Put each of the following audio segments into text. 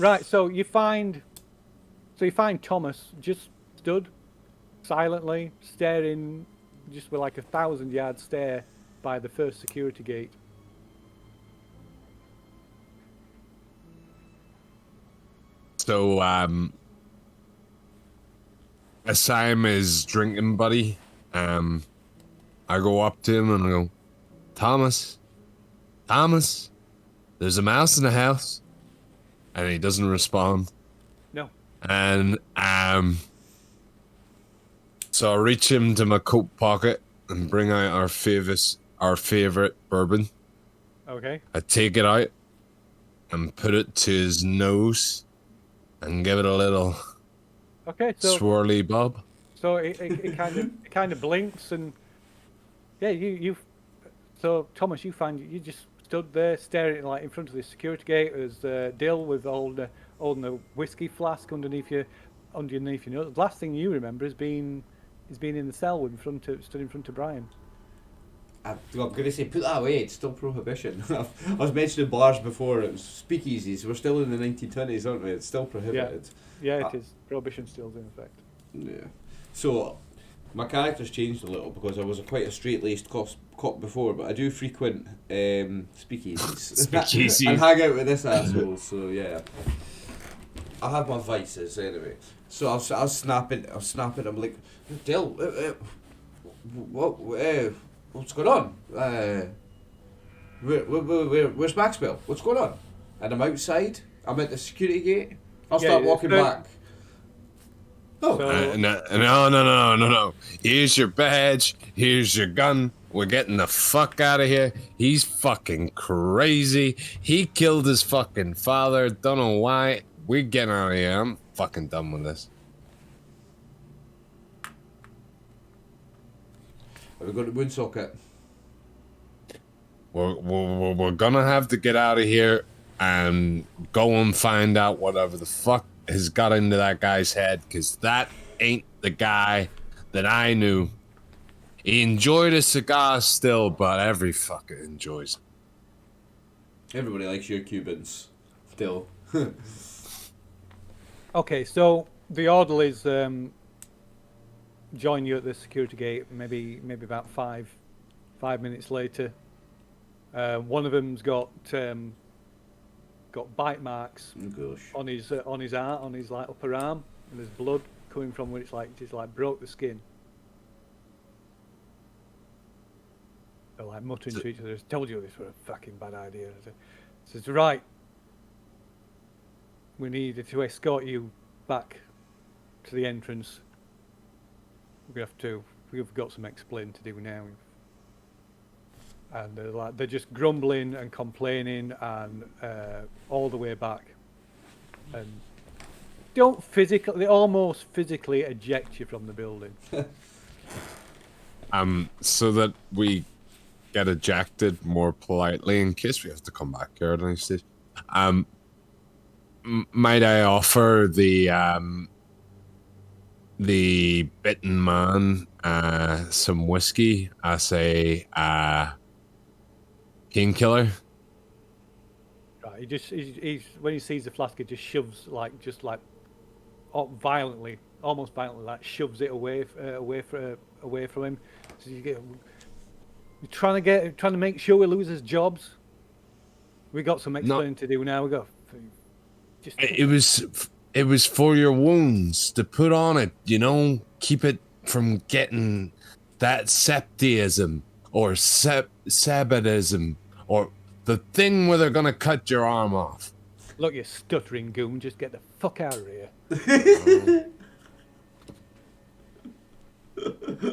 Right. So you find Thomas just stood silently staring, just with like a 1,000-yard stare by the first security gate. So, as I'm his drinking buddy, I go up to him and I go, Thomas, there's a mouse in the house. And he doesn't respond. No. And, so I reach into my coat pocket and bring out our favorite bourbon. Okay. I take it out and put it to his nose and give it a little swirly bob. So it kind of blinks and yeah, you so Thomas, you just stood there staring like in front of the security gate as Dill with holding a whiskey flask underneath your nose. The last thing you remember is being in the cell stood in front of Brian. I'm going to say, put that away, it's still prohibition. I was mentioning bars before, it was speakeasies, we're still in the 1920s, aren't we? It's still prohibited. Yeah, it is. Prohibition still's in effect. Yeah. So, my character's changed a little because I was quite a straight-laced cop before, but I do frequent speakeasies. And hang out with this asshole, so yeah. I have my vices anyway. So I was snapping, I'm like, Dill, what's going on? Where's Maxwell? What's going on? And I'm outside. I'm at the security gate. I'll start walking back. No. No. Here's your badge. Here's your gun. We're getting the fuck out of here. He's fucking crazy. He killed his fucking father. Don't know why. We're getting out of here. I'm fucking done with this. Are we going to Woonsocket? We're gonna have to get out of here and go and find out whatever the fuck has got into that guy's head, because that ain't the guy that I knew. He enjoyed a cigar still, but every fucker enjoys it. Everybody likes your Cubans. Still. Okay, so the orderlies join you at the security gate. Maybe about five minutes later. One of them's got bite marks on his arm, on his like upper arm, and there's blood coming from where it's like just like broke the skin. They're like muttering to each other. I told you this was a fucking bad idea. Says right. We need to escort you back to the entrance. We've got some explaining to do now. And they're just grumbling and complaining and all the way back. And they almost physically eject you from the building. So that we get ejected more politely in case we have to come back here at any stage. Might I offer the bitten man some whiskey as a painkiller? Right, he's when he sees the flask, he just shoves almost violently, like shoves it away from him. So you're trying to make sure we lose his jobs. We got some explaining to do now. We got. It was for your wounds to put on it, keep it from getting that septism or sabbatism or the thing where they're gonna cut your arm off. Look, you stuttering goon, just get the fuck out of here.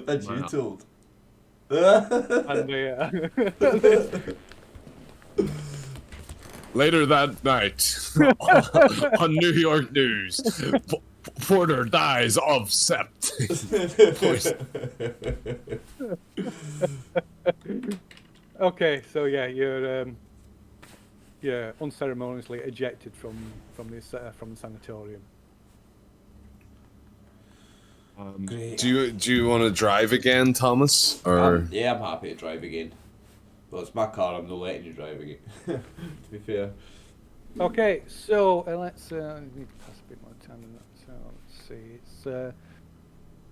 That's you told. Later that night, on New York News, Porter dies of sept. Okay, so yeah, you're unceremoniously ejected from the sanatorium. Do you want to drive again, Thomas? Or yeah, I'm happy to drive again. Well, it's my car. I'm not letting you drive again. To be fair. Okay, so let's I need to pass a bit more time on that. So let's see. It's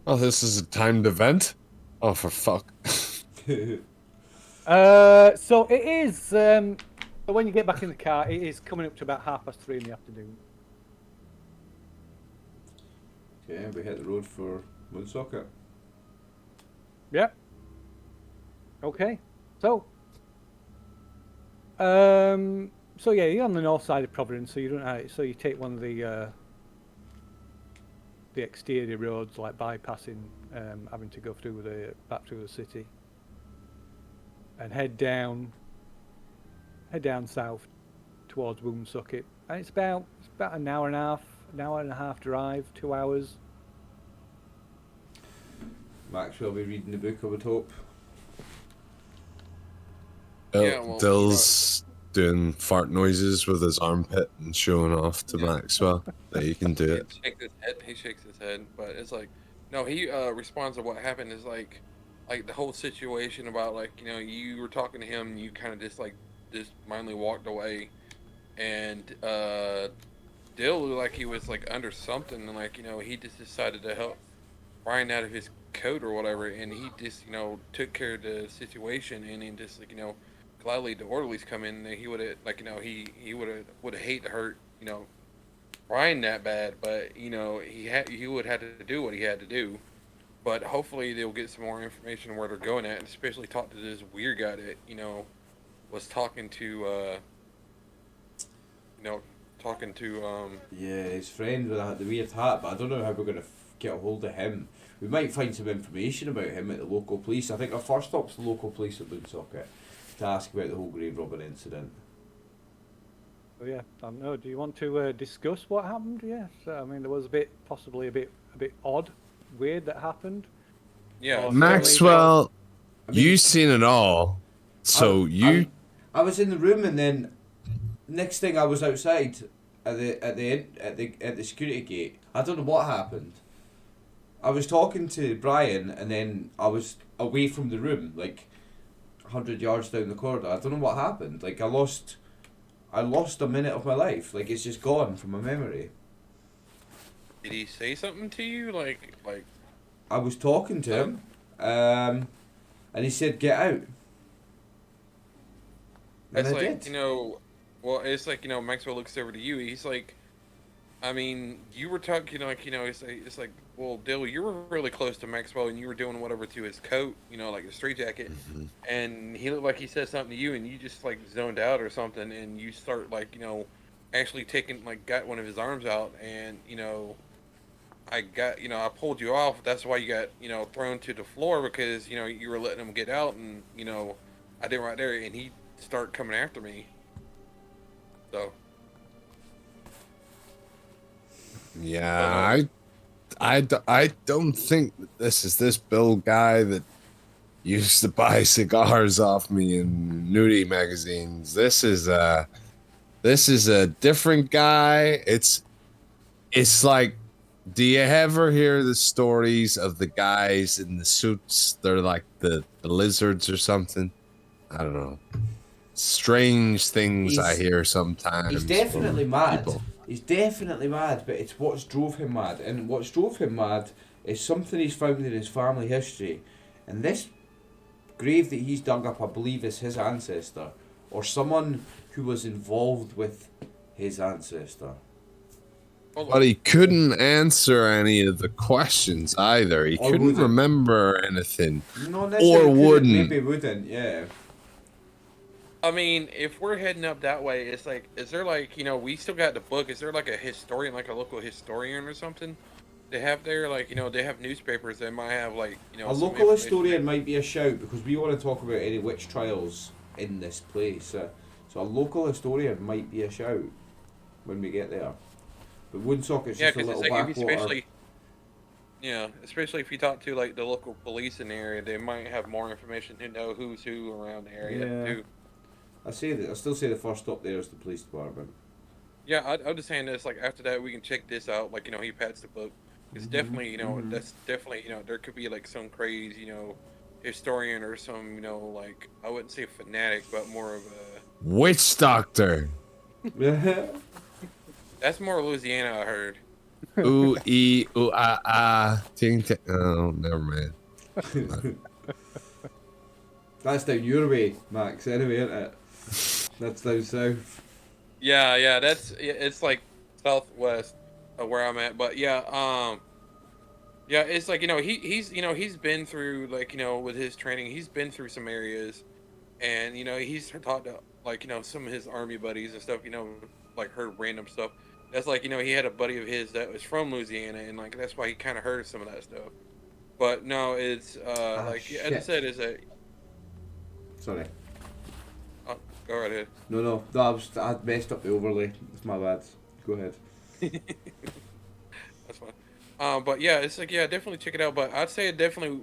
Oh, this is a timed event? Oh, for fuck. so it is. But when you get back in the car, it is coming up to about 3:30 in the afternoon. Okay, we hit the road for Woonsocket. Yep. Okay. So. So yeah, you're on the north side of Providence, so you don't. So you take one of the exterior roads, like bypassing, having to go through back through the city, and head down south towards Woonsocket. And it's about an hour and a half drive, 2 hours. Max will be reading the book, I would hope. Yeah, well, Dill's doing fart noises with his armpit and showing off to Maxwell that he can do it. He shakes his head, but it's like, no, he responds to what happened is like the whole situation about like, you were talking to him and you kind of just mindly walked away, and Dill looked like he was like under something, and like, he just decided to help Ryan out of his coat or whatever, and he just, took care of the situation, and he just like, gladly the orderlies come in, and he would have like, he would have hate to hurt, Ryan that bad, but he would have to do what he had to do. But hopefully they'll get some more information where they're going at, and especially talk to this weird guy that was talking to Yeah, his friend with the weird hat, but I don't know how we're going to get a hold of him. We might find some information about him at the local police. I think our first stop's the local police at Woonsocket to ask about the whole grave robbing incident. So yeah, I don't know. Do you want to discuss what happened? Yeah. So I mean, there was possibly a bit odd, weird that happened. yeah. Or Maxwell, I mean, you seen it all. So I was in the room, and then next thing I was outside at the security gate. I don't know what happened. I was talking to Brian, and then I was away from the room, like 100 yards down the corridor. I don't know what happened. Like I lost a minute of my life. Like it's just gone from my memory. Did he say something to you? Like I was talking to him, and he said, "Get out." And it's I like, did. well, it's like, Maxwell looks over to you. He's like, I mean, you were talking like, it's like, well, Dill, you were really close to Maxwell, and you were doing whatever to his coat, like his straitjacket, and he looked like he said something to you, and you just like zoned out or something, and you start like, actually got one of his arms out, and I pulled you off. That's why you got, thrown to the floor, because you were letting him get out, and I did right there, and he started coming after me. So. yeah, I don't think that this is this Bill guy that used to buy cigars off me in nudie magazines. This is a different guy. It's like, do you ever hear the stories of the guys in the suits? They're like the lizards or something. I don't know. Strange things I hear sometimes. He's definitely mad. People. He's definitely mad, but it's what's drove him mad. And what's drove him mad is something he's found in his family history. And this grave that he's dug up, I believe, is his ancestor, or someone who was involved with his ancestor. But he couldn't answer any of the questions either. He Or couldn't wouldn't. remember anything. No, necessarily Or couldn't, wouldn't. Maybe wouldn't, yeah. I mean, if we're heading up that way, it's like, is there like, we still got the book. Is there like a historian, like a local historian or something they have there? Like, they have newspapers that might have like, A some local information historian might be a shout, because we want to talk about any witch trials in this place. So a local historian might be a shout when we get there. But Woonsocket's Yeah, just a because little it's like, backwater. especially if you talk to like the local police in the area, they might have more information to know who's who around the area Yeah. too. I still say the first stop there is the police department. Yeah, I'm just saying this. Like after that, we can check this out. Like he pats the book. It's definitely that's definitely there could be like some crazy historian or some like I wouldn't say fanatic, but more of a Witch doctor. That's more Louisiana, I heard. Ooh, ee, ooh, ah, ah, ting, ting. Oh, never mind. That's down your way, Max, anyway, isn't it? That's down south. Yeah, it's like southwest of where I'm at. But yeah, yeah, it's like he's been through like with his training, he's been through some areas, and he's talked to like some of his army buddies and stuff. Like heard random stuff. That's like he had a buddy of his that was from Louisiana, and like that's why he kind of heard some of that stuff. But no, it's like as I Shit. said, is a Sorry. oh, go right ahead. No, I messed up the overlay. It's my bad. Go ahead. That's fine. But yeah, it's like definitely check it out. But I'd say it definitely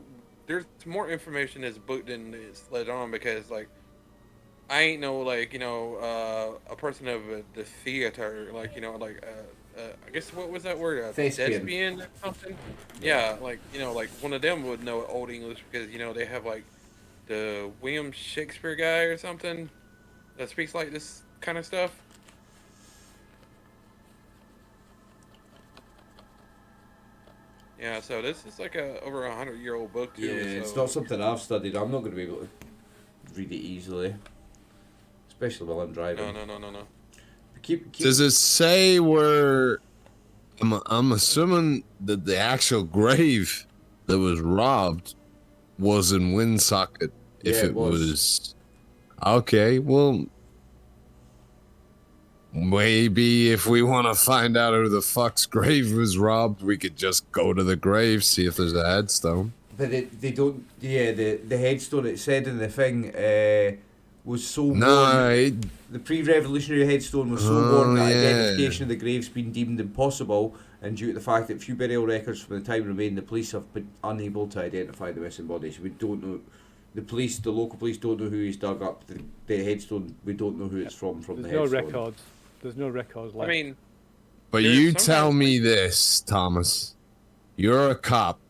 there's more information in this book than is let on because like I ain't no like a person of the theater like I guess what was that word Thespian. thespian or something. Yeah, like like one of them would know old English because they have like the William Shakespeare guy or something that speaks like this kind of stuff. Yeah, so this is like a over 100-year-old book too. Yeah, so. it's not something I've studied. I'm not going to be able to read it easily, especially while I'm driving. No. Keep. Does it say where? I'm assuming that the actual grave that was robbed was in Woonsocket. If Yeah, it it was. was okay, well, maybe if we want to find out who the fuck's grave was robbed, we could just go to the grave, see if there's a headstone. But they don't. Yeah, the headstone it said in the thing was so No, worn. The pre-revolutionary headstone was so worn that yeah. identification of the grave's been deemed impossible, and due to the fact that few burial records from the time remain, the police have been unable to identify the missing bodies. We don't know. The local police don't know who he's dug up. The headstone, we don't know who it's from the There's no headstone. records. There's no records left. I mean, but there's you sometimes, tell me this, Thomas. You're a cop.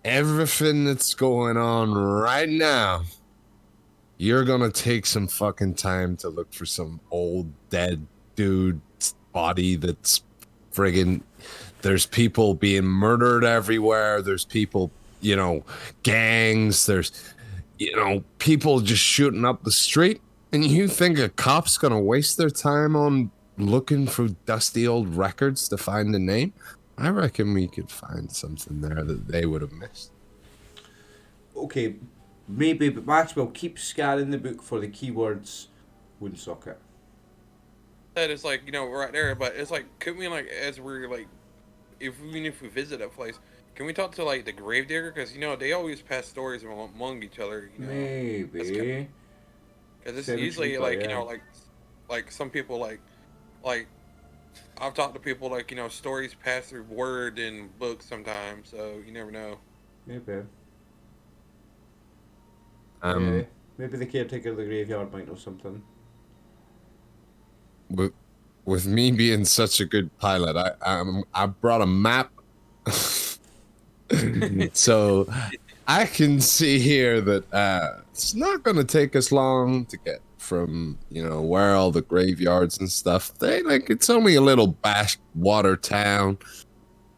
Everything that's going on right now, you're gonna take some fucking time to look for some old dead dude's body that's friggin' there's people being murdered everywhere, there's people, gangs, there's people just shooting up the street, and you think a cop's gonna waste their time on looking for dusty old records to find the name? I reckon we could find something there that they would have missed. Okay, maybe, but Maxwell, keep scanning the book for the keywords Woonsocket. that is like right there. But it's like, couldn't we like as we're like, even if we visit a place, can we talk to like the gravedigger because they always pass stories among each other. Maybe. Because it's usually like like some people like I've talked to people like stories pass through word and books sometimes, so you never know. Maybe. Um, Yeah. Maybe the caretaker of the graveyard might know something. with me being such a good pilot, I brought a map, so I can see here that it's not going to take us long to get from where all the graveyards and stuff. It's only a little backwater town,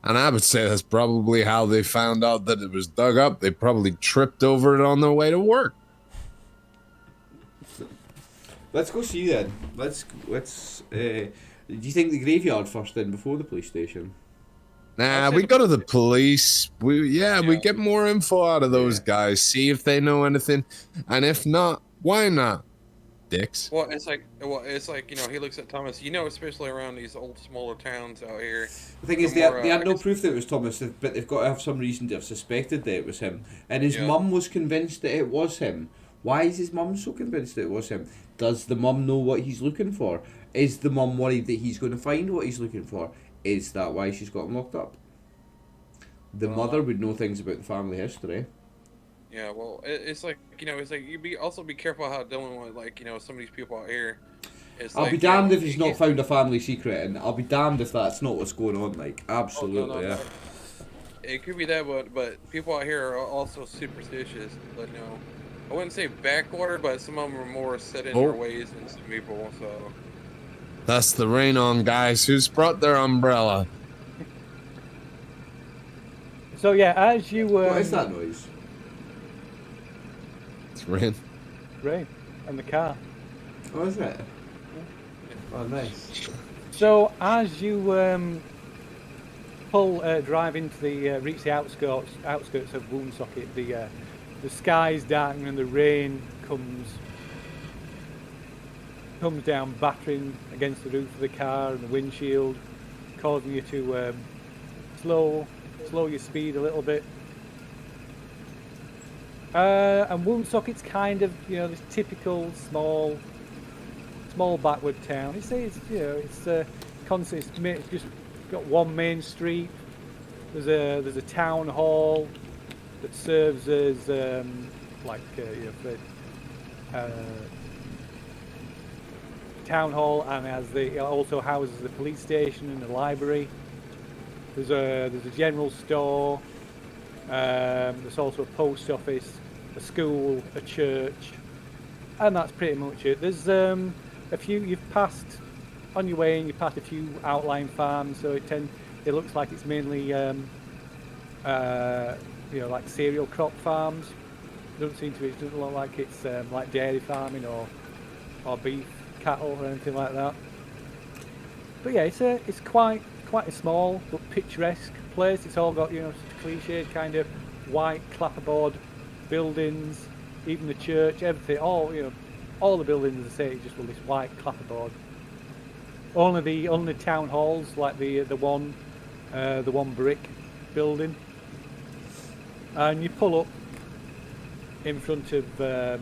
and I would say that's probably how they found out that it was dug up. They probably tripped over it on their way to work. Let's go see then. Let's. Do you think the graveyard first then before the police station? Nah, we go to the police. We get more info out of those guys. See if they know anything, and if not, why not? Dicks. Well, it's like he looks at Thomas. Especially around these old smaller towns out here. The thing is, they had no proof that it was Thomas, but they've got to have some reason to have suspected that it was him. And his mum was convinced that it was him. Why is his mum so convinced that it was him? Does the mum know what he's looking for? Is the mum worried that he's going to find what he's looking for? Is that why she's got him locked up? The mother would know things about the family history. Yeah, well, it's like it's like you also be careful how dealing with like some of these people out here. I'll be damned if he's not found a family secret, and I'll be damned if that's not what's going on. Like, absolutely, no. It could be that, but people out here are also superstitious. But I wouldn't say backwater, but some of them are more set in their ways than some people. So That's the rain on, guys. Who's brought their umbrella? So yeah, as you What is that noise? It's rain. rain and the car. Oh, is it? Oh, nice. So as you drive into the reach the outskirts of Woonsocket, the sky's darkening and the rain comes down, battering against the roof of the car and the windshield, causing you to slow your speed a little bit. And Woonsocket's kind of, this typical small backward town. It's constant. It's just got one main street. There's a town hall that serves as town hall, and it also houses the police station and the library. There's a general store. There's also a post office, a school, a church, and that's pretty much it. There's a few you've passed on your way, and you passed a few outlying farms, so it looks like it's mainly like cereal crop farms. It doesn't look like it's like dairy farming or beef cattle or anything like that. But yeah, it's quite a small but picturesque place. It's all got cliched kind of white clapperboard buildings, even the church, everything. All the buildings, as I say, just with this white clapperboard. Only the town halls, like the one brick building. And you pull up in front of the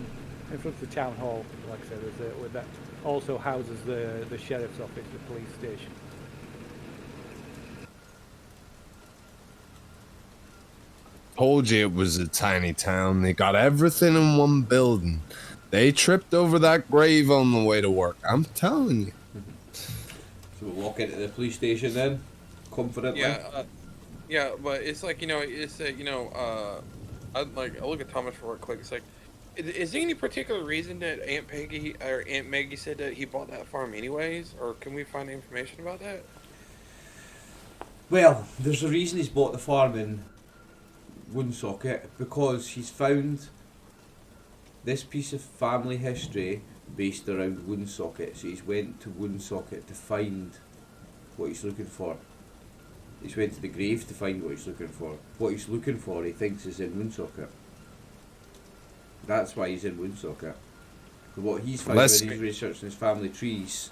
town hall. Like I said, that also houses the sheriff's office, the police station. Told you it was a tiny town. They got everything in one building. They tripped over that grave on the way to work. I'm telling you. So we'll walk into the police station then, confidently. Yeah, but it's like I look at Thomas for real quick. It's like, is there any particular reason that Aunt Peggy or Aunt Maggie said that he bought that farm anyways, or can we find information about that? Well, there's a reason he's bought the farm in Woonsocket, because he's found this piece of family history based around Woonsocket. So he's went to Woonsocket to find what he's looking for. He's went to the grave to find what he's looking for. What he's looking for, he thinks, is in Woonsocket. That's why he's in Woonsocket. What he's found when he's researching his family trees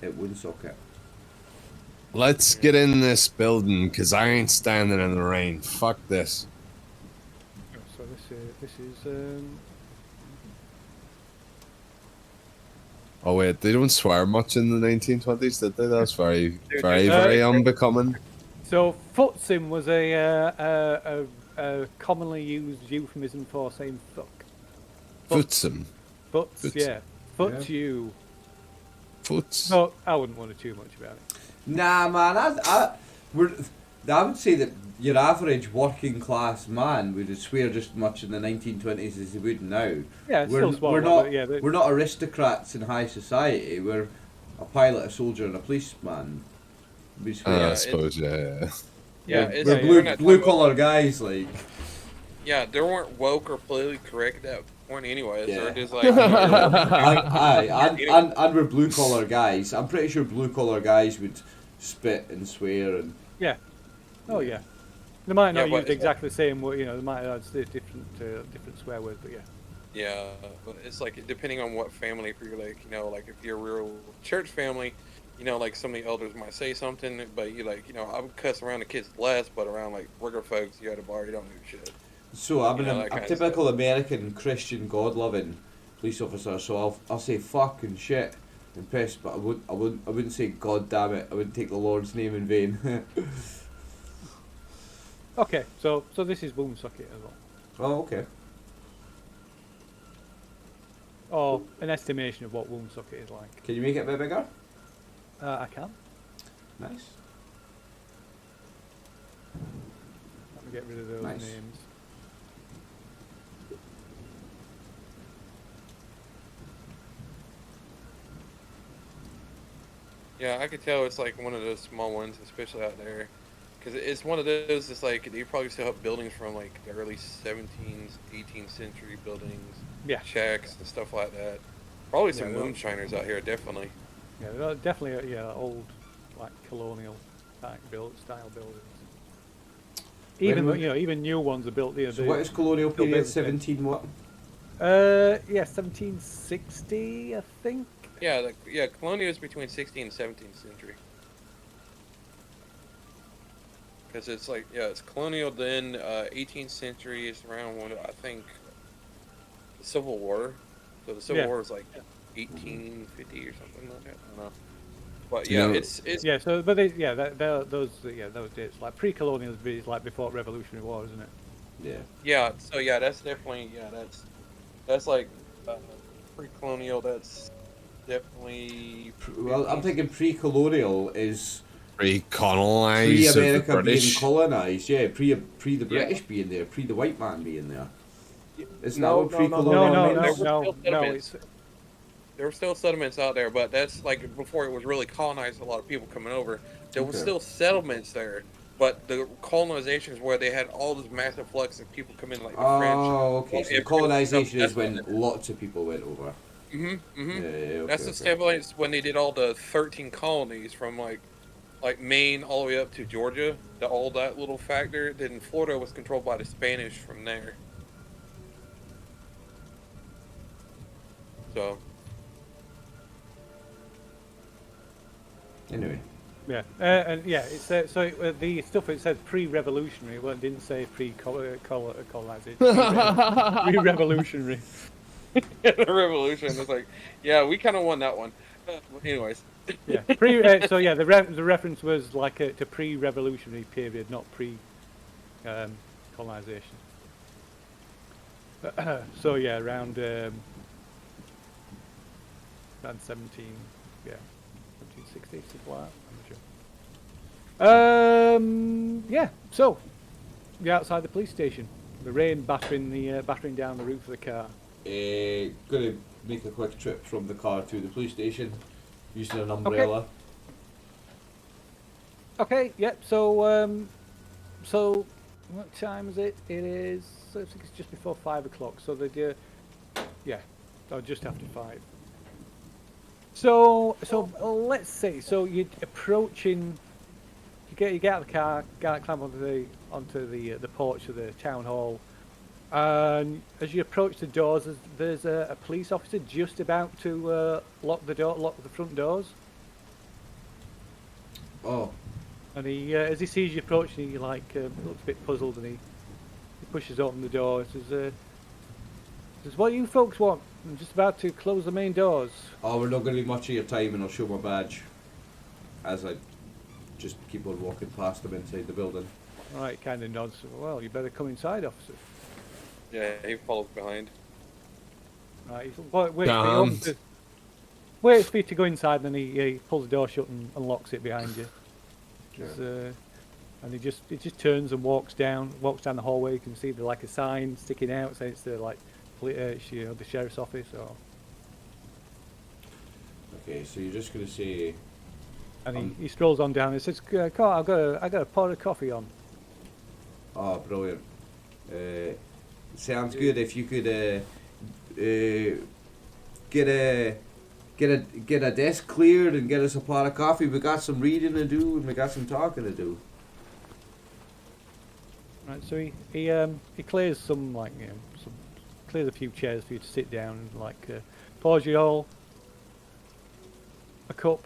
at Woonsocket. Let's get in this building, because I ain't standing in the rain. Fuck this. So this is Oh wait, they don't swear much in the 1920s, did they? That's very unbecoming. So futsim was a commonly used euphemism for saying fuck. Futsim. Futs, yeah. Futs Yeah. you. Futs. No, I wouldn't want to too much about it. Nah, man, I would say that your average working class man would swear just as much in the 1920s as he would now. Yeah, still small. We're not aristocrats in high society. We're a pilot, a soldier, and a policeman. We swear. I suppose, yeah. We're blue collar guys, like. Yeah, they weren't woke or politically correct at that point anyways. Yeah. They're just like... and we're blue collar guys. I'm pretty sure blue collar guys would spit and swear and... Yeah. Oh yeah. They might not Yeah, use exactly the same word, they might add different swear words, but yeah. Yeah, but it's like, depending on what family, if you're like, like if you're a real church family, like some of the elders might say something, but I would cuss around the kids less, but around like regular folks, you at a bar, you don't do shit. So I'm a typical American Christian God-loving police officer, so I'll say fuck and shit and piss, but I wouldn't say God damn it. I wouldn't take the Lord's name in vain. Okay, so this is Woonsocket as well. Oh, okay. Or an estimation of what Woonsocket is like. Can you make it a bit bigger? I can. Nice. Let me get rid of those Nice. names. Yeah, I could tell it's like one of those small ones, especially out there, because it's one of those. It's like they probably still have buildings from like the early 17th, 18th century buildings, Yeah. shacks and stuff like that. Probably Yeah, some they're- moonshiners out here, definitely. Yeah, they're definitely old, like colonial type style buildings. Even When- even new ones are built. So what is colonial still period? built- 17 what? Yeah, 1760, I think. Yeah, colonial is between 16th and 17th century. Because it's like, yeah, it's colonial, then 18th century is around when, I think, the Civil War. So the Civil Yeah. War is like 1850 or something like that. I don't know. But You yeah, know- it's Yeah, so those dates like pre-colonial is like before Revolutionary War, isn't it? Yeah. yeah. So yeah, that's definitely that's like pre-colonial. That's definitely Well, I'm thinking pre-colonial is Recolonize of the pre-America being British. colonised. Yeah, pre the Yeah. British being there, pre the white man being there. Isn't No, that what no, pre-colonial No, means? no, There were no, still no. settlements. There were still settlements out there, but that's like before it was really colonized. A lot of people coming over. There was Okay. still settlements there, but the colonization is where they had all this massive flux of people come in, like the French. Oh, okay. So the Everything colonisation stuff, is when that's lots of people went over. Mm-hmm. Mm-hmm. Yeah, okay, That's the okay. settlements when they did all the 13 colonies from like Maine all the way up to Georgia. All that little factor. Then Florida was controlled by the Spanish from there. So. Anyway. Yeah, and yeah, it's the stuff it says pre-revolutionary. Well, it didn't say pre-colonization. Pre-revolutionary. The revolution is like, yeah, we kind of won that one. Anyways, Yeah, so yeah, the reference was like to pre-revolutionary period, not colonization. So yeah, around 17, yeah, 1760, something like that. Yeah. So you're outside the police station. The rain battering down the roof of the car. Gonna make a quick trip from the car to the police station using an umbrella. Okay. Yep. So so what time is it? It is. I think it's just before 5 o'clock. So they yeah, or just after 5. So let's see. So you're approaching. You get out of the car, climb onto the porch of the town hall, and as you approach the doors, there's a police officer just about to lock the front doors. Oh, And he, as he sees you approaching, he looks a bit puzzled, and he pushes open the door. Says, "What do you folks want? I'm just about to close the main doors." oh, we're not going to be much of your time, and I'll show my badge as I just keep on walking past them inside the building. All right, kind of nods. "Well, you better come inside, officer." yeah, he follows behind. Right, waits for you to go inside, and then he pulls the door shut and locks it behind you. And he just turns and walks down the hallway. You can see like a sign sticking out saying it's the sheriff's office. Okay, so you're just going to say, And he strolls on down and says, "Carl, I got a pot of coffee on." oh, brilliant. Sounds good. If you could get a desk cleared and get us a pot of coffee, we got some reading to do and we got some talking to do. Right, so he clears clears a few chairs for you to sit down and pours you all a cup,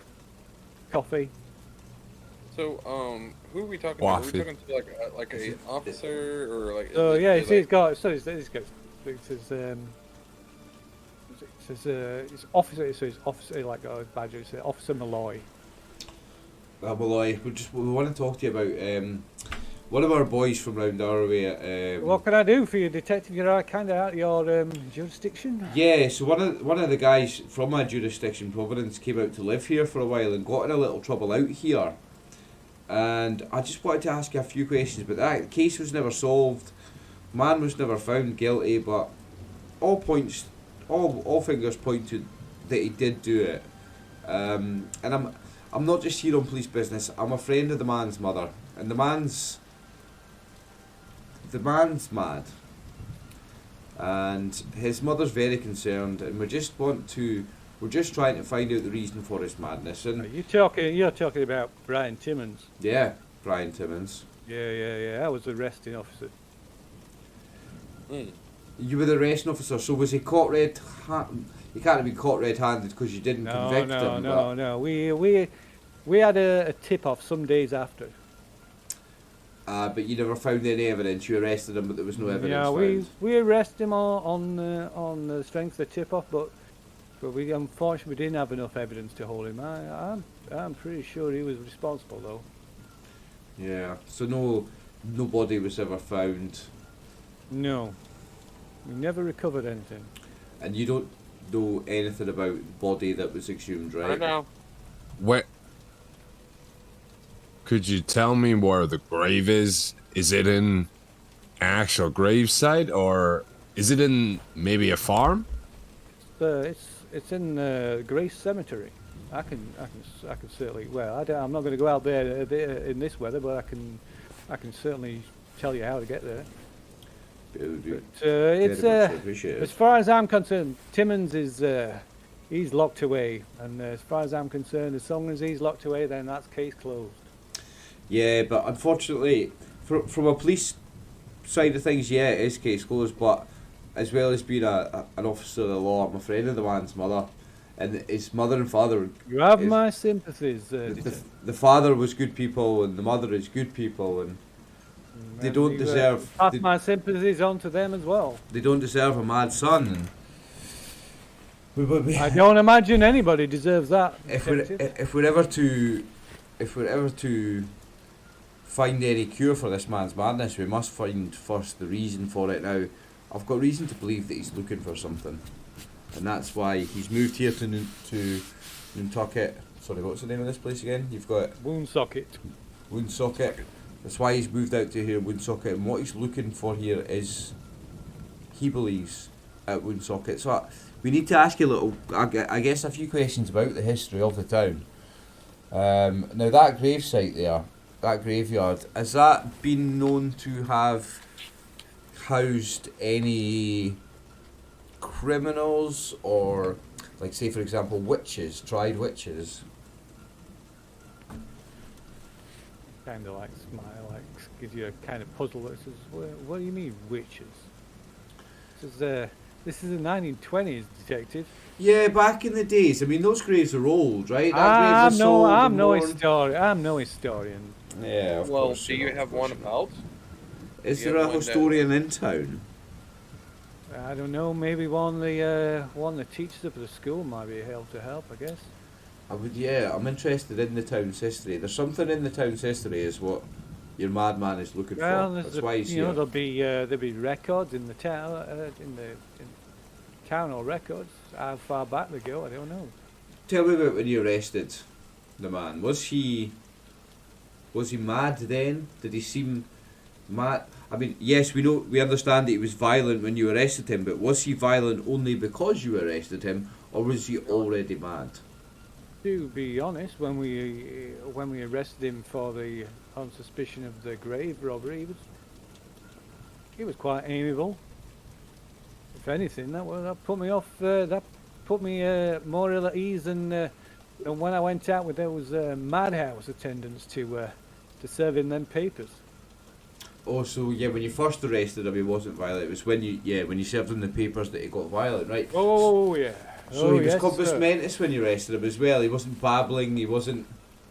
coffee. So, who are we talking to? Are Waffy. we talking to like a officer or like? So is it- yeah, is he's like- got. So it says it's officer. So it's officer like got a badge. It says Officer Malloy. Malloy, we want to talk to you about one of our boys from round our way. What can I do for you, detective? You're kind of out of your jurisdiction. Yeah, so one of the guys from my jurisdiction, Providence, came out to live here for a while and got in a little trouble out here. And I just wanted to ask you a few questions about that. The case was never solved, man was never found guilty, but all fingers point to that he did do it. And I I'm not just here on police business. I'm a friend of the man's mother, and the man's mad, and his mother's very concerned, and we're just trying to find out the reason for his madness. And You're talking about Brian Timmons. yeah, Brian Timmons. Yeah. I was the arresting officer. You were the arresting officer, so was he caught red? He can't have been caught red-handed because you didn't convict him. No. We had a tip-off some days after. But you never found any evidence. You arrested him, but there was no evidence found. We arrested him on the strength of the tip-off, but we unfortunately didn't have enough evidence to hold him. I'm pretty sure he was responsible though. Yeah. So no body was ever found. No, we never recovered anything. And you don't know anything about body that was exhumed, right? I know. Where? Could you tell me where the grave is? Is it in an actual gravesite, or is it in maybe a farm? It's in Grace Cemetery. I can certainly. Well, I'm not going to go out there in this weather, but I can certainly tell you how to get there. It's as far as I'm concerned, Timmons is he's locked away, and as far as I'm concerned, as long as he's locked away, then that's case closed. Yeah, but unfortunately, from a police side of things, yeah, it is case closed. But as well as being an officer of the law, I'm a friend of the man's mother, and his mother and father. You have my sympathies. The father was good people, and the mother is good people, and they don't deserve. Pass my sympathies on to them as well. They don't deserve a mad son. I don't imagine anybody deserves that. If we're ever to find any cure for this man's madness, we must find first the reason for it. Now, I've got reason to believe that he's looking for something, and that's why he's moved here to Woonsocket. Sorry, what's the name of this place again? You've got Woonsocket. Woonsocket. That's why he's moved out to here, Woonsocket, and what he's looking for here is, he believes, at Woonsocket. So we need to ask you I guess a few questions about the history of the town. Now that gravesite there, that graveyard, has that been known to have housed any criminals, or, like, say for example, tried witches? Kind of like smile, like gives you a kind of puzzle that says, what do you mean witches? This is the 1920s, detective. Yeah, back in the days. I mean, those graves are old, right? I'm no historian. Yeah, of Well, course. do you have one about? Is you there have a one that- historian in town? I don't know. Maybe one the teachers of the school might be able to help. I guess. I'm interested in the town's history. There's something in the town's history is what your madman is looking Well, for. That's why he's here. there'll be records in the town, in town or records. How far back they go, I don't know. Tell me about when you arrested the man. Was he mad then? Did he seem mad? I mean, yes, we understand that he was violent when you arrested him, but was he violent only because you arrested him, or was he already mad? To be honest, when we arrested him on suspicion of the grave robbery, he was quite amiable. If anything, that put me off. That put me more at ease than when I went out with those madhouse attendants to serve him them papers. Oh, so yeah, when you first arrested him, he wasn't violent. It was when you served him the papers that he got violent, right? Oh yeah. So he was yes, compos sir. mentis when you arrested him as well. He wasn't babbling. He wasn't.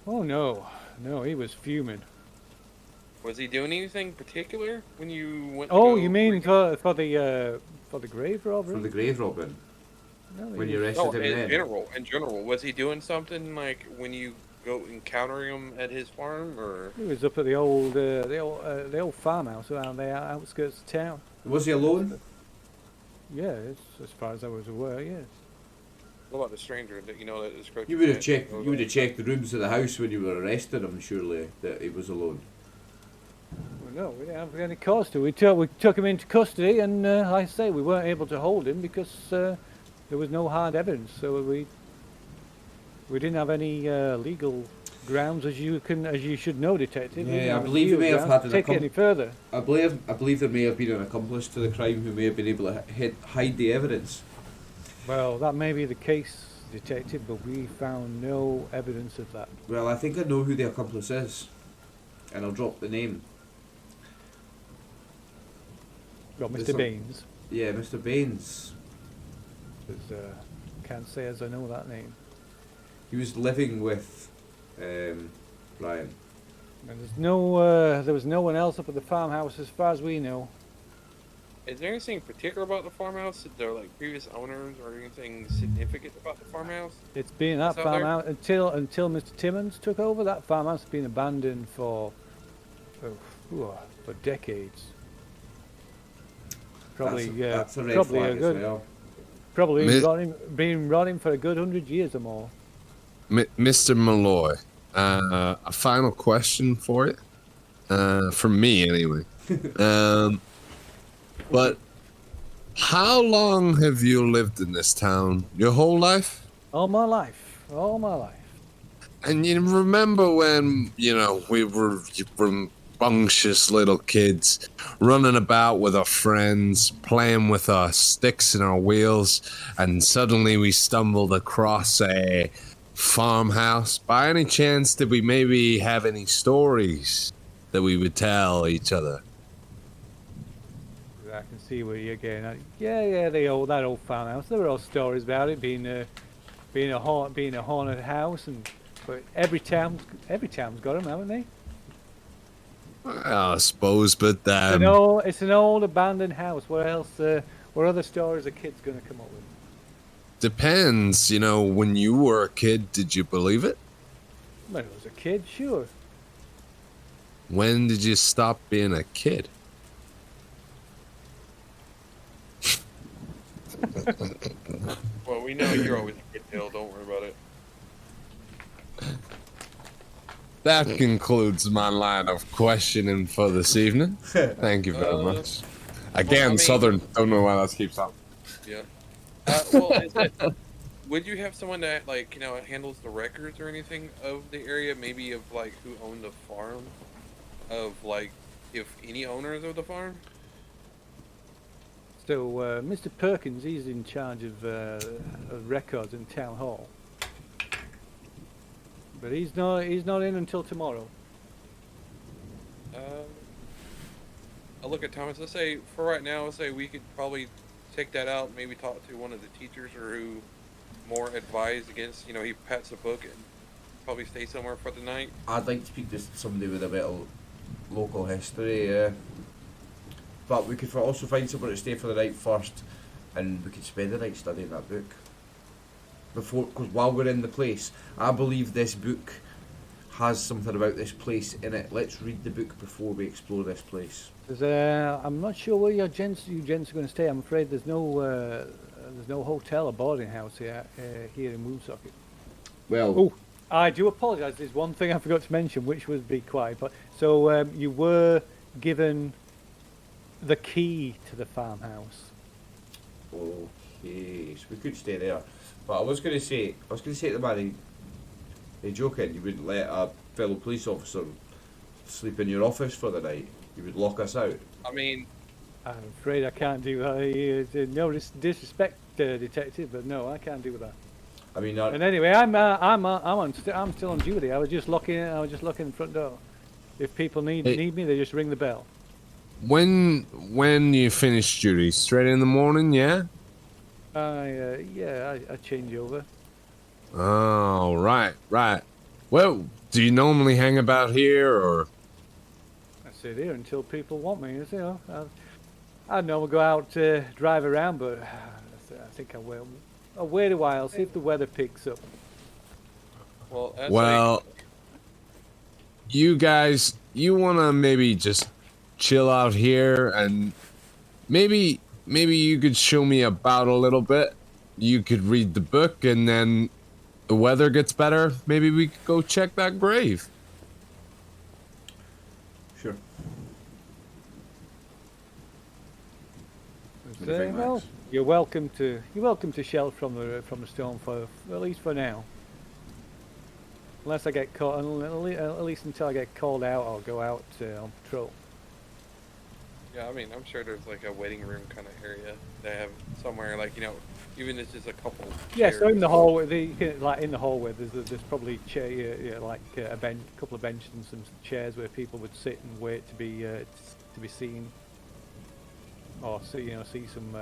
Oh no, he was fuming. Was he doing anything particular when you went? Oh, you mean for the grave robbery? For the grave robbing. No, When he you was- arrested No, him in then. general, was he doing something like when you go encounter him at his farm, or? He was up at the old farmhouse around the outskirts of town. Was he alone? Yeah, as far as I was aware, yes. What about the stranger that that description? You would have checked. You would have checked the rooms of the house when you were arrested him. Surely that he was alone. Well, no, we didn't have any cause to. We took him into custody, and like I say, we weren't able to hold him because there was no hard evidence. So we didn't have any legal grounds as you should know, detective. Yeah, You know, I believe you may have grounds had to an take it any further. I believe there may have been an accomplice to the crime who may have been able to hide the evidence. Well, that may be the case, detective, but we found no evidence of that. Well, I think I know who the accomplice is, and I'll drop the name. Got There's Mr. some- Baines. Yeah, Mr. Baines. Can't say as I know that name. He was living with Brian. And there was no one else up at the farmhouse as far as we know. Is there anything particular about the farmhouse? There like previous owners or anything significant about the farmhouse? It's been that It's out there? farmhouse until Mr. Timmons took over. That farmhouse has been abandoned for decades. Probably, that's a red probably flag a good, as well. probably Mi- been rotting for a good 100 years or more. Mr. Malloy, a final question for you, from me anyway. But how long have you lived in this town? Your whole life? All my life. And you remember when, we were rambunctious little kids running about with our friends, playing with our sticks and our wheels, and suddenly we stumbled across a farmhouse? By any chance, did we maybe have any stories that we would tell each other? I can see where you're getting at. Yeah, that old farmhouse. There were all stories about it being a haunted house, but every town's got them, haven't they? I suppose, but It's an old abandoned house. What else? What other stories are kids gonna come up with? depends. When you were a kid, did you believe it? When I was a kid, sure. When did you stop being a kid? Well, we know you're always a good deal. Don't worry about it. That concludes my line of questioning for this evening. Thank you very much. Again, Southern, don't know why that keeps up. Yeah. Would you have someone that handles the records or anything of the area? Maybe of who owned the farm, of if any owners of the farm. So, Mr. Perkins, he's in charge of records in town hall. But he's not in until tomorrow. I'll look at Thomas. Let's say for right now, let's say we could probably take that out. Maybe talk to one of the teachers or who more advised against. He pats a book and probably stay somewhere for the night. I'd like to speak to somebody with a bit of local history, yeah. But we could also find somewhere to stay for the night first, and we could spend the night studying that book. Because while we're in the place, I believe this book has something about this place in it. Let's read the book before we explore this place. I'm not sure where you gents are going to stay. I'm afraid there's no hotel or boarding house here in Woonsocket. Well, I do apologise. There's one thing I forgot to mention, which was be quiet. But so you were given the key to the farmhouse. okay, so we could stay there. But I was going to say to the man, hey, joking, you wouldn't let a fellow police officer sleep in your office for the night. You would lock us out. I mean, I'm afraid I can't do that. No disrespect, detective, but no, I can't do that. I mean, And anyway, I'm still on duty. I was just locking the front door. If people need me, they just ring the bell. When you finish duty, straight in the morning, yeah? I change over. Oh, right. Well, do you normally hang about here, or? I sit here until people want me. I normally go out to drive around, but I think I will. I'll wait a while, see if the weather picks up. well, You guys, you want to maybe just chill out here, and maybe you could show me about a little bit. You could read the book, and then the weather gets better. Maybe we could go check that grave. sure. Well, you're welcome to shell from the stone for at least for now. unless I get caught, at least until I get called out or go out on patrol. Yeah, I mean, I'm sure there's like a waiting room kind of area they have somewhere, like, even if it's just a couple. Yeah, so chairs. in the hallway, like in the hallway, there's probably like a couple of benches and some chairs where people would sit and wait to be seen, or see some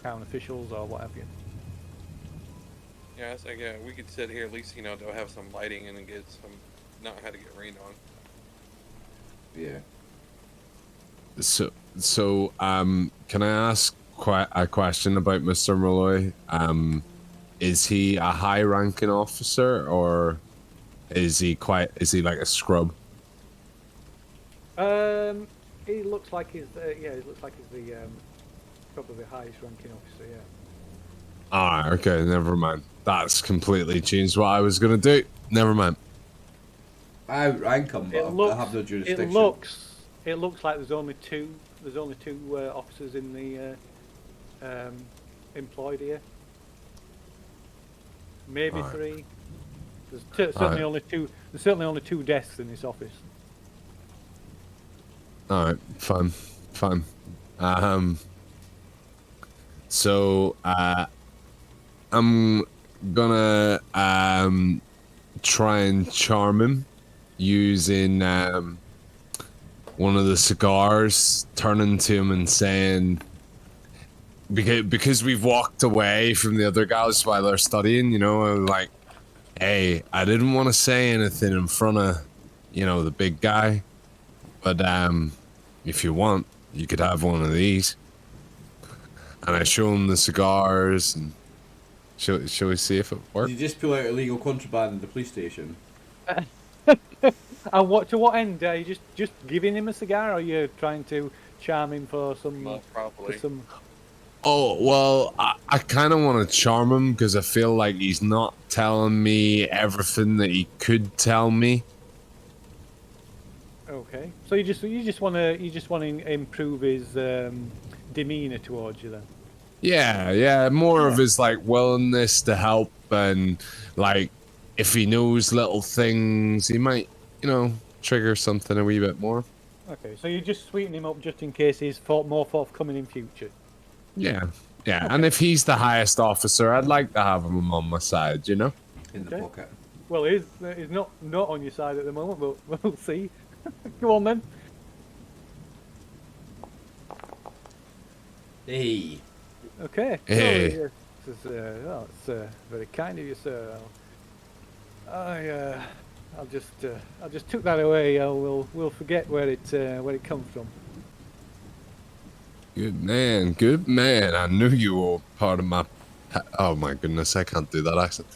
town officials or what have you. Yeah, it's like, we could sit here, at least, they'll have some lighting and get some, not have to get rained on. Yeah. So, can I ask a question about Mr. Malloy? Is he a high-ranking officer, or is he like a scrub? He looks like he's he looks like he's the probably the highest ranking officer. Yeah. Ah, okay, never mind. That's completely changed what I was gonna do. Never mind. I outrank him, but I have no jurisdiction. It looks like there's only two officers in the employed here. Maybe Right. three. There's certainly only two. There's certainly only two desks in this office. All right, fine. So I'm gonna try and charm him using one of the cigars, turning to him and saying, because we've walked away from the other guys while they're studying, like, hey, I didn't want to say anything in front of, the big guy, but if you want, you could have one of these. And I show him the cigars, and shall we see if it works? Did you just pull out illegal contraband in the police station? And to what end? Are you just giving him a cigar, or are you trying to charm him for some? Probably. For some... Oh, well, I kind of want to charm him because I feel like he's not telling me everything that he could tell me. Okay, so you just want to improve his demeanor towards you then. Yeah, more of his like willingness to help, and like if he knows little things, he might, trigger something a wee bit more. Okay, so you just sweeten him up just in case he's more forthcoming in future. Yeah, Okay. And if he's the highest officer, I'd like to have him on my side, In the Okay. pocket. Well, he's not on your side at the moment, but we'll see. Go on then. Hey. Okay. Hey. So, this is, it's very kind of you, sir. I'll just tuck that away. We'll forget where it comes from. Good man. I knew you were part of my. Oh my goodness, I can't do that accent.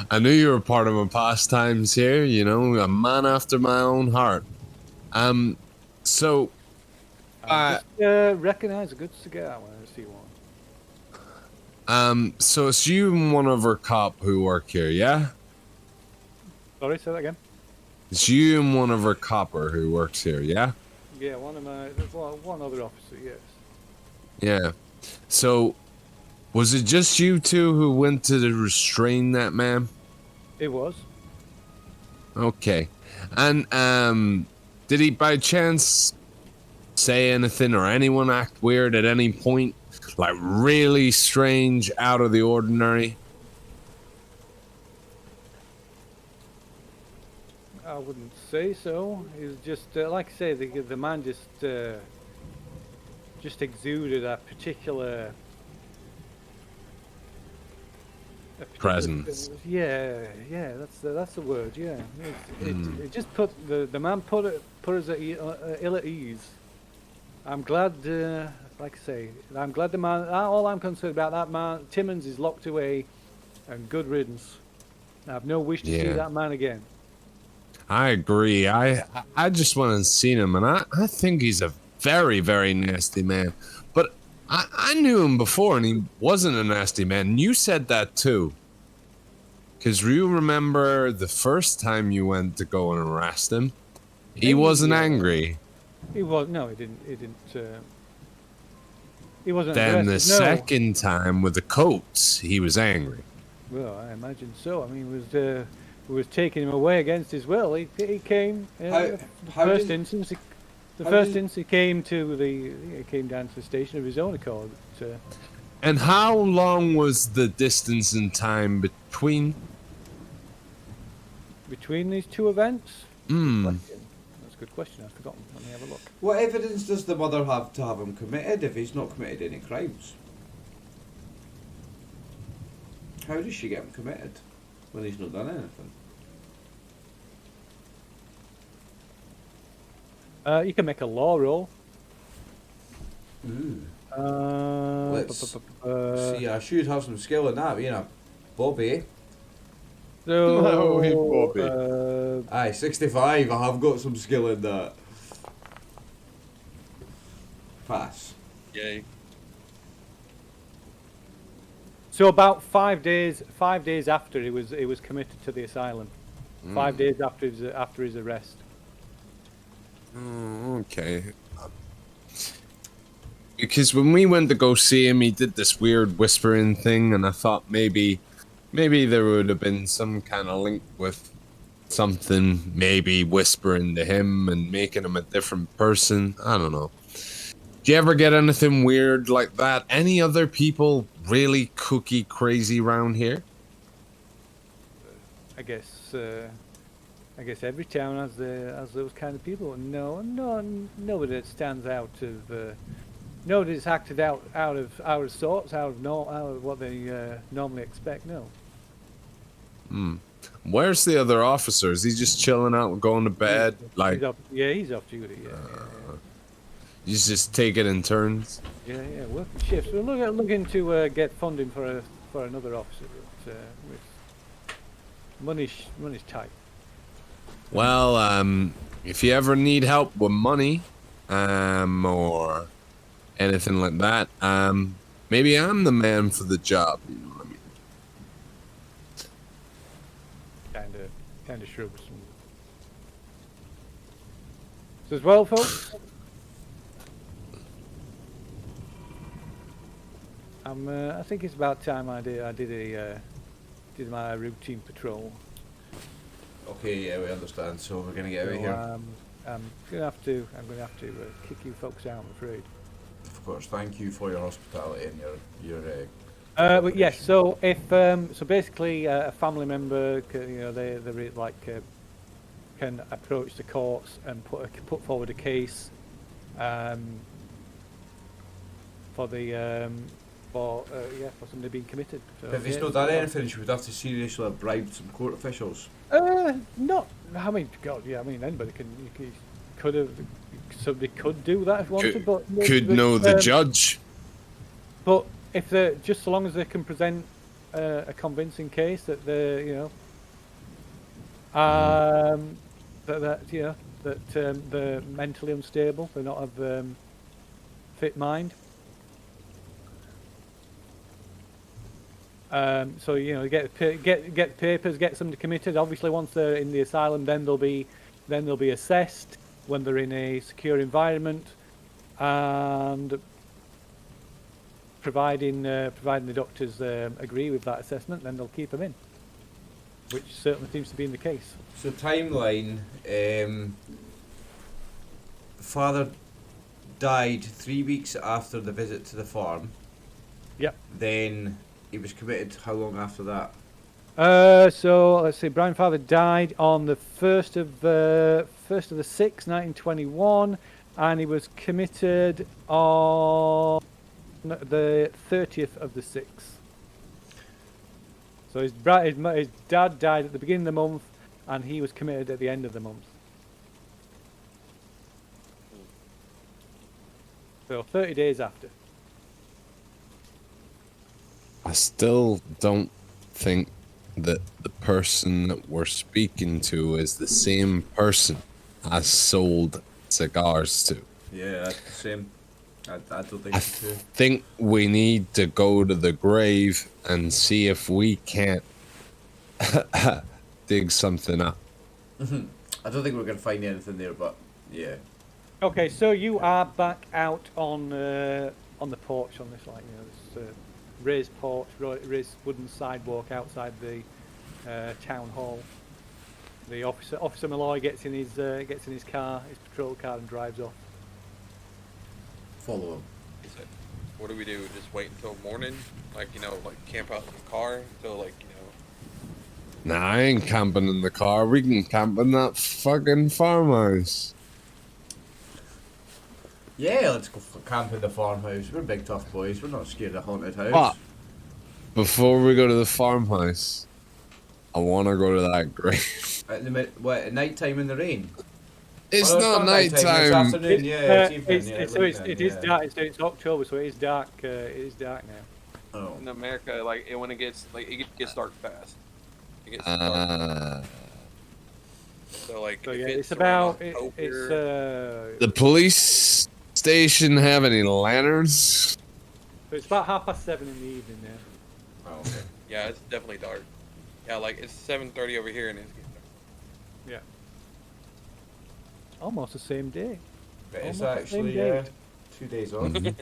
I knew you were part of my pastimes here. A man after my own heart. So. I just recognize a good cigar when I see one. So it's you and one other cop who work here, yeah? Sorry, say that again. It's you and one other copper who works here, yeah? Yeah, there's one other officer, yes. Yeah. So, was it just you two who went to restrain that man? It was. Okay. And, did he by chance say anything or anyone act weird at any point? Like really strange, out of the ordinary? I wouldn't say so. He's just like I say, the man just exuded a particular Presence. Yeah, that's the word. Yeah, it just put the man put us at ill at ease. I'm glad, like I say, I'm glad the man. All I'm concerned about that man, Timmons, is locked away, and good riddance. I have no wish to see that man again. I agree. I just went and seen him, and I think he's a very, very nasty man. But I knew him before, and he wasn't a nasty man. And you said that too. Because you remember the first time you went to go and arrest him, he wasn't angry. He was he didn't. He wasn't. Then the aggressive, no. second time with the coats, he was angry. Well, I imagine so. I mean, it was who was taking him away against his will. He came. How- how first did- instance, the how first did- instance he came to he came down to the station of his own accord. And how long was the distance in time between? Between these two events. Hmm. That's a good question. I've forgotten. Let me have a look. What evidence does the mother have to have him committed if he's not committed any crimes? How does she get him committed when he's not done anything? You can make a law roll. Ooh. Let's See, I should have some skill in that, you know. Bobby. So, Oh, hey, Bobby. Aye, 65, I have got some skill in that. Pass. Yay. so about 5 days after he was committed to the asylum. 5 days after his arrest. Oh, okay. Because when we went to go see him, he did this weird whispering thing, and I thought maybe there would have been some kind of link with something, maybe whispering to him and making him a different person. I don't know. Do you ever get anything weird like that? Any other people really cookie crazy around here? I guess every town has those kind of people. Nobody that stands out of. Nobody that's acted out of sorts, out of what they normally expect. No. Where's the other officer? Is he just chilling out, going to bed? Like, he's off duty. Yeah. he's just taking in turns? Yeah, working shifts. We're looking to get funding for another officer. But, money's tight. Well, if you ever need help with money, or anything like that, maybe I'm the man for the job. You know what I mean? Kind of shrugs. So as well, folks. I think it's about time I did my routine patrol. Okay, yeah, we understand. So we're gonna get out of here. I'm gonna have to kick you folks out, I'm afraid. Of course, thank you for your hospitality and your. But yes, so if so basically a family member, can approach the courts and put forward a case for somebody being committed. So, If he's not done anything, she would have to seriously have bribed some court officials. Not. I mean, God, yeah. I mean, anybody somebody could do that if wanted, but Could know the judge. But if they just so long as they can present a convincing case that they're they're mentally unstable, they're not of fit mind. So get papers, get somebody committed. Obviously, once they're in the asylum, then they'll be assessed when they're in a secure environment, and providing the doctors agree with that assessment, then they'll keep them in, which certainly seems to be in the case. So timeline, father died 3 weeks after the visit to the farm. Yep. Then he was committed how long after that? So let's see. Brian Father died on the 1st of the 6th, 1921, and he was committed on the 30th of the 6th. So his dad died at the beginning of the month, and he was committed at the end of the month. So 30 days after. I still don't think that the person that we're speaking to is the same person I sold cigars to. Yeah, that's the same. I don't think I so too. think we need to go to the grave and see if we can't dig something up. I don't think we're going to find anything there, but yeah. Okay, so you are back out on the porch on this, this raised porch, raised wooden sidewalk outside the town hall. The Officer Malloy gets in his car, his patrol car, and drives off. Follow him. He said, what do we do? Just wait until morning? Like, like camp out in the car until, like, Nah, I ain't camping in the car. We can camp in that fucking farmhouse. Yeah, let's go for camp in the farmhouse. We're big tough boys. We're not scared of haunted house. But before we go to the farmhouse, I want to go to that grave. At night time in the rain? It's Oh, not night It's time. afternoon, yeah. It's evening, It is dark. It's October, so it is dark. It is dark now. Oh. in America, like, when it gets dark fast. It gets dark. So, like, So if yeah, it's around about it's October- The police station have any lanterns? so it's about 7:30 in the evening now. Oh, okay. Yeah, it's definitely dark. Yeah, like, it's 7:30 over here and it's getting dark. Yeah. Almost the same day. But it's Almost the same actually date. 2 days on.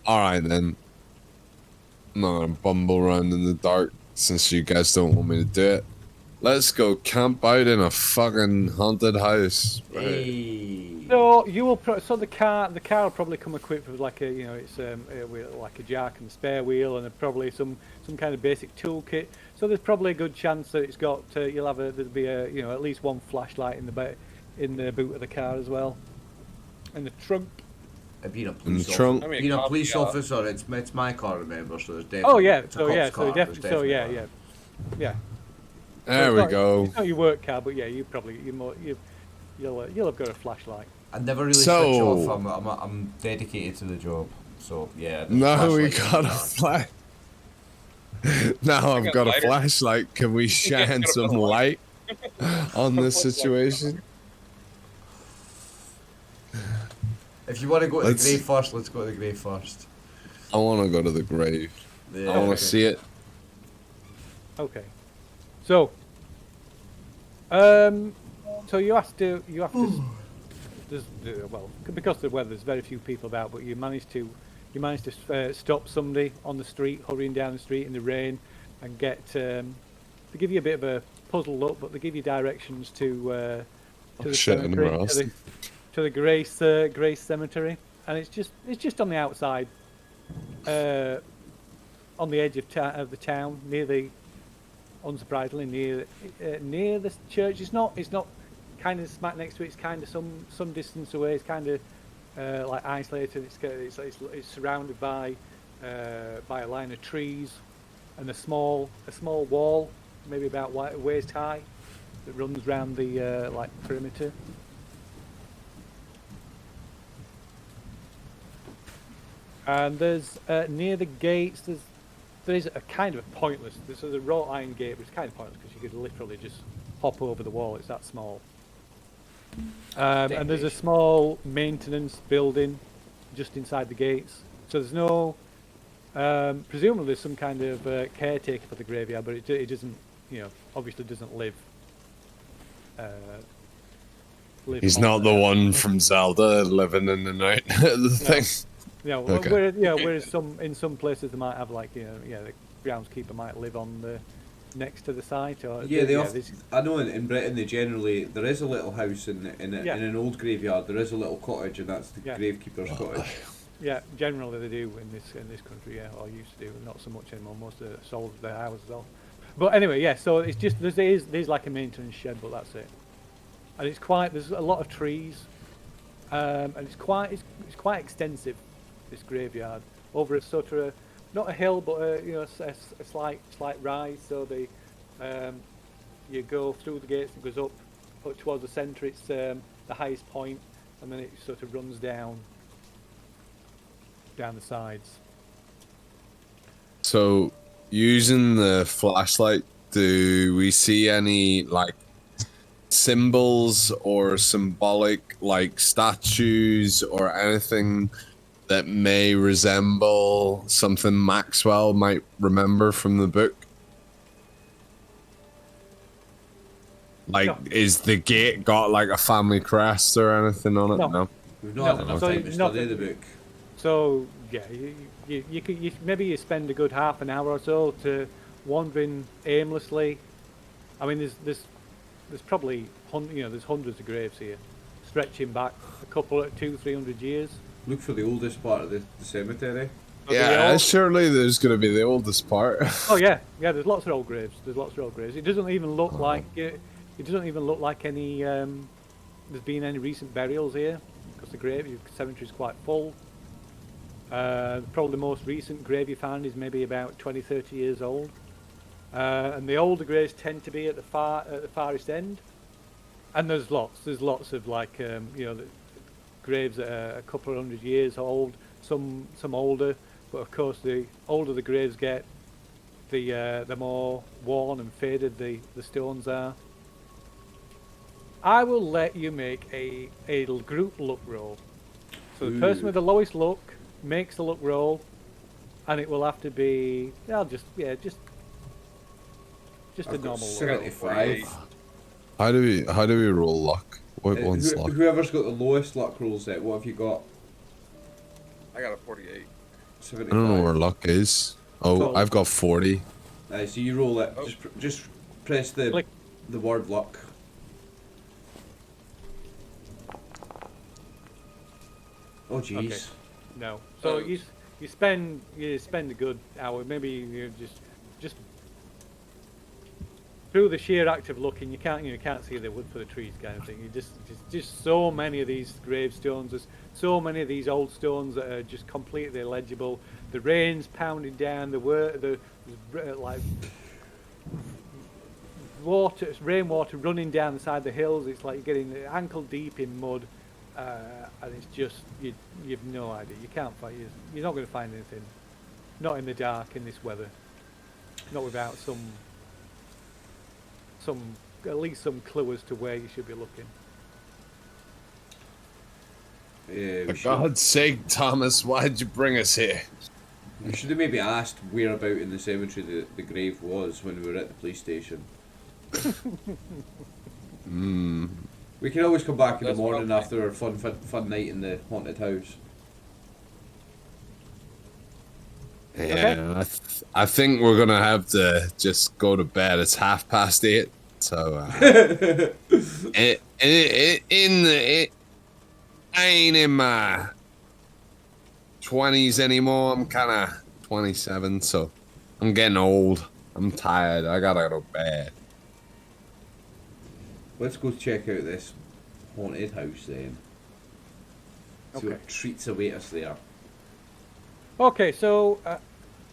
All right then. I'm not gonna bumble around in the dark since you guys don't want me to do it. Let's go camp out in a fucking haunted house. Hey. So you will. So the car will probably come equipped with like a it's like a jack and a spare wheel and probably some kind of basic toolkit. So there's probably a good chance that it's got there'll be a at least one flashlight in the boot of the car as well, in the trunk. Being a In the police trunk. officer, I mean, being a coffee, police yeah. officer, it's my car, remember? So there's definitely. Oh yeah. it's a So cop's yeah. car, So there's definitely. definitely Yeah. There we go. It's not your work car, but yeah, you'll have got a flashlight. I never really So- switch off. I'm dedicated to the job. So yeah. there's a Now we flashlight in got the a car. flash. Now I've got got a lighter. flashlight. Can we shine gotta some put a light on this situation? If you want to go to Let's- the grave first, let's go to the grave first. I want to go to the grave. Yeah, I want okay. to see it. Okay. So. So you have to. Well, because of the weather, there's very few people about, but you managed to stop somebody on the street, hurrying down the street in the rain, and get. They give you a bit of a puzzle look, but they give you directions to the shit, cemetery, anywhere else? to the Grace Cemetery, and it's just on the outside, on the edge of the town, unsurprisingly near the church. It's not kind of smack next to it. It's kind of some distance away. It's kind of like isolated. It's surrounded by a line of trees and a small wall, maybe about waist high, that runs around the like perimeter. And there's near the gates. There's a kind of a pointless. There's a wrought iron gate, but it's kind of pointless because you could literally just hop over the wall. It's that small. And there's a small maintenance building just inside the gates. So there's no. Presumably there's some kind of caretaker for the graveyard, but it doesn't. Obviously doesn't live. He's on not the there. one from Zelda living in the night. The thing. Yeah, Okay. whereas in some places they might have like the groundskeeper might live on the next to the site or I know in Britain there is a little house in an old graveyard. There is a little cottage, and that's the gravekeeper's cottage. Yeah, generally they do in this country, or used to do, not so much anymore. Most of the sold their houses off. But anyway, yeah. So it's just there's like a maintenance shed, but that's it. And there's a lot of trees, and it's quite extensive. This graveyard over a sort of not a hill, but a slight rise. So you go through the gates and goes up towards the centre. It's the highest point, and then it sort of runs down the sides. So, using the flashlight, do we see any like symbols or symbolic like statues or anything that may resemble something Maxwell might remember from the book? Like, No. is the gate got like a family crest or anything on it? No. We've not had enough So time to study the book. So yeah, you maybe you spend a good half an hour or so to wandering aimlessly. I mean, there's probably there's hundreds of graves here, stretching back a couple of 200-300 years. Look for the oldest part of the cemetery. Yeah, surely there's going to be the oldest part. Oh yeah, there's lots of old graves. There's lots of old graves. It doesn't even look like it doesn't even look like any there's been any recent burials here, because the cemetery is quite full. Probably the most recent grave you found is maybe about 20-30 years old, and the older graves tend to be at the farthest end. And there's lots of like the graves that are a couple of 100 years old, some older. But of course, the older the graves get, the more worn and faded the stones are. I will let you make a group luck roll. So the person with the lowest luck makes the luck roll, and it will have to be just a normal luck. 75. How do we roll luck? What one's luck? Whoever's got the lowest luck roll set, what have you got? I got a 48. 75. I don't know where luck is. Oh, I've got 40. So you roll it. Oh. Just press the word luck. Oh jeez. Okay. No. So you spend a good hour, maybe you just through the sheer act of looking, you can't see the wood for the trees kind of thing. You just so many of these gravestones. There's so many of these old stones that are just completely illegible. The rain's pounding down. The like rainwater running down the side of the hills. It's like you're getting ankle deep in mud, and it's just you've no idea. You can't find. You're not going to find anything. Not in the dark in this weather. Not without at least some clue as to where you should be looking. Yeah, For God's sake, Thomas, why'd you bring us here? We should have maybe asked whereabout in the cemetery the grave was when we were at the police station. We can always come back in the morning after our fun night in the haunted house. Yeah, I think we're gonna have to just go to bed. It's 8:30, so I ain't in my 20s anymore. I'm kind of 27, so I'm getting old. I'm tired. I gotta go to bed. Let's go check out this haunted house then. See what treats await us there. Okay, so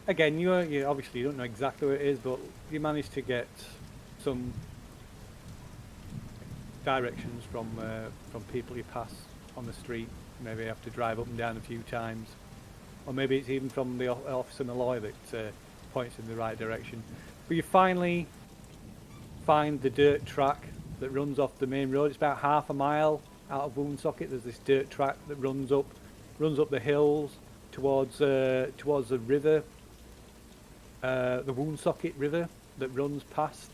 again, you obviously you don't know exactly where it is, but you managed to get some directions from people you pass on the street. Maybe you have to drive up and down a few times, or maybe it's even from the officer Malloy that points in the right direction. But you finally find the dirt track that runs off the main road. It's about half a mile out of Woonsocket. There's this dirt track that runs up the hills towards the river, the Woonsocket River, that runs past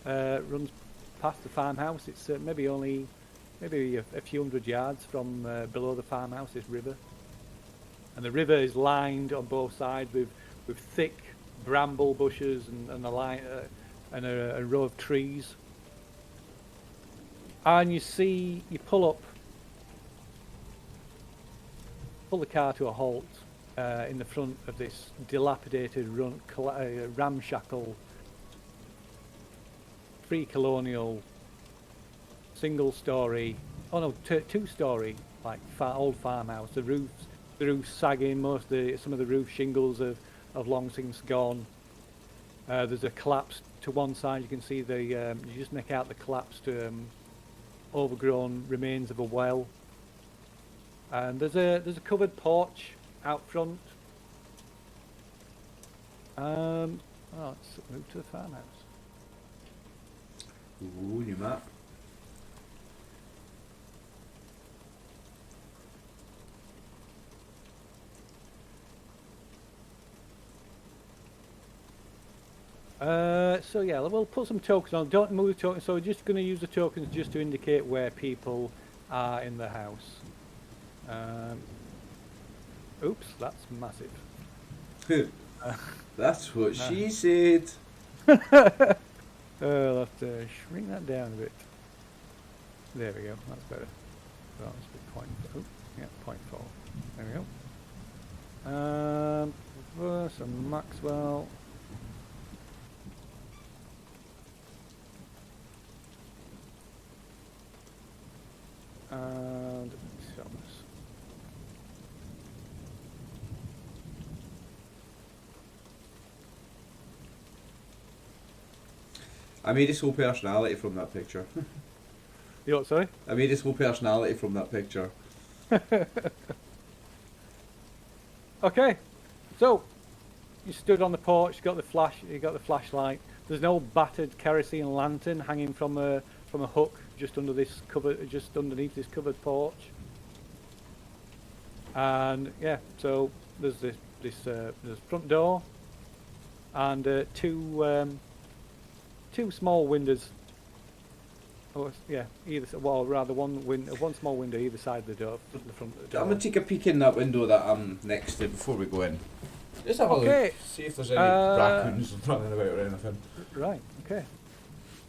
the farmhouse. It's maybe a few hundred yards from below the farmhouse. This river, and the river is lined on both sides with thick bramble bushes and a row of trees. And you pull the car to a halt in the front of this dilapidated, ramshackle, pre-colonial, single-story, two-story, like old farmhouse. The roof's sagging. Some of the roof shingles have long since gone. There's a collapse to one side. You can see you just make out the collapsed, overgrown remains of a well. And there's a covered porch out front. Let's move to the farmhouse. Ooh, new map. So yeah, we'll put some tokens on. Don't move the tokens. So we're just going to use the tokens just to indicate where people are in the house. Oops, that's massive. That's what she said. I'll have to shrink that down a bit. There we go. That's better. That was the point. Oh, yeah, 0.4. There we go. Reverse and Maxwell. And Thomas. I made his whole personality from that picture. You what, sorry? I made his whole personality from that picture. Okay, so you stood on the porch. You got the flashlight. There's no battered kerosene lantern hanging from a hook just underneath this covered porch. And yeah, so there's this front door and two small windows. Oh yeah, one small window either side of the door, the front of the door. I'm gonna take a peek in that window that I'm next to before we go in. Just have a look, see if there's any raccoons running about or anything. Right. Okay.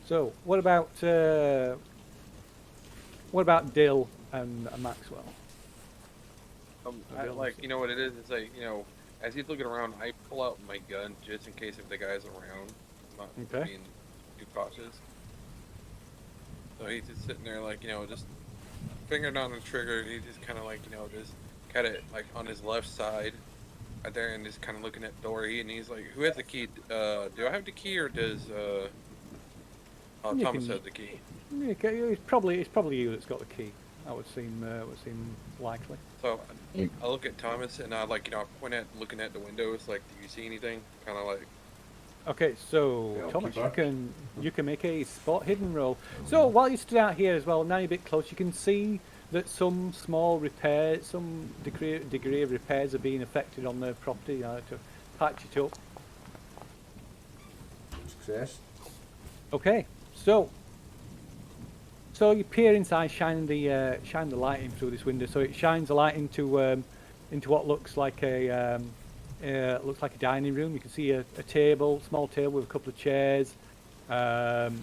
So what about Dill and Maxwell? You know what it is? It's like, you know, as he's looking around, I pull out my gun just in case if the guy's around. I'm not being too cautious. So he's just sitting there, like, you know, just fingering on the trigger. He's just kind of like, you know, just kind of like on his left side, right there, and just kind of looking at the door. And he's like, "Who has the key? Do I have the key, or does Thomas have the key?" It's probably you that's got the key. That would seem likely. So I look at Thomas and I looking at the windows. Like, do you see anything? Kind of like. Okay, so Yeah, Thomas, keeper. you can make a spot hidden roll. So while you stood out here as well, now you're a bit close, you can see that some small repairs, some degree of repairs are being affected on the property to patch it up. Success. Okay, so you peer inside, shine the light in through this window. So it shines the light into what looks like a dining room. You can see a small table with a couple of chairs, some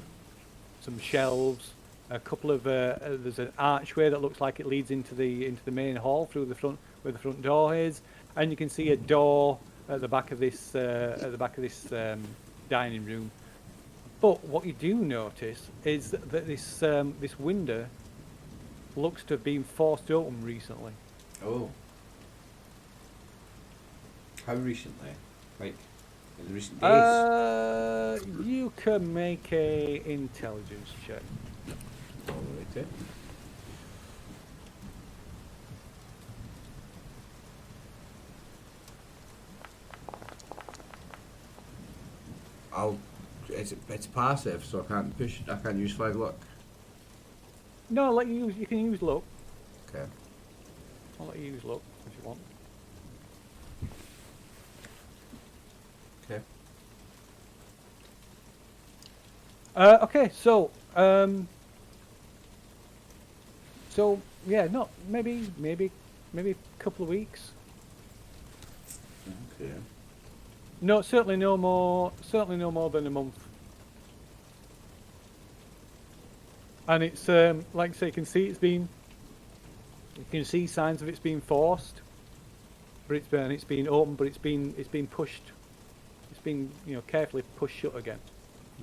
shelves, a couple of there's an archway that looks like it leads into the main hall through the front where the front door is, and you can see a door at the back of this dining room. But what you do notice is that this window looks to have been forced open recently. Oh. How recently? Like, in the recent days? You can make a intelligence check. Alrighty. It's passive, so I can't use 5 luck. No, I'll let you use. You can use luck. Okay. I'll let you use luck if you want. Okay. Okay, so yeah, not maybe a couple of weeks. Okay. No, certainly no more than a month. And it's like I say, you can see signs of it's being forced, but it's been open, but it's been pushed. It's been carefully pushed shut again.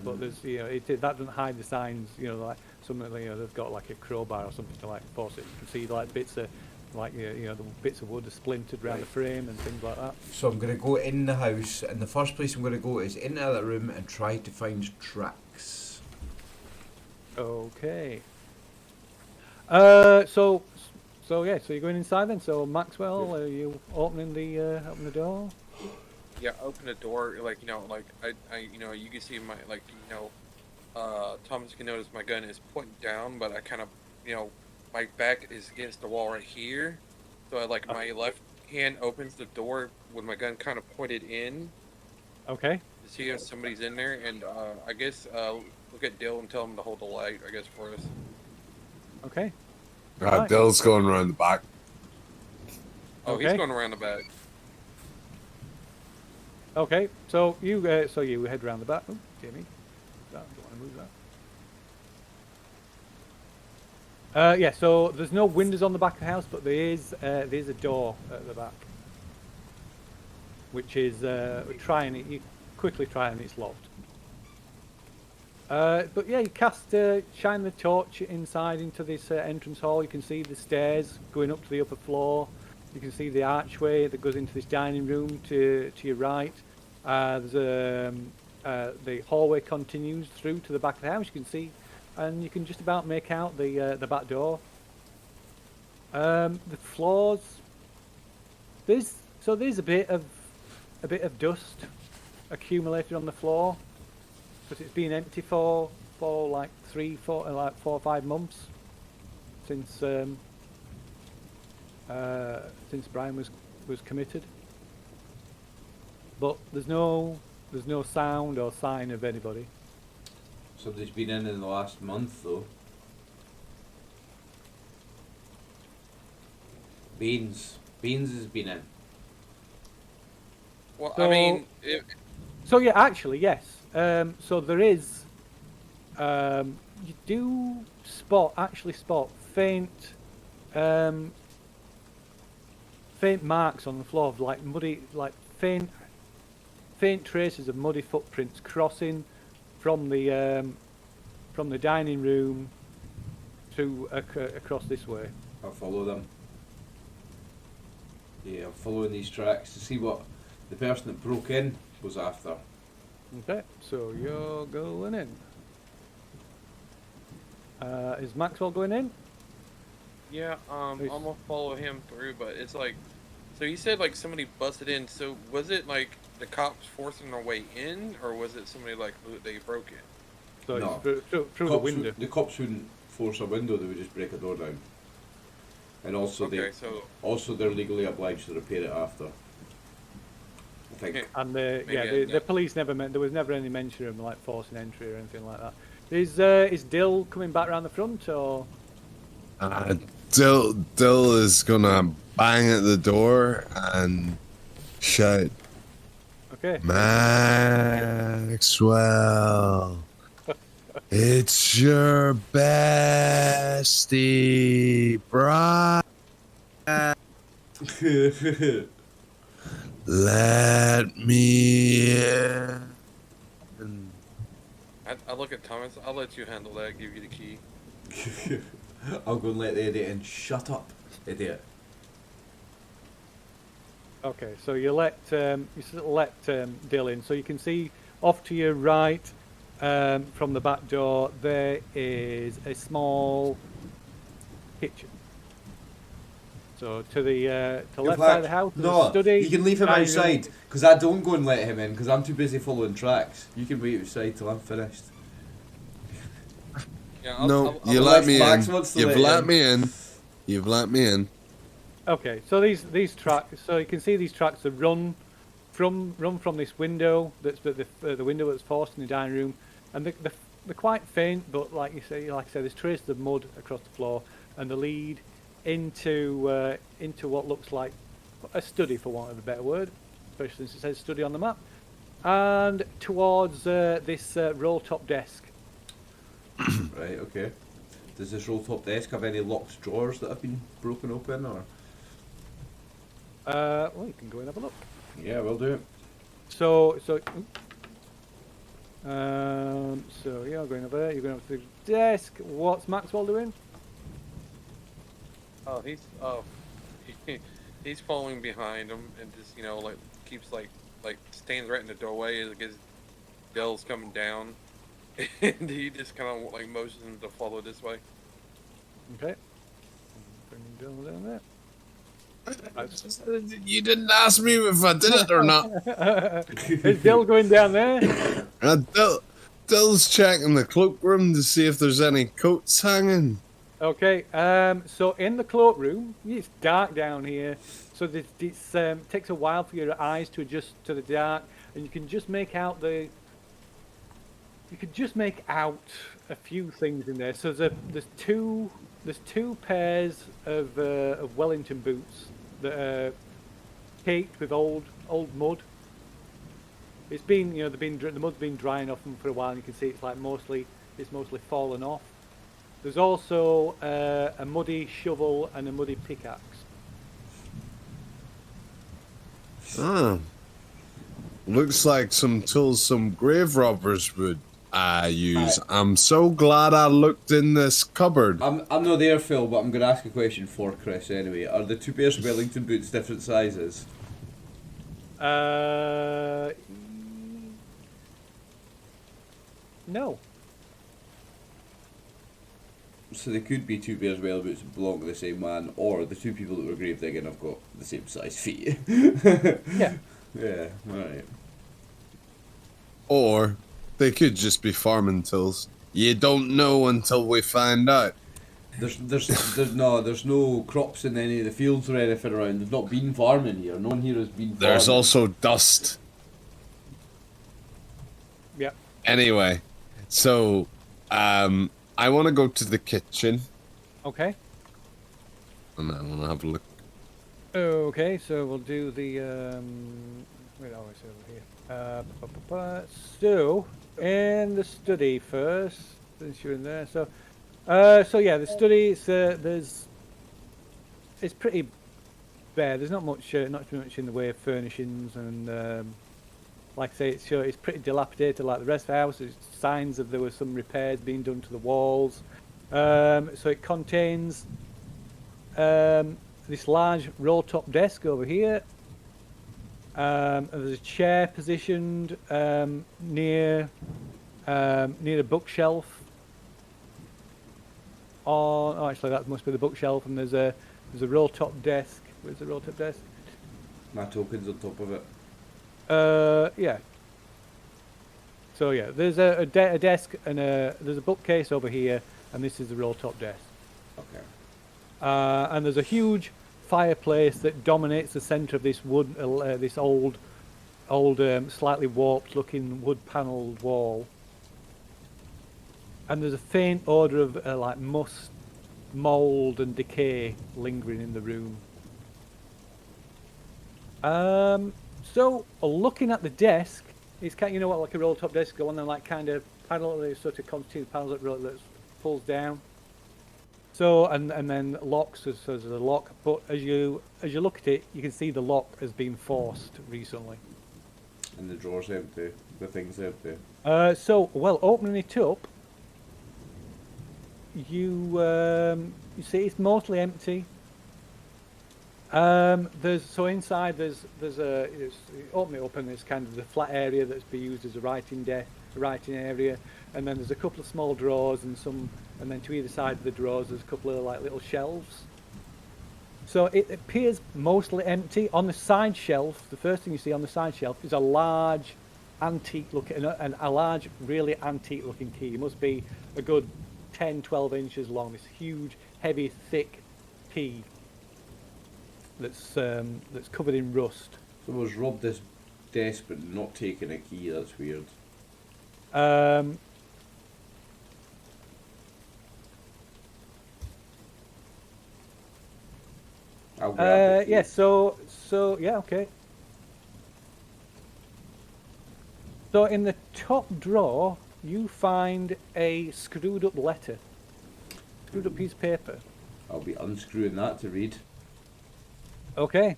But there's that doesn't hide the signs. Like something they've got like a crowbar or something to like force it. You can see like bits of the bits of wood are splintered around the frame and things like that. So I'm going to go in the house, and the first place I'm going to go is into that room and try to find tracks. Okay. So you're going inside then. So Maxwell, are you opening the door? Yeah, open the door, I you can see my, Thomas can notice my gun is pointing down, but I kind of, my back is against the wall right here, so my left hand opens the door with my gun kind of pointed in. Okay. To see if somebody's in there, and I guess look at Dill and tell him to hold the light, I guess, for us. Okay. Dill's going around the back. Oh, Okay. he's going around the back. Okay, so you head round the back. Oh, Jamie, don't want to move that. Yeah, so there's no windows on the back of the house, but there's a door at the back, which is you quickly try and it's locked. But yeah, you shine the torch inside into this entrance hall. You can see the stairs going up to the upper floor. You can see the archway that goes into this dining room to your right. The hallway continues through to the back of the house. You can see, and you can just about make out the back door. The floors. There's a bit of dust accumulated on the floor because it's been empty for like 4 or 5 months since Brian was committed. But there's no sound or sign of anybody. Somebody's been in the last month, though. Beans has been in. Well, So- I mean, So yeah, actually yes. So there is. You do spot faint marks on the floor of like muddy, like faint traces of muddy footprints crossing from the dining room to across this way. I'll follow them. Yeah, I'm following these tracks to see what the person that broke in was after. Okay, so you're going in. Is Maxwell going in? yeah, I'm Nice. gonna follow him through, but it's like, so you said like somebody busted in. So was it like the cops forcing their way in, or was it somebody like they broke in? So No. it's through the window. The cops wouldn't force a window; they would just break a door down. And also, Okay, so they're legally obliged to repair it after. I think. Okay. And Maybe the police there was never any mention of like forcing entry or anything like that. Is Dill coming back around the front or? Dill is gonna bang at the door and shout, Okay. Maxwell, it's your bestie, Brian. Let me in. I look at Thomas. I'll let you handle that. Give you the key. I'll go and let the idiot in. Shut up, idiot. Okay, so you let Dill in. So you can see off to your right from the back door there is a small kitchen. So to the left side of the house, there's a No, study. you can leave him dining room. outside because I don't go and let him in because I'm too busy following tracks. You can wait outside till I'm finished. Yeah, No, you unless let me Max in. wants to You've let you let in. me in. You've let me in. Okay, so these tracks. So you can see these tracks are run from this window. That's the window that's forced in the dining room, and they're quite faint. But like I say, there's traces of mud across the floor, and they lead into what looks like a study, for want of a better word, especially since it says study on the map, and towards this roll-top desk. Right, okay. Does this roll top desk have any locked drawers that have been broken open or? Well, you can go and have a look. Yeah, we'll do it. So you're going over there. You're going over to the desk. What's Maxwell doing? Oh, he's following behind him and just like keeps like stands right in the doorway as Dell's coming down, and he just kind of like motions him to follow this way. Okay. Bring Dill down there. You didn't ask me if I did it or not. Is Dill going down there? Dill's checking the cloakroom to see if there's any coats hanging. Okay. So in the cloakroom, it's dark down here. So it takes a while for your eyes to adjust to the dark, and you can just make out a few things in there. So there's two pairs of Wellington boots that are caked with old mud. It's been, the mud's been drying off them for a while, and you can see it's mostly fallen off. There's also a muddy shovel and a muddy pickaxe. Ah. Looks like some tools some grave robbers would use. I'm so glad I looked in this cupboard. I'm not there, Phil, but I'm going to ask a question for Chris anyway. Are the 2 pairs of Wellington boots different sizes? No. So they could be 2 pairs of Wellington boots that belong to the same man, or the 2 people that were grave digging have got the same size feet. Yeah. Yeah, alright. Or they could just be farming tools. You don't know until we find out. There's no crops in any of the fields or anything around. There's not been farming here. No one here has been farming. There's also dust. Yeah. Anyway, so I want to go to the kitchen. Okay. And I want to have a look. Okay, so we'll do the where are we? Over here. So in the study first, since you're in there. So yeah, the study it's pretty bare. There's not much in the way of furnishings, and like I say, it's pretty dilapidated like the rest of the house. There's signs of there were some repairs being done to the walls. So it contains this large roll-top desk over here. And there's a chair positioned near the bookshelf. Oh, actually, that must be the bookshelf. And there's a roll-top desk. Where's the roll-top desk? My token's on top of it. Yeah. So yeah, there's a desk and there's a bookcase over here, and this is the roll-top desk. Okay. And there's a huge fireplace that dominates the centre of this wood, this old, slightly warped-looking wood-panelled wall. And there's a faint odour of like must, mould, and decay lingering in the room. So looking at the desk, it's kind of, like a roll-top desk, go on there like kind of panel, sort of continuous panels that pulls down. So and then locks, so there's a lock, but as you look at it, you can see the lock has been forced recently. And the drawer's empty. The thing's empty. So opening it up, you see it's mostly empty. Inside there's open it up, and there's kind of the flat area that's been used as a writing area, and then there's a couple of small drawers and then to either side of the drawers there's a couple of like little shelves. So it appears mostly empty. On the side shelf, the first thing you see on the side shelf is a large really antique looking key. It must be a good 10-12 inches long. This huge, heavy, thick key that's covered in rust. Someone's robbed this desk but not taken a key. That's weird. I'll grab the key. Yeah. So yeah. Okay. So in the top drawer, you find a screwed up letter, screwed up piece of paper. I'll be unscrewing that to read. Okay.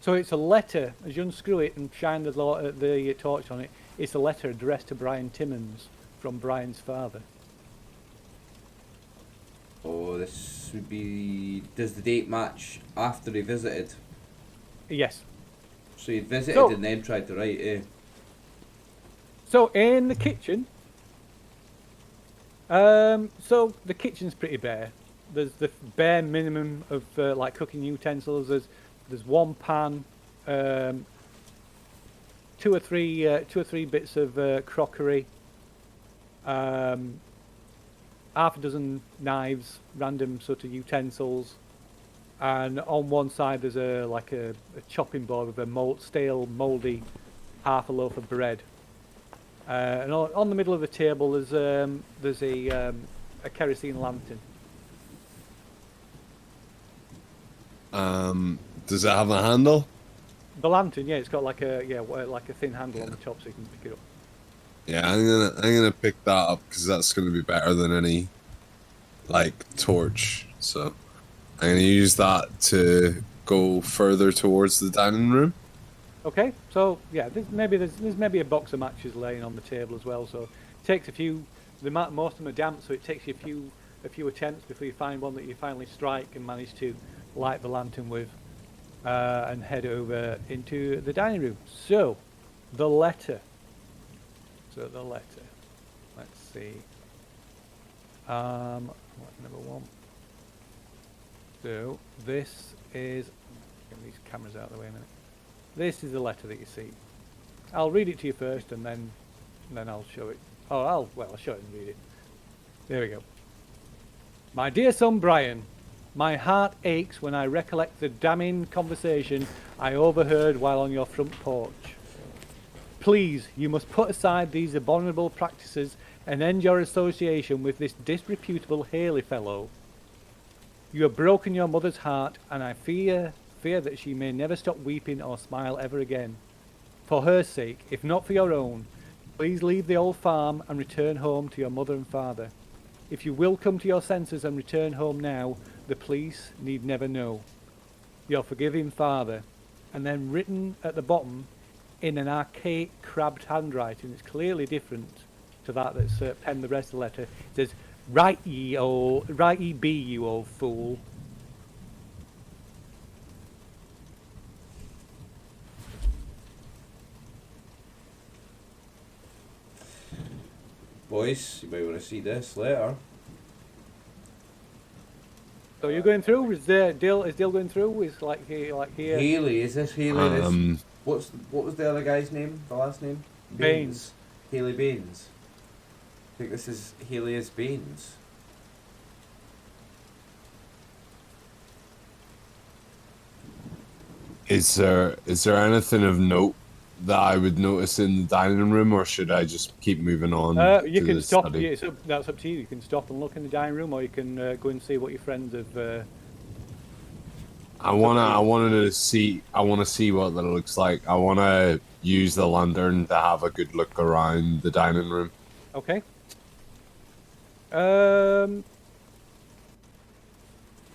So it's a letter. As you unscrew it and shine the torch on it, it's a letter addressed to Brian Timmons from Brian's father. Oh, this would be... Does the date match after he visited? Yes. So he visited and then tried to write, eh? So in the kitchen, so the kitchen's pretty bare. There's the bare minimum of like cooking utensils. There's one pan, 2 or 3 bits of crockery, half a dozen knives, random sort of utensils, and on one side there's a chopping board with a stale, mouldy half a loaf of bread. And on the middle of the table there's a kerosene lantern. Does it have a handle? The lantern, yeah, it's got like a like a thin handle on the top so you can pick it up. Yeah, I'm gonna pick that up because that's gonna be better than any like torch. So I'm gonna use that to go further towards the dining room. Okay, so yeah, there's maybe a box of matches laying on the table as well. So it takes a few. Most of them are damp, so it takes you a few attempts before you find one that you finally strike and manage to light the lantern with, and head over into the dining room. So, the letter. Let's see. Number one. So this is. Get these cameras out of the way a minute. This is the letter that you see. I'll read it to you first, and then I'll show it. Oh, I'll show it and read it. There we go. My dear son Brian, my heart aches when I recollect the damning conversation I overheard while on your front porch. Please, you must put aside these abominable practices and end your association with this disreputable Haley fellow. You have broken your mother's heart, and I fear that she may never stop weeping or smile ever again. For her sake, if not for your own, please leave the old farm and return home to your mother and father. If you will come to your senses and return home now, the police need never know. Your forgiving father. And then written at the bottom in an archaic, crabbed handwriting, it's clearly different to that that's penned the rest of the letter. It says, Write ye be, you old fool. Boys, you might want to see this later. So you're going through? Is Dill going through? Is like here? Haley, is this Haley? What was the other guy's name? The last name? Baines. Haley Baines. I think this is Haley Baines. Is there anything of note that I would notice in the dining room, or should I just keep moving on? You can stop. Yeah, that's up to you. You can stop and look in the dining room, or you can go and see what your friends have. I want to see what that looks like. I want to use the lantern to have a good look around the dining room. Okay.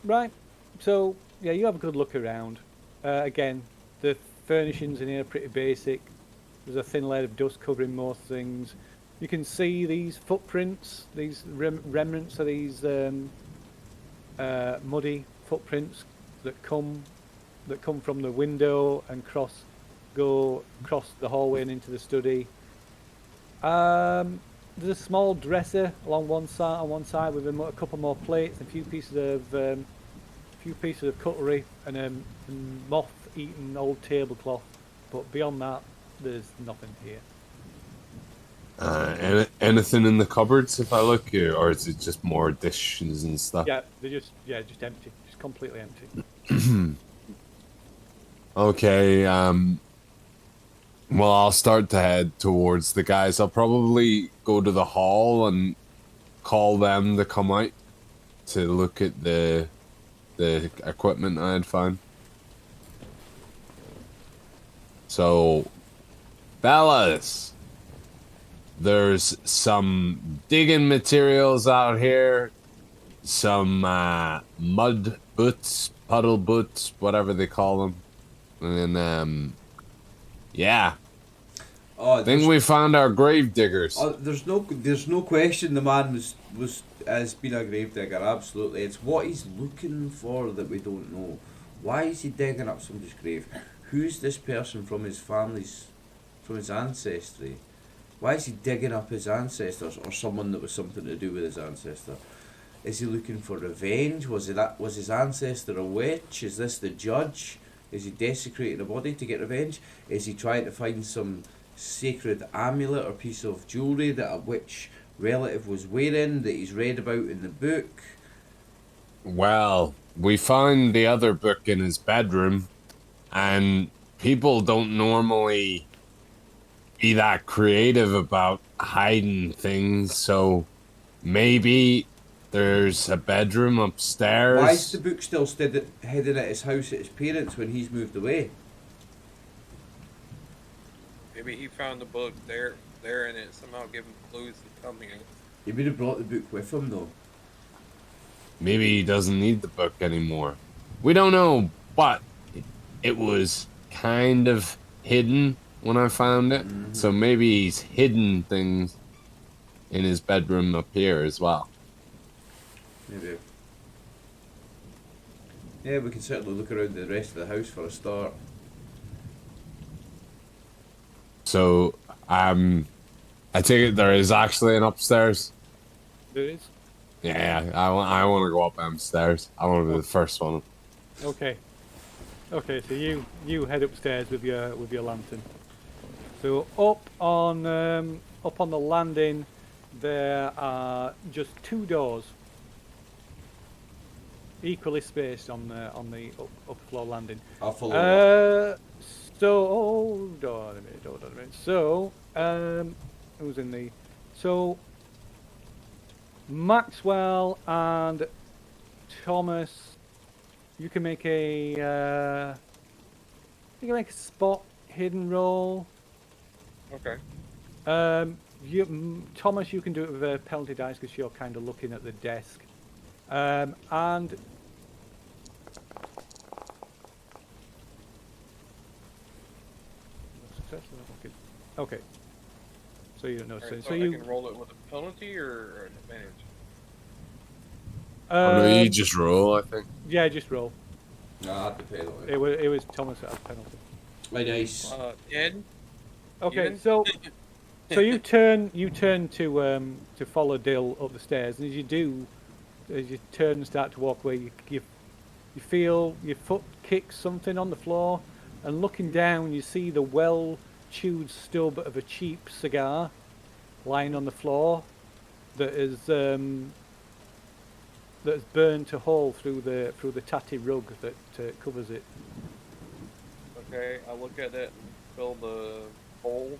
Right. So yeah, you have a good look around. Again, the furnishings in here are pretty basic. There's a thin layer of dust covering most things. You can see these footprints, these remnants of these muddy footprints that come from the window and go across the hallway and into the study. There's a small dresser on one side with a couple more plates, and a few pieces of cutlery, and a moth-eaten old tablecloth. But beyond that, there's nothing here. Anything in the cupboards if I look here, or is it just more dishes and stuff? Yeah, they're just empty, just completely empty. Okay. Well, I'll start to head towards the guys. I'll probably go to the hall and call them to come out to look at the equipment I had found. So, fellas, there's some digging materials out here, some mud boots, puddle boots, whatever they call them, and then yeah. I think we found our grave diggers. There's no question the man has been a grave digger. Absolutely, it's what he's looking for that we don't know. Why is he digging up somebody's grave? Who's this person from his ancestry? Why is he digging up his ancestors, or someone that was something to do with his ancestor? Is he looking for revenge? Was his ancestor a witch? Is this the judge? Is he desecrating a body to get revenge? Is he trying to find some sacred amulet or piece of jewellery that a witch relative was wearing that he's read about in the book? Well, we found the other book in his bedroom, and people don't normally be that creative about hiding things, so maybe there's a bedroom upstairs. Why is the book still hidden at his house at his parents when he's moved away? maybe he found the book there, and it somehow gave him clues to come here. He would have brought the book with him, though. Maybe he doesn't need the book anymore. We don't know, but it was kind of hidden when I found it. So maybe he's hidden things in his bedroom up here as well. Maybe. Yeah, we can certainly look around the rest of the house for a start. So, I take it there is actually an upstairs. There is. Yeah, I want to go up them stairs. I want to be the first one. Okay. Okay, so you head upstairs with your lantern. So up on the landing, there are just 2 doors, equally spaced on the upper floor landing. I'll follow. So hold on a minute. So who's in the? So Maxwell and Thomas, you can make a spot hidden roll. Okay. Thomas, you can do it with a penalty dice because you're kind of looking at the desk. And okay. So you don't know. Right, So I you can roll it with a penalty or an advantage. Oh, no, you just roll, I think. Yeah, just roll. No, I had to pay that. It was Thomas that had penalty. My dice. 10. Okay, Even? so you turn to follow Dill up the stairs, and as you turn and start to walk away, you feel your foot kick something on the floor, and looking down, you see the well-chewed stub of a cheap cigar lying on the floor that is burnt a hole through the tatty rug that covers it. Okay, I look at it and fill the hole.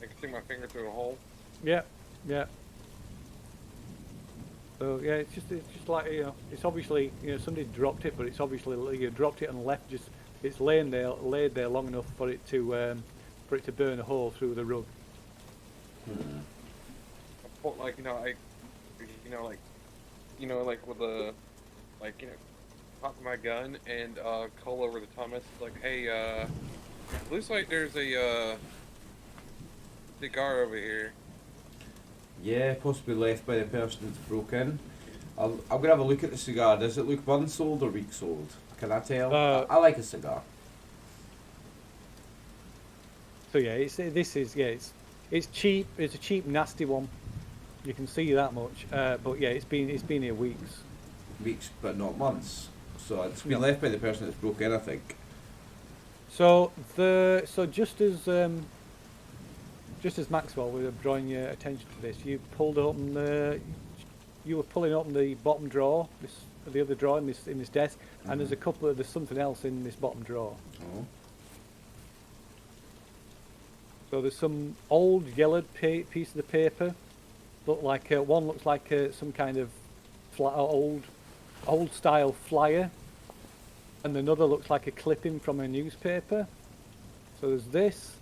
I can stick my finger through the hole. Yeah. So yeah, it's just like, it's obviously, somebody dropped it, but it's obviously you dropped it and left it's laid there long enough for it to burn a hole through the rug. I put, like with a pop my gun and call over to Thomas like, hey, looks like there's a cigar over here. Yeah, possibly left by the person that's broke in. I'm gonna have a look at the cigar. Does it look months old or weeks old? Can I tell? I like a cigar. So yeah, it's cheap. It's a cheap, nasty one. You can see that much. But yeah, it's been here weeks. Weeks, but not months. So it's been left by the person that's broke in, I think. So just as Maxwell was drawing your attention to this, you were pulling open the bottom drawer, the other drawer in this desk, and there's something else in this bottom drawer. Oh. So there's some old yellowed piece of the paper. One looks like some kind of old style flyer, and another looks like a clipping from a newspaper. So there's this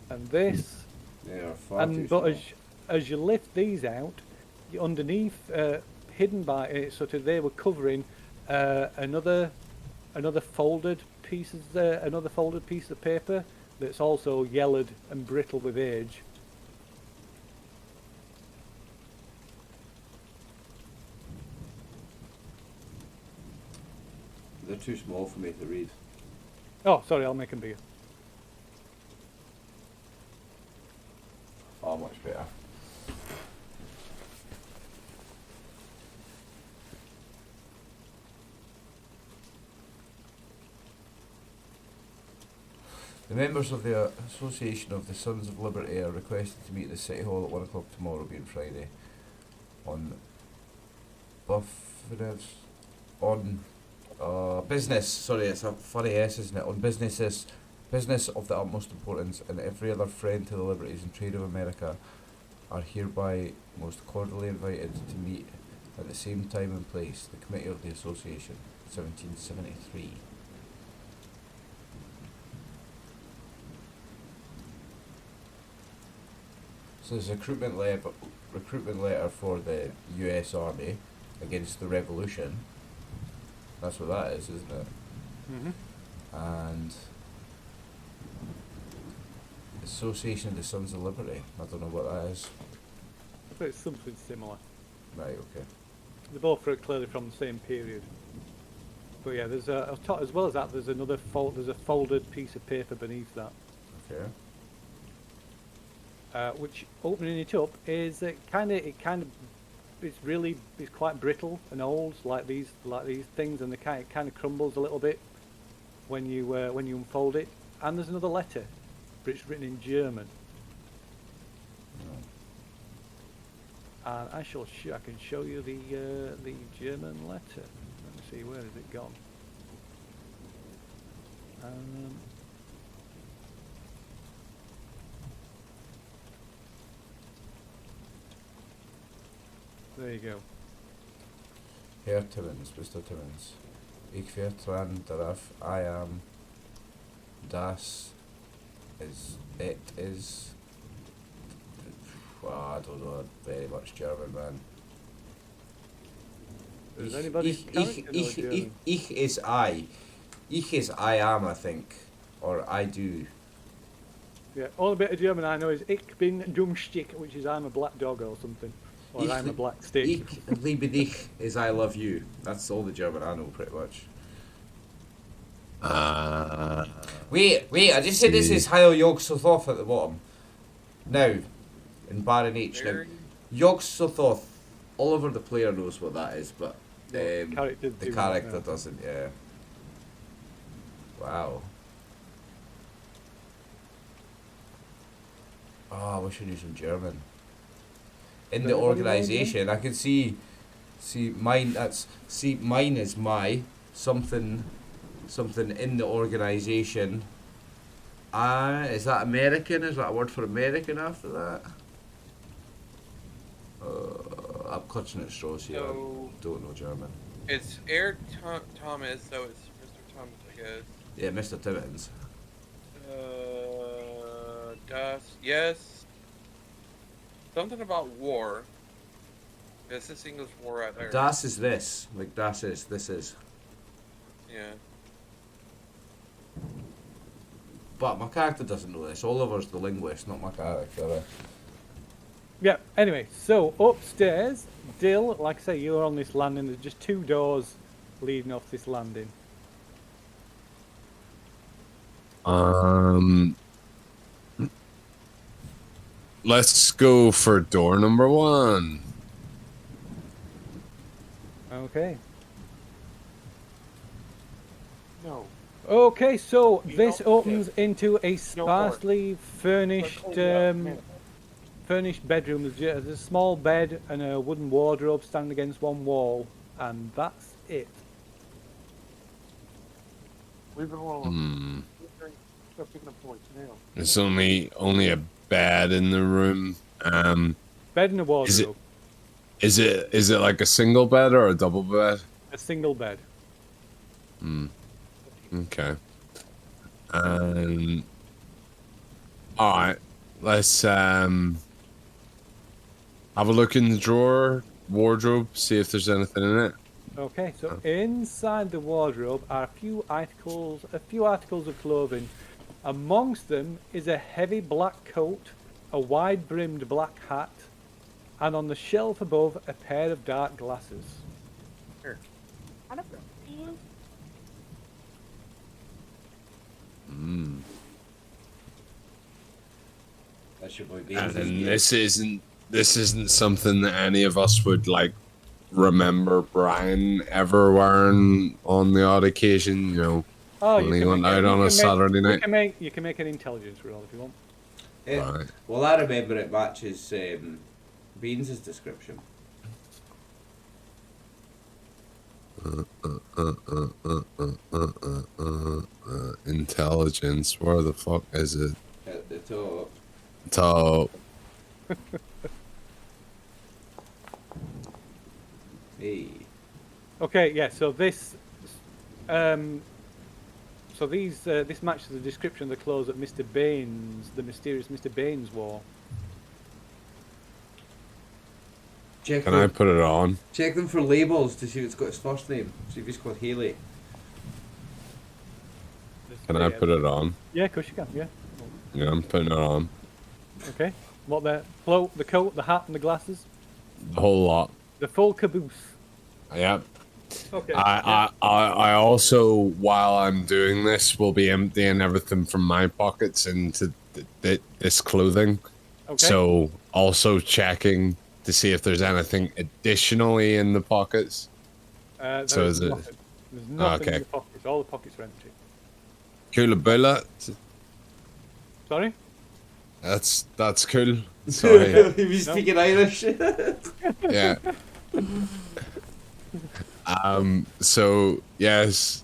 and this. They are far too But small. as you lift these out, underneath, hidden by they were covering another folded piece of paper that's also yellowed and brittle with age. They're too small for me to read. Oh, sorry, I'll make them bigger. Oh, much better. The members of the Association of the Sons of Liberty are requested to meet at the City Hall at 1 o'clock tomorrow, being Friday, on business. Sorry, it's a funny S, isn't it? On business of the utmost importance, and every other friend to the liberties and trade of America are hereby most cordially invited to meet at the same time and place. The Committee of the Association, 1773. So there's a recruitment letter for the U.S. Army against the revolution. That's what that is, isn't it? Mm-hmm. And Association of the Sons of Liberty. I don't know what that is. But it's something similar. Right. Okay. They're both clearly from the same period. But yeah, there's as well as that, there's another there's a folded piece of paper beneath that. Okay. Which, opening it up, is it's quite brittle and old, like these things, and it kind of crumbles a little bit when you unfold it. And there's another letter, but it's written in German. And I can show you the German letter. Let me see, where has it gone? There you go. Herr Timmins, Mr. Timmins. Ich vertraue darauf, I am, das is, it is. Well, I don't know very much German, man. Does anybody German? Ich is I. Ich is I am, I think. Or I do. Yeah, all bit of German I know is Ich bin dummstick, which is I'm a black dog or something. Or I'm a black stick. Ich liebe dich is I love you. That's all the German I know, pretty much. Wait, I just said this is Heil Yog Sothoth at the bottom. Now, in Baron H. Now, Yog Sothoth, Oliver the player knows what that is, but the character doesn't, yeah. Wow. Oh, I wish I knew some German. In the organisation, I can see mine. Mine is my something in the organisation. Is that American? Is that a word for American after that? I'm clutching at straws here. So, I don't know German. It's Air Thomas, so it's Mr. Thomas, I guess. Yeah, Mr. Timmins. Das, yes. Something about war. It's this English war right there. Das is this. Like das is. This is. Yeah. But my character doesn't know this. Oliver's the linguist, not my character. Yeah, anyway, so upstairs, Dill, like I say, you're on this landing. There's just two doors leading off this landing. Let's go for door number 1. Okay. No. Okay, so You this don't opens fit. into a No sparsely furnished furnished bedroom. There's a small bed and a wooden wardrobe standing against one wall, and that's it. Leave it alone. Stop picking up points now. There's only a bed in the room. Bed and a wardrobe. Is it like a single bed or a double bed? A single bed. Okay. All right. Let's have a look in the wardrobe, see if there's anything in it. Okay, so inside the wardrobe are a few articles of clothing. Amongst them is a heavy black coat, a wide-brimmed black hat, and on the shelf above a pair of dark glasses. That's your boy Beans. And this isn't something that any of us would like remember Brian ever wearing on the odd occasion, you know. Oh, when he went out on a Saturday night. You can make an intelligence roll if you want. Yeah. Right. Well, I remember it matches Beans' description. Intelligence. Where the fuck is it? At the top. Top. Hey. Okay, yeah. So this this matches the description of the clothes that Mr. Baines, the mysterious Mr. Baines, wore. Check Can I them. put it on? Check them for labels to see if it's got his first name. See if he's called Haley. Can I put it on? Yeah, of course you can. Yeah. Yeah, I'm putting it on. Okay. What the cloak, the coat, the hat, and the glasses? The whole lot. The full caboose. Yep. Okay. I also, while I'm doing this, will be emptying everything from my pockets into this clothing. Okay. So also checking to see if there's anything additionally in the pockets. So is it? Nothing. There's nothing Okay. in the pockets. All the pockets are empty. Coolabilla. Sorry? That's cool. Sorry. He was No. speaking Irish. Yeah. So yes,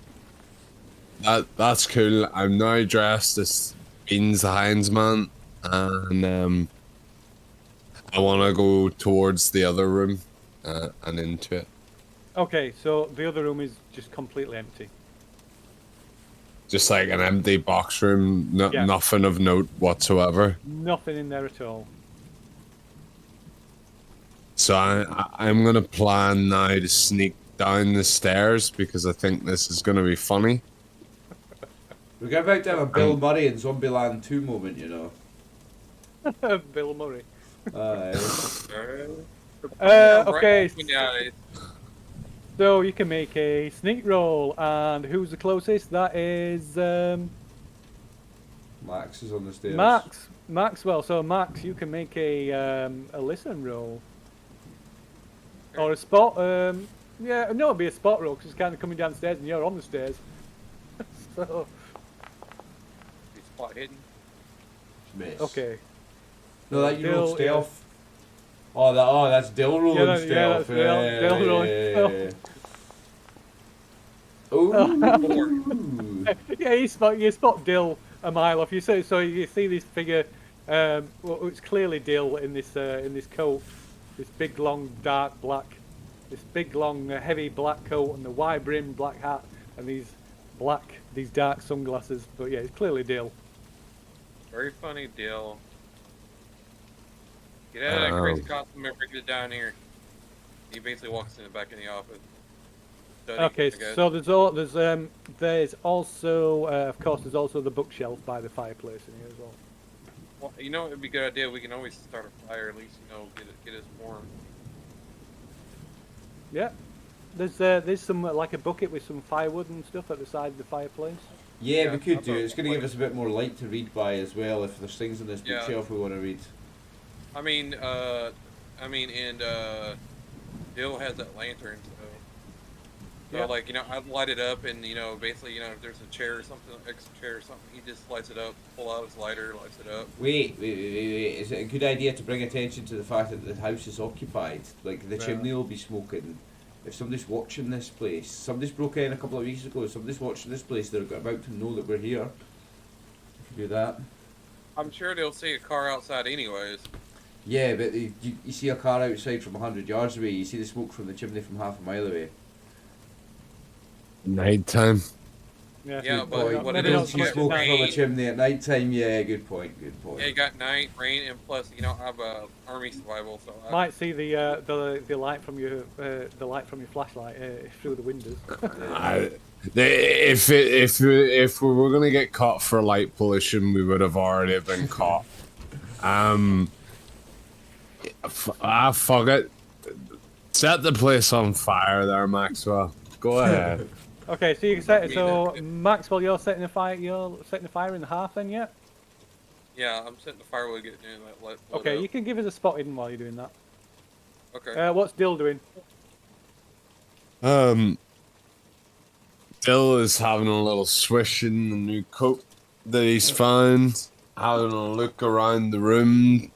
that's cool. I'm now dressed as Beans the Hindsman, and I want to go towards the other room and into it. Okay, so the other room is just completely empty. Just like an empty box room, Yeah. nothing of note whatsoever. Nothing in there at all. So I'm gonna plan now to sneak down the stairs because I think this is gonna be funny. We're about to have a Bill Murray in Zombieland 2 moment, you know. Bill Murray. Aye. Okay, Yeah, so you can make a sneak roll, and who's the closest? That is Max is on the stairs. Maxwell. So Max, you can make a listen roll. Or a spot, yeah, no, it'd be a spot roll, because it's kind of coming downstairs and you're on the stairs. So, Be spot hidden. Miss. okay. No, that you Dill, rolled stealth. Oh, that's Dill rolling Yeah, stealth. that's Dill rolling Ooh. Yeah, you spot Dill a mile off. So you see this figure, well, it's clearly Dill in this coat. This big, long, dark black, heavy black coat and the wide brim black hat and these dark sunglasses. But yeah, it's clearly Dill. Very funny deal. Get out of that crazy costume and bring it down here. He basically walks in the back of the office. Study, Okay, I guess. so there's also of course there's also the bookshelf by the fireplace in here as well. Well, you know, it'd be a good idea. We can always start a fire, at least, you know, get us warm. Yeah, there's some like a bucket with some firewood and stuff at the side of the fireplace. Yeah, Yeah, we could I've do. got It's going to give us a bit more light to read by as well. If there's things on this Yeah. bookshelf we want to read. I mean, and Dill has that lantern, so Yeah. like, you know, I'd light it up, and you know, basically, you know, if there's a chair or something, extra chair or something, he just lights it up, pull out his lighter, lights it up. Wait. Is it a good idea to bring attention to the fact that the house is occupied? Like, the Yeah. chimney will be smoking. If somebody's watching this place, somebody's broke in a couple of weeks ago, somebody's watching this place, they're about to know that we're here. If you do that. I'm sure they'll see a car outside anyways. Yeah, but you see a car outside from 100 yards away, you see the smoke from the chimney from half a mile away. Nighttime. Yeah, Yeah, Good but point. what You it don't is, see you get smoke from a rain. chimney at night time. Yeah, good point. Yeah, you got night, rain, and plus, you know, I have army survival, so I, might see the light from your flashlight through the windows. If we were gonna get caught for light pollution, we would have already been caught. Fuck it. Set the place on fire there, Maxwell. Go ahead. Okay, so you can set it. So Maxwell, you're setting the fire. You're setting the fire in the hearth, then, yeah. yeah, I'm setting the firewood, getting in that lit Okay, up. you can give us a spot hidden while you're doing that. Okay. What's Dill doing? Dill is having a little swish in the new coat that he's found, having a look around the room,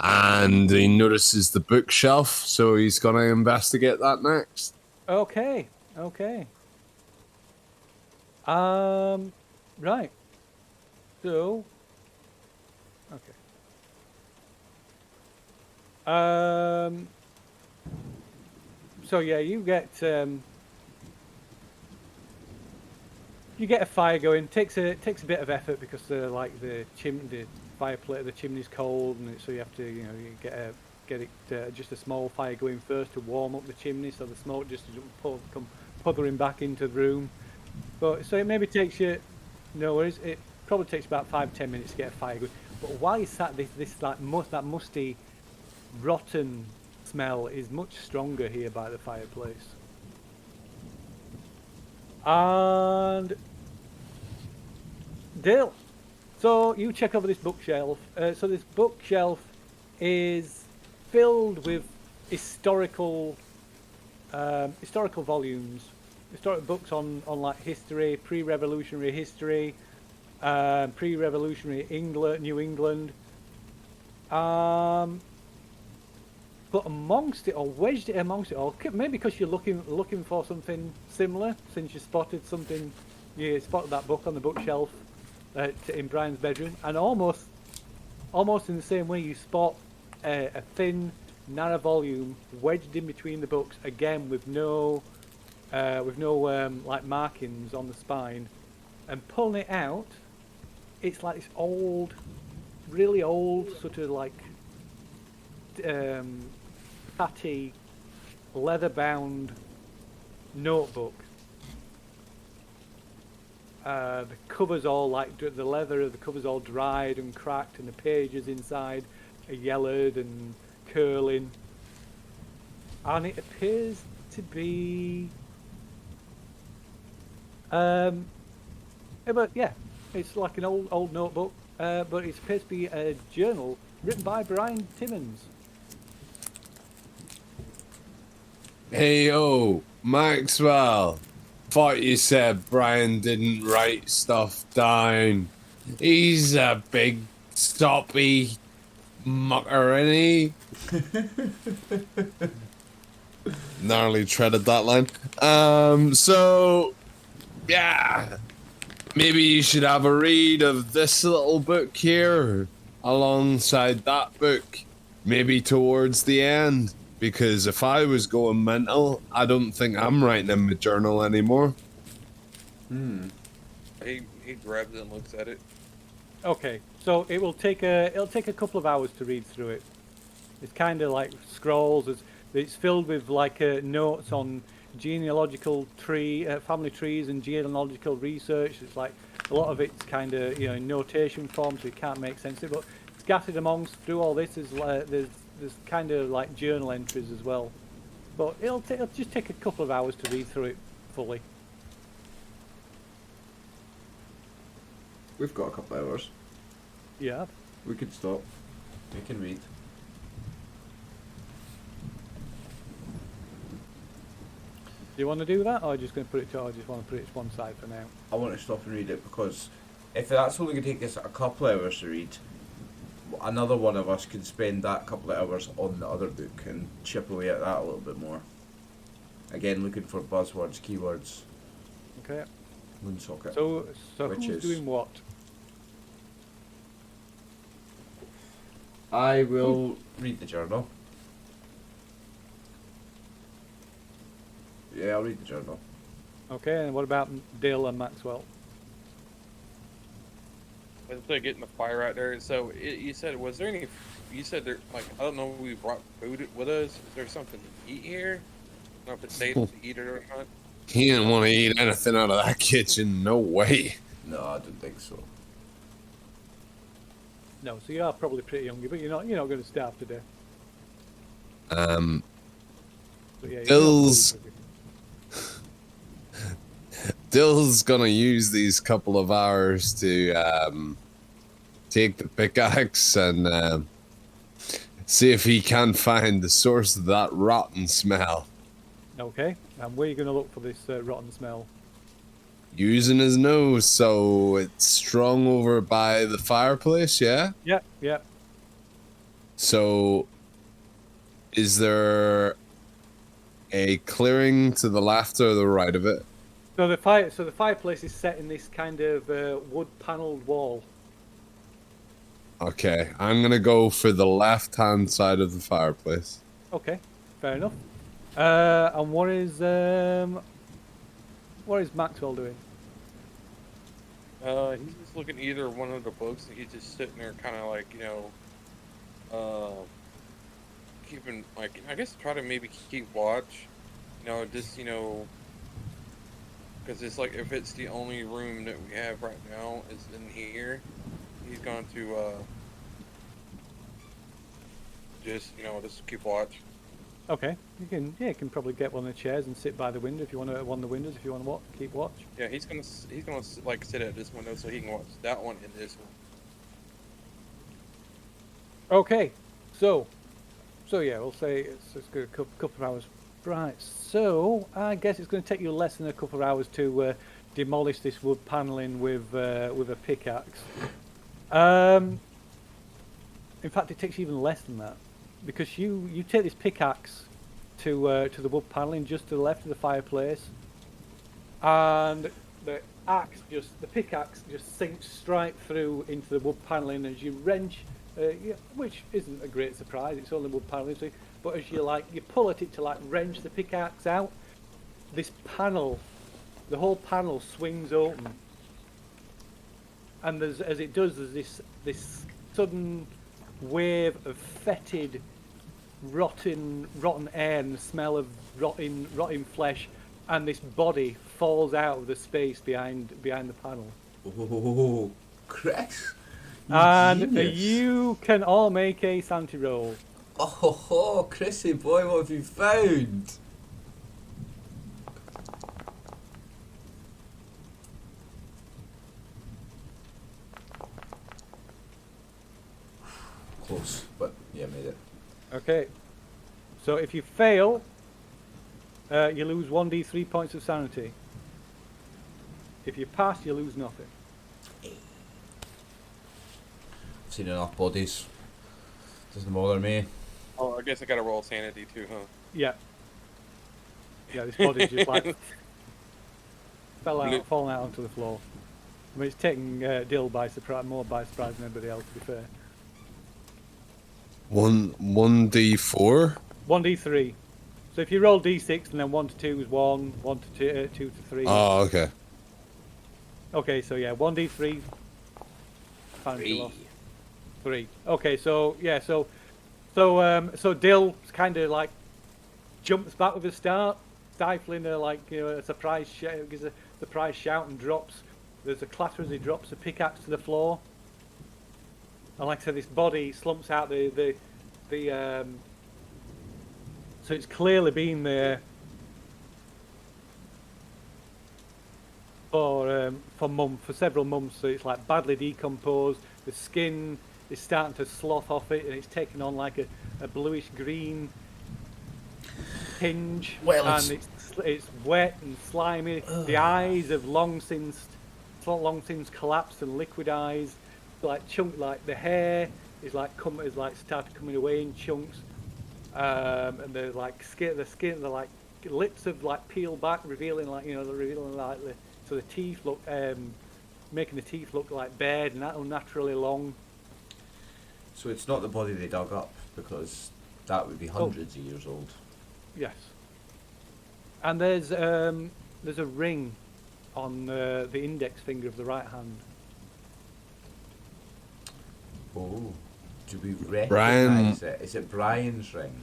and he notices the bookshelf, so he's gonna investigate that next. Okay. Right. So. Okay. So yeah, you get a fire going. Takes a bit of effort because the fireplace, the chimney's cold, and so you have to, you get get it just a small fire going first to warm up the chimney, so the smoke just doesn't come puthering back into the room. But so it maybe takes you, no worries. It probably takes about 5-10 minutes to get a fire going. But while you sat, this like that musty, rotten smell is much stronger here by the fireplace. And Dale, so you check over this bookshelf. So this bookshelf is filled with historical volumes, historic books on like history, pre-revolutionary history, pre-revolutionary England, New England. But amongst it, or wedged it amongst it all, maybe because you're looking for something similar, since you spotted that book on the bookshelf in Brian's bedroom, and almost in the same way you spot a thin, narrow volume wedged in between the books, again with no like markings on the spine, and pulling it out, it's like this old, really old sort of like fatty, leather-bound notebook. The cover's all like the leather of the cover's all dried and cracked, and the pages inside are yellowed and curling. And it appears to be, but yeah, it's like an old notebook, but it appears to be a journal written by Brian Timmons. Hey, yo, Maxwell. Thought you said Brian didn't write stuff down. He's a big, stoppy mucker, ain't he? Gnarly treaded that line. So, yeah. Maybe you should have a read of this little book here alongside that book. Maybe towards the end. Because if I was going mental, I don't think I'm writing in my journal anymore. He grabs it and looks at it. Okay, so it'll take a couple of hours to read through it. It's kind of like scrolls. It's filled with like notes on genealogical family trees and genealogical research. It's like a lot of it's kind of in notation form, so you can't make sense of it. But scattered amongst through all this is there's kind of like journal entries as well. But it'll just take a couple of hours to read through it fully. We've got a couple of hours. Yeah. We could stop. We can read. Do you want to do that, or are you just going to put it to? Or just want to put it to one side for now? I want to stop and read it because if that's only going to take us a couple of hours to read, another one of us can spend that couple of hours on the other book and chip away at that a little bit more. Again, looking for buzzwords, keywords. Okay. Woonsocket. So who's Witches. doing what? I will read the journal. Yeah, I'll read the journal. Okay, and what about Dale and Maxwell? Instead of getting the fire out there, so you said, was there any? You said there, like, I don't know if we brought food with us. Is there something to eat here? I don't know if it's safe to eat it or not. He didn't want to eat anything out of that kitchen. No way. No, I don't think so. No, so you are probably pretty hungry, but you're not going to starve to death. But yeah, Dill's Dill's gonna use these couple of hours to take the pickaxe and see if he can find the source of that rotten smell. Okay, and where are you going to look for this rotten smell? Using his nose, so it's strung over by the fireplace, yeah? Yeah. So, is there a clearing to the left or the right of it? So the fireplace is set in this kind of wood-panelled wall. Okay, I'm gonna go for the left-hand side of the fireplace. Okay, fair enough. And what is Maxwell doing? He's just looking at either one of the books. He's just sitting there, kind of like keeping like I guess try to maybe keep watch. Just because it's like if it's the only room that we have right now is in here, he's going to just keep watch. Okay, you can probably get one of the chairs and sit by the window if you want to. One of the windows if you want to keep watch. Yeah, he's gonna like sit at this window so he can watch that one and this one. Okay, so yeah, we'll say it's got a couple of hours. Right, so I guess it's going to take you less than a couple of hours to demolish this wood paneling with a pickaxe. In fact, it takes you even less than that, because you take this pickaxe to the wood paneling just to the left of the fireplace, and the pickaxe just sinks straight through into the wood paneling as you wrench. Which isn't a great surprise, it's only wood paneling, but as you pull at it to wrench the pickaxe out, this panel, the whole panel swings open, and there's this sudden wave of fetid, rotten air and the smell of rotting flesh, and this body falls out of the space behind the panel. Oh, Chris. And Genius. you can all make a sanity roll. Oh, Chrissy boy, what have you found? Close, but yeah, made it. Okay. So if you fail, you lose 1d3 points of sanity. If you pass, you lose nothing. I've seen enough bodies. Doesn't bother me. Oh, I guess I gotta roll sanity too, huh? Yeah. Yeah, this body just fallen out onto the floor. I mean, it's taking Dill by surprise, more by surprise than anybody else, to be fair. 1d4? 1d3. So if you roll d6 and then 1 to 2 is 1, 1 to 2 to 3. Oh, okay. Okay, so yeah, 1d3. Lost. 3. Okay, so yeah, so Dill kind of jumps back with a start, stifling a surprise shout, gives a surprise shout and drops. There's a clatter as he drops a pickaxe to the floor. And like I said, this body slumps out so it's clearly been there for several months. So it's badly decomposed. The skin is starting to slough off it, and it's taken on a bluish green tinge. Well, and it's wet and slimy. The eyes have long since collapsed and liquidized. The hair is started coming away in chunks, and the skin, the lips have peeled back, revealing so the teeth look, making the teeth look bared and unnaturally long. So it's not the body they dug up, because that would be hundreds of years old. Yes. And there's a ring on the index finger of the right hand. Oh, do we recognise it? Is it Brian's ring?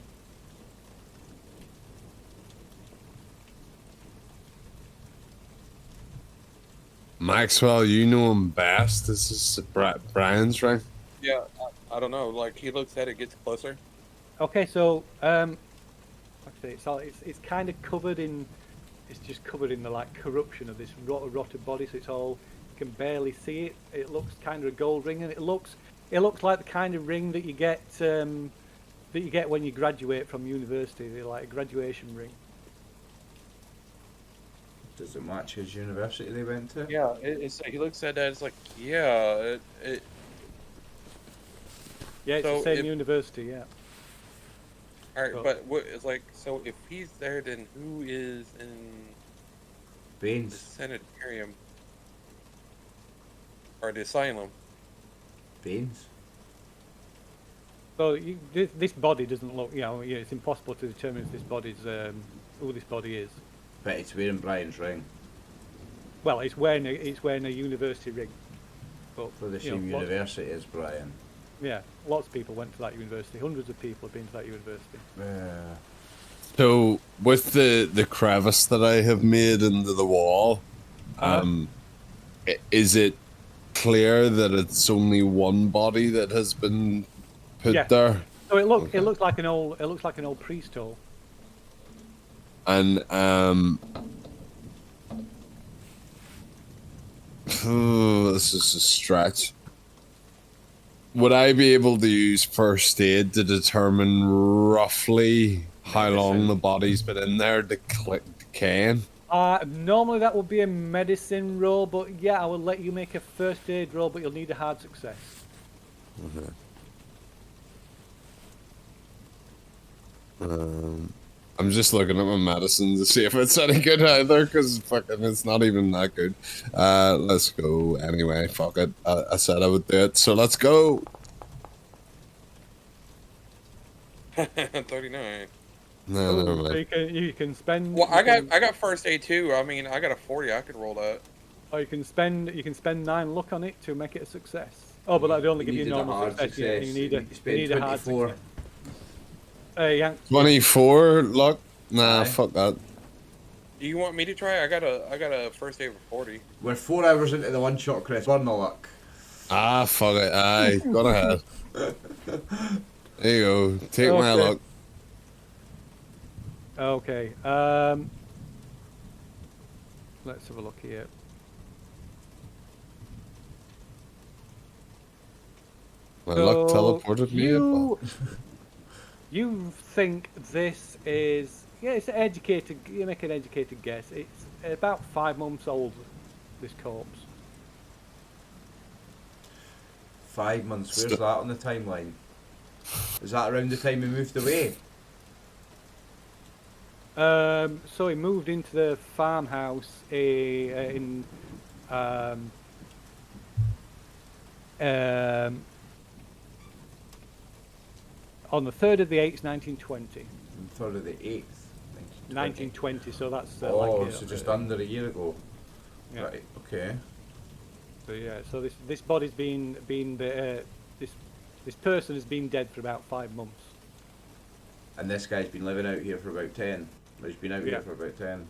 Maxwell, you know him best. This is Brian's ring. Yeah, I don't know. He looks at it, gets closer. Okay, so it's kind of covered in. It's just covered in the corruption of this rotted body, so you can barely see it. It looks kind of a gold ring, and it looks like the kind of ring that you get when you graduate from university, a graduation ring. Does it match his university they went to? Yeah, he looks at that. It's yeah, yeah, it's the same university, yeah. All right, but it's so if he's there, then who is in the Baines. sanitarium or the asylum? Baines. So this body doesn't look, it's impossible to determine if this body's who this body is. But it's wearing Brian's ring. Well, it's wearing a university ring. But, For the same university as Brian. Yeah, lots of people went to that university. Hundreds of people have been to that university. Yeah. So with the crevice that I have made into the wall, is it clear that it's only one body that has been put Yeah. there? So it Okay. looks like an old priest hole. And this is a stretch. Would I be able to use first aid to determine roughly how long the body's been in there to decaying? Normally that would be a medicine roll, but yeah, I will let you make a first aid roll, but you'll need a hard success. Okay. I'm just looking at my medicine to see if it's any good either, because fucking it's not even that good. Let's go anyway. Fuck it. I said I would do it, so let's go. 39. No, never So mind. you can spend. Well, you can- I got first aid too. I mean, I got a 40. I could roll that. Or you can spend 9 luck on it to make it a success. Oh, but that'd only give you needed a normal hard success. Yeah, you need a spend you need a hard 24. success. Yeah. 24 luck? Nah, Aye. fuck that. Do you want me to try? I got a first aid for 40. We're 4 hours into the one shot, Chris. Burn the luck. Ah, fuck it. Aye, go ahead. There you go. Take my Okay. luck. Okay. Let's have a look here. My luck So teleported me. You think this is it's an educated. You make an educated guess. It's about 5 months old. This corpse. 5 months. Where's St- that on the timeline? Is that around the time we moved away? So he moved into the farmhouse in on the 3rd of the 8th, 1920. 3rd of the 8th. 1920. So that's Oh, like so just under a year ago. yeah. Right. Okay. So yeah, so this body's been this person has been dead for about 5 months. And this guy's been living out here for about 10. Or he's been out Yeah. here for about 10.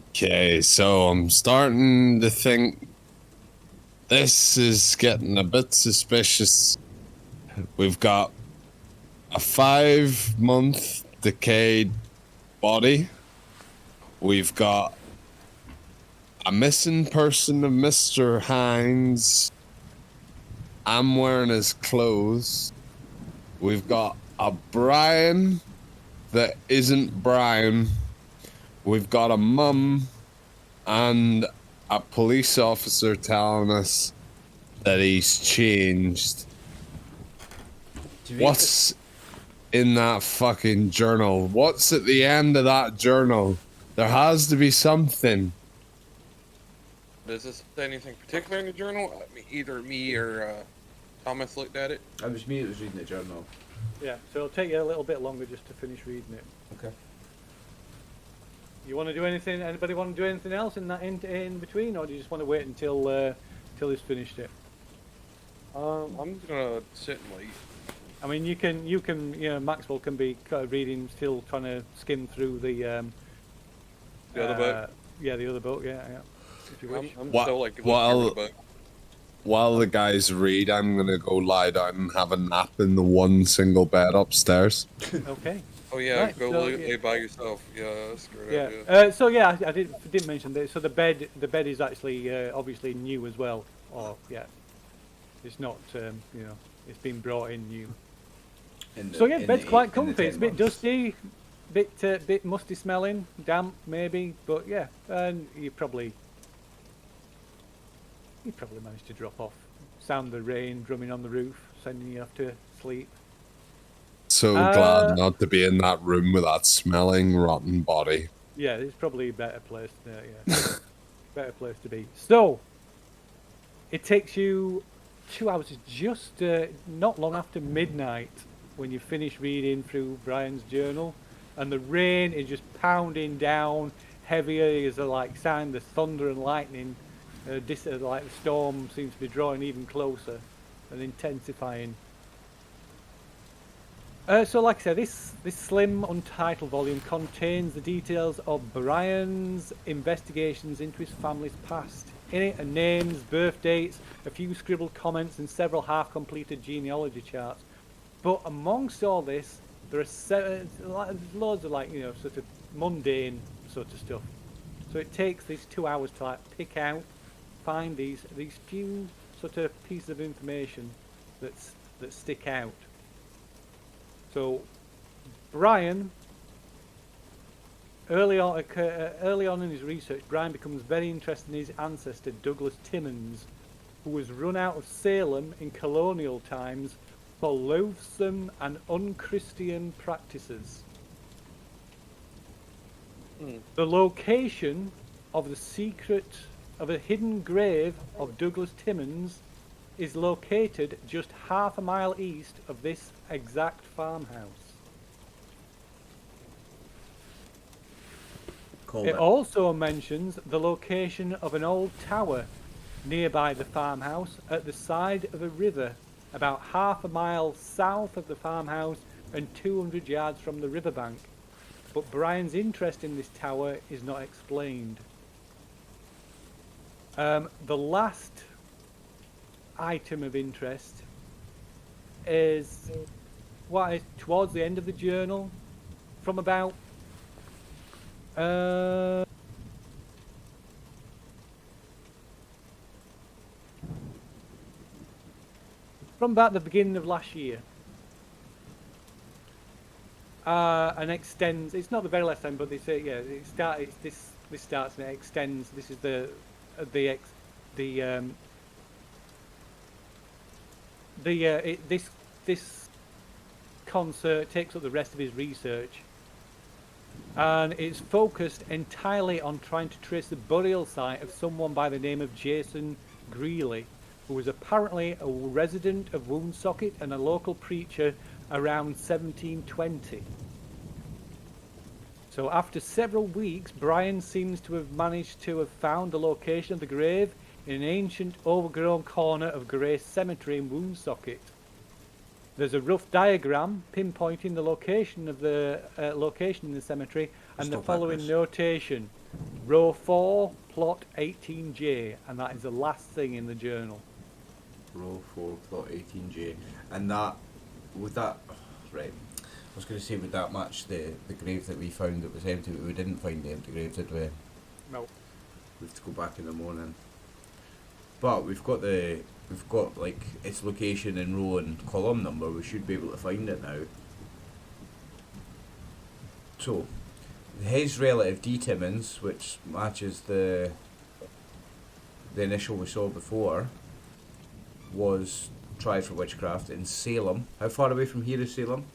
Okay, so I'm starting to think this is getting a bit suspicious. We've got a 5-month decayed body. We've got a missing person of Mr. Hines. I'm wearing his clothes. We've got a Brian that isn't Brian. We've got a mum and a police officer telling us that he's changed. Do you think What's in that fucking journal? What's at the end of that journal? There has to be something. Does this say anything particular in the journal? I mean, either me or Thomas looked at it. It was me that was reading the journal. Yeah, so it'll take you a little bit longer just to finish reading it. Okay. You want to do anything? Anybody want to do anything else in that in between, or do you just want to wait until he's finished it? I'm just gonna sit and wait. I mean, you can Maxwell can be kind of reading, still trying to skim through the The other book. Yeah, the other book. Yeah. If you wish. I'm Wha- still like looking while- over the book. While the guys read, I'm gonna go lie down and have a nap in the one single bed upstairs. Okay. Oh yeah, Right, go so, lay yeah. by yourself. Yeah, that's a great Yeah. idea. So yeah, I didn't mention that. So the bed is actually obviously new as well. Or yeah, it's not it's been brought in new. So yeah, bed's quite comfy. It's a bit dusty, bit musty smelling, damp maybe, but yeah, and you probably managed to drop off. Sound the rain drumming on the roof, sending you off to sleep. So glad not to be in that room with that smelling rotten body. Yeah, it's probably a better place. Better place to be. So it takes you 2 hours. It's just not long after midnight when you finish reading through Brian's journal, and the rain is just pounding down heavier. There's a like sound, the thunder and lightning Like the storm seems to be drawing even closer and intensifying. So, like I said, this slim, untitled volume contains the details of Brian's investigations into his family's past. In it are names, birth dates, a few scribbled comments, and several half-completed genealogy charts. But amongst all this, there are loads of sort of mundane sort of stuff. So it takes these 2 hours to like pick out, find these few sort of pieces of information that stick out. So, Brian, early on in his research, Brian becomes very interested in his ancestor, Douglas Timmons, who was run out of Salem in colonial times for loathsome and unchristian practices. The location of a hidden grave of Douglas Timmons is located just half a mile east of this exact farmhouse. It also mentions the location of an old tower nearby the farmhouse at the side of a river, about half a mile south of the farmhouse and 200 yards from the riverbank. But Brian's interest in this tower is not explained. The last item of interest is what is towards the end of the journal, from about the beginning of last year, and extends. It's not the very last time, but this this starts and it extends. This is this concert takes up the rest of his research, and it's focused entirely on trying to trace the burial site of someone by the name of Jason Greeley, who was apparently a resident of Woonsocket and a local preacher around 1720. So after several weeks, Brian seems to have managed to have found the location of the grave in an ancient overgrown corner of Grace Cemetery in Woonsocket. There's a rough diagram pinpointing the location of the location in the cemetery and the following notation: row 4, plot 18J, and that is the last thing in the journal. Row 4, plot 18J, and that right? I was going to say, would that match the grave that we found that was empty, but we didn't find the empty grave, did we? No. We have to go back in the morning. But we've got like its location and row and column number. We should be able to find it now. So, his relative D. Timmons, which matches the initial we saw before, was tried for witchcraft in Salem. How far away from here is Salem?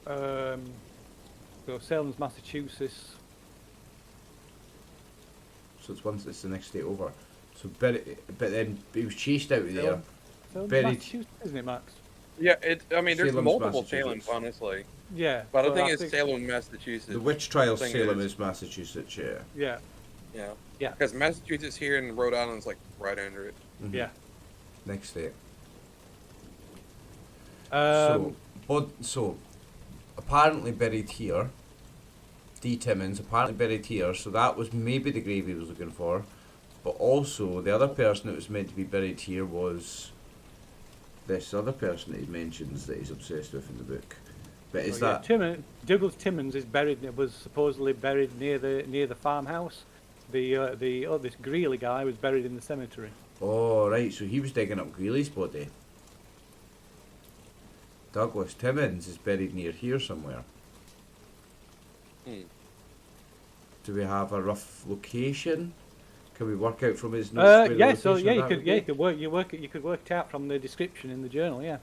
So Salem's Massachusetts. So it's the next state over. So but then he was chased out of there. Salem's Buried. Massachusetts, isn't it, Max? Yeah, there's Salem's multiple Massachusetts. Salems, honestly. Yeah. But I so think it's Salem, Massachusetts. The witch trial thing Salem is Massachusetts, yeah. Yeah. Yeah. Yeah. Because Massachusetts here and Rhode Island's like right under it. Mm-hmm. Yeah. Next state. So apparently buried here. D. Timmons apparently buried here, so that was maybe the grave he was looking for. But also the other person that was meant to be buried here was this other person that he mentions that he's obsessed with in the book. But is that Douglas Timmons was supposedly buried near the farmhouse. This Greeley guy was buried in the cemetery. Oh right, so he was digging up Greeley's body. Douglas Timmons is buried near here somewhere. Do we have a rough location? Can we work out from his notes? You could work it out from the description in the journal. Yeah,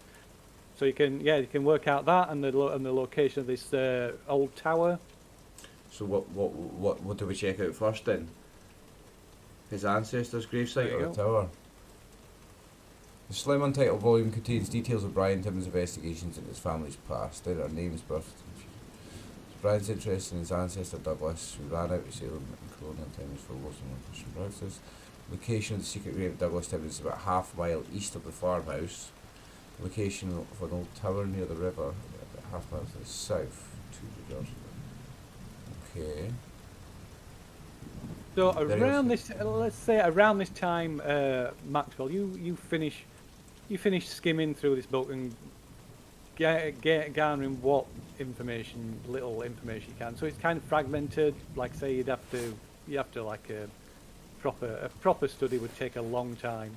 so you can work out that and the location of this old tower. So what do we check out first then? His ancestor's gravesite or the tower? The slim untitled volume contains details of Brian Timmons' investigations into his family's past. There are names, birth, Brian's interested in his ancestor Douglas, who ran out of Salem in colonial times for wars and Christian practices. Location of the secret grave of Douglas Tim is about half a mile east of the farmhouse. Location of an old tower near the river, about half a mile to the south. 2 yards. Okay. So Very around good. this, let's say around this time, Maxwell, you finish skimming through this book and garnering what information, little information you can. So it's kind of fragmented. Like say you have to like a proper study would take a long time.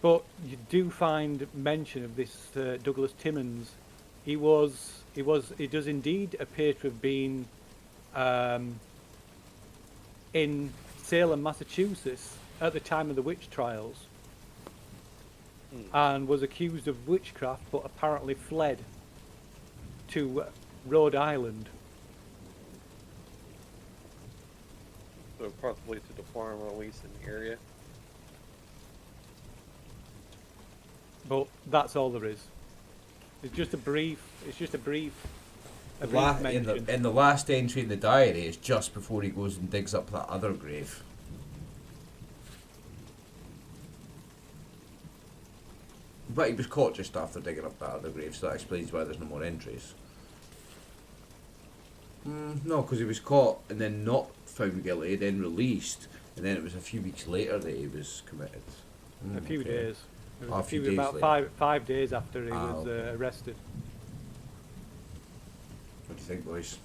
But you do find mention of this Douglas Timmins. He does indeed appear to have been in Salem, Massachusetts at the time of the witch trials, and was accused of witchcraft, but apparently fled to Rhode Island. So possibly to the farm, or at least in the area. But that's all there is. It's just a brief mention. In the last entry in the diary, it's just before he goes and digs up that other grave. But he was caught just after digging up that other grave, so that explains why there's no more entries. No, because he was caught and then not found guilty, then released, and then it was a few weeks later that he was committed. A few okay. days. It was A few days about later. 5 days after he was okay. arrested. What do you think, boys?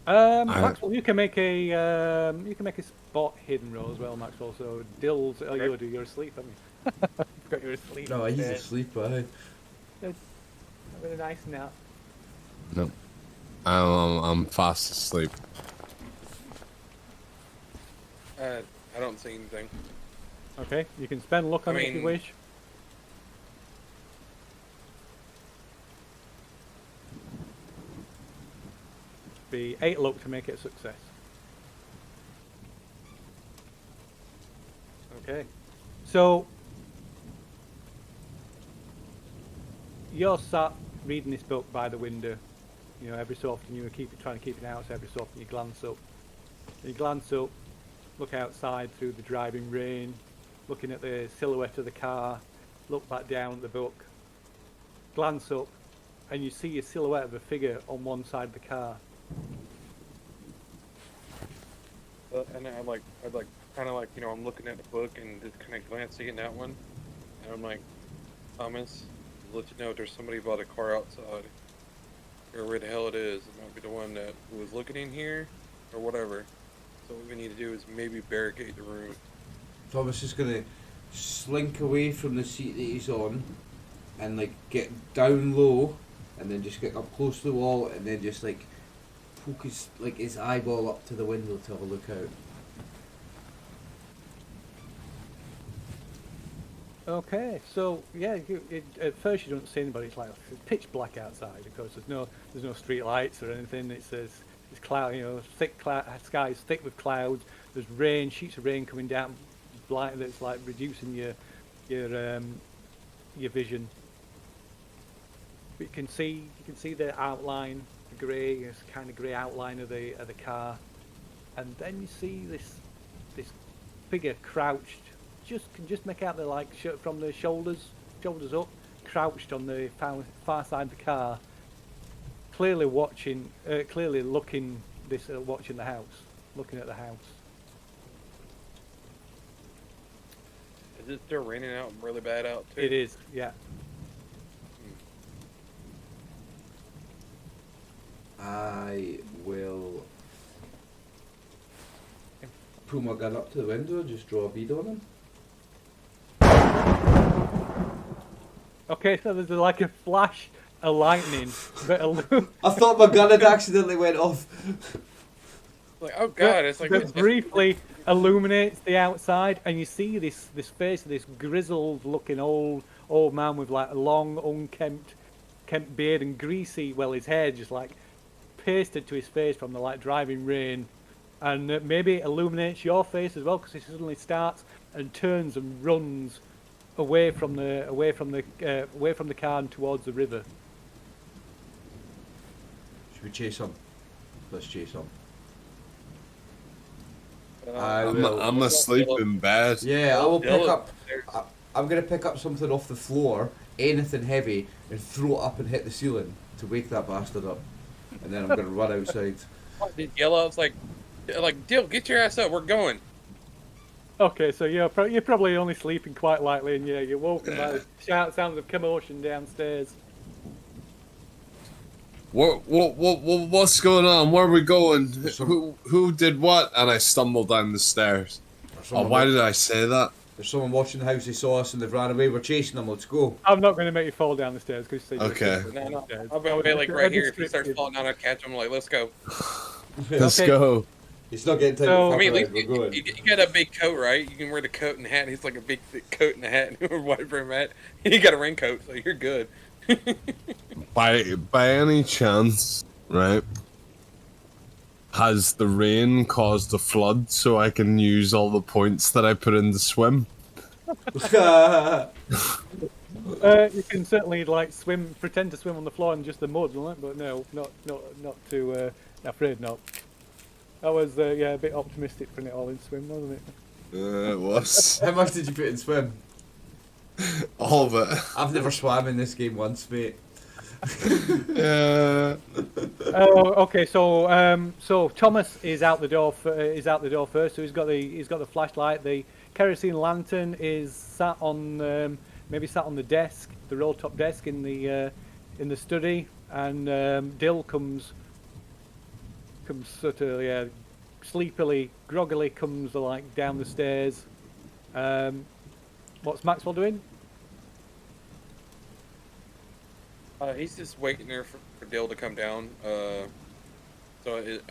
Maxwell, you can make a spot hidden roll as well, Maxwell. So Dill's, you're asleep, haven't you? Forgot you're asleep. No, he's asleep, Having a nice nap. No. I'm fast asleep. I don't see anything. Okay, you can spend luck on it if you mean- wish. Be 8 luck to make it a success. Okay, so you're sat reading this book by the window. You know, every so often you were trying to keep it out, so every so often you glance up. You glance up, look outside through the driving rain, looking at the silhouette of the car, look back down at the book, glance up, and you see a silhouette of a figure on one side of the car. And I'd like kind of like, you know, I'm looking at the book and just kind of glancing at that one, and I'm like, Thomas, let you know there's somebody bought a car outside, or where the hell it is. It might be the one that was looking in here, or whatever. So what we need to do is maybe barricade the room. Thomas is gonna slink away from the seat that he's on, and like get down low, and then just get up close to the wall, and then just like poke his eyeball up to the window to have a look out. Okay, so yeah, at first you don't see anybody. It's like pitch black outside. Of course, there's no street lights or anything. It's cloud, you know, sky is thick with clouds. There's rain, sheets of rain coming down, blind. That's like reducing your vision. But you can see the outline, the grey, this kind of grey outline of the car, and then you see this figure crouched. Can just make out the from the shoulders up, crouched on the far side of the car, clearly watching, watching the house, looking at the house. Is it still raining out really bad out too? It is, yeah. I will pull my gun up to the window and just draw a bead on him. Okay, so there's like a flash of lightning, but I thought my gun had accidentally went off. Like, oh god, it's like that briefly illuminates the outside, and you see this face of this grizzled-looking old man with like a long, unkempt beard and greasy, well, his hair just like pasted to his face from the like driving rain, and maybe it illuminates your face as well, because he suddenly starts and turns and runs away from the car and towards the river. we chase him? Let's chase him. I'm asleep in bed. Yeah, I will pick Dylan, up. I'm gonna pick up something off the floor, anything heavy, and throw it up and hit the ceiling to wake that bastard up. And then I'm gonna run outside. Did yell out, it's like, Dill, get your ass up, we're going. Okay, so you're probably only sleeping quite lightly, and yeah, you're woken by the sounds of commotion downstairs. What's going on? Where are we going? Who did what? And I stumbled down the stairs. Oh, why did I say that? There's someone watching the house. They saw us and they've ran away. We're chasing them. Let's go. I'm not going to make you fall down the stairs because Okay. No. I'll be like right here. If he starts falling down, I'll catch him. Like, let's go. Let's go. It's not getting time So- to I mean, fuck at around. least We're going. you got a big coat, right? You can wear the coat and hat. He's like a big thick coat and a hat and a white brim hat. You got a raincoat, so you're good. By any chance, right? Has the rain caused a flood so I can use all the points that I put in the swim? You can certainly like pretend to swim on the floor in just the mud, right? But no, not too. Afraid not. That was a bit optimistic putting it all in swim, wasn't it? It was. How much did you put in swim? All of it. I've never swam in this game once, mate. Yeah. Oh, okay. So Thomas is out the door. First. So he's got the flashlight. The kerosene lantern is sat on the desk, the roll top desk in the study, and Dill comes sort of sleepily, groggily comes like down the stairs. What's Maxwell doing? He's just waiting there for Dill to come down.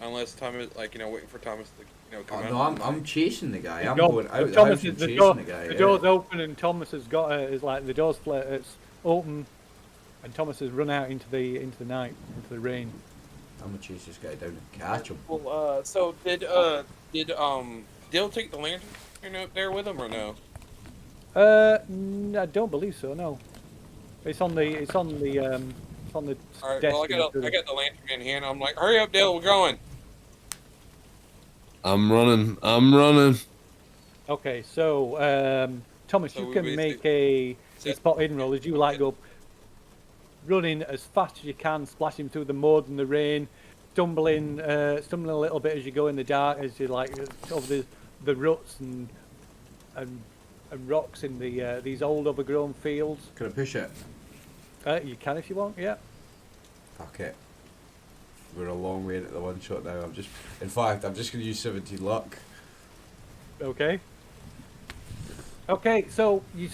Unless Thomas, waiting for Thomas to, come out. No, I'm chasing the guy. I'm No, going out the Thomas house and the chasing door, the guy. the door's open and Thomas has got is like the door's it's open, and Thomas has run out into the night, into the rain. I'm gonna chase this guy down and catch him. Well, so did Dill take the lantern up there with him or no? I don't believe so. No, it's on the All right. desk. Well, I got the lantern in hand. I'm like, hurry up, Dill, we're going. I'm running. Okay, so Thomas, So you we can basically- make a spot hidden roll as you like go running as fast as you can, splashing through the mud and the rain, stumbling a little bit as you go in the dark, as you like over the ruts and rocks in these old overgrown fields. Can I push it? You can if you want, yeah. Fuck it. We're a long way into the one shot now. I'm just gonna use 17 luck. Okay. Okay, so you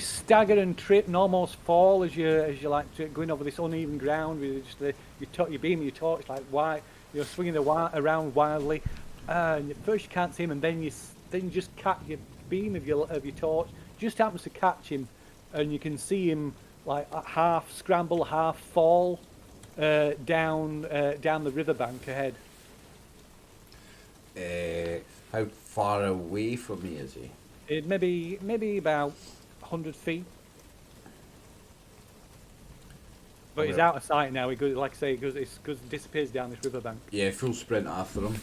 stagger and trip and almost fall as you like going over this uneven ground with just you beam your torch like wide, you're swinging around wildly, and at first you can't see him, and then you just catch your beam of your torch just happens to catch him, and you can see him like half scramble, half fall down the riverbank ahead. How far away from me is he? It maybe about 100 feet. But he's out of sight now. He goes, like I say, it disappears down this riverbank. Yeah, full sprint after him.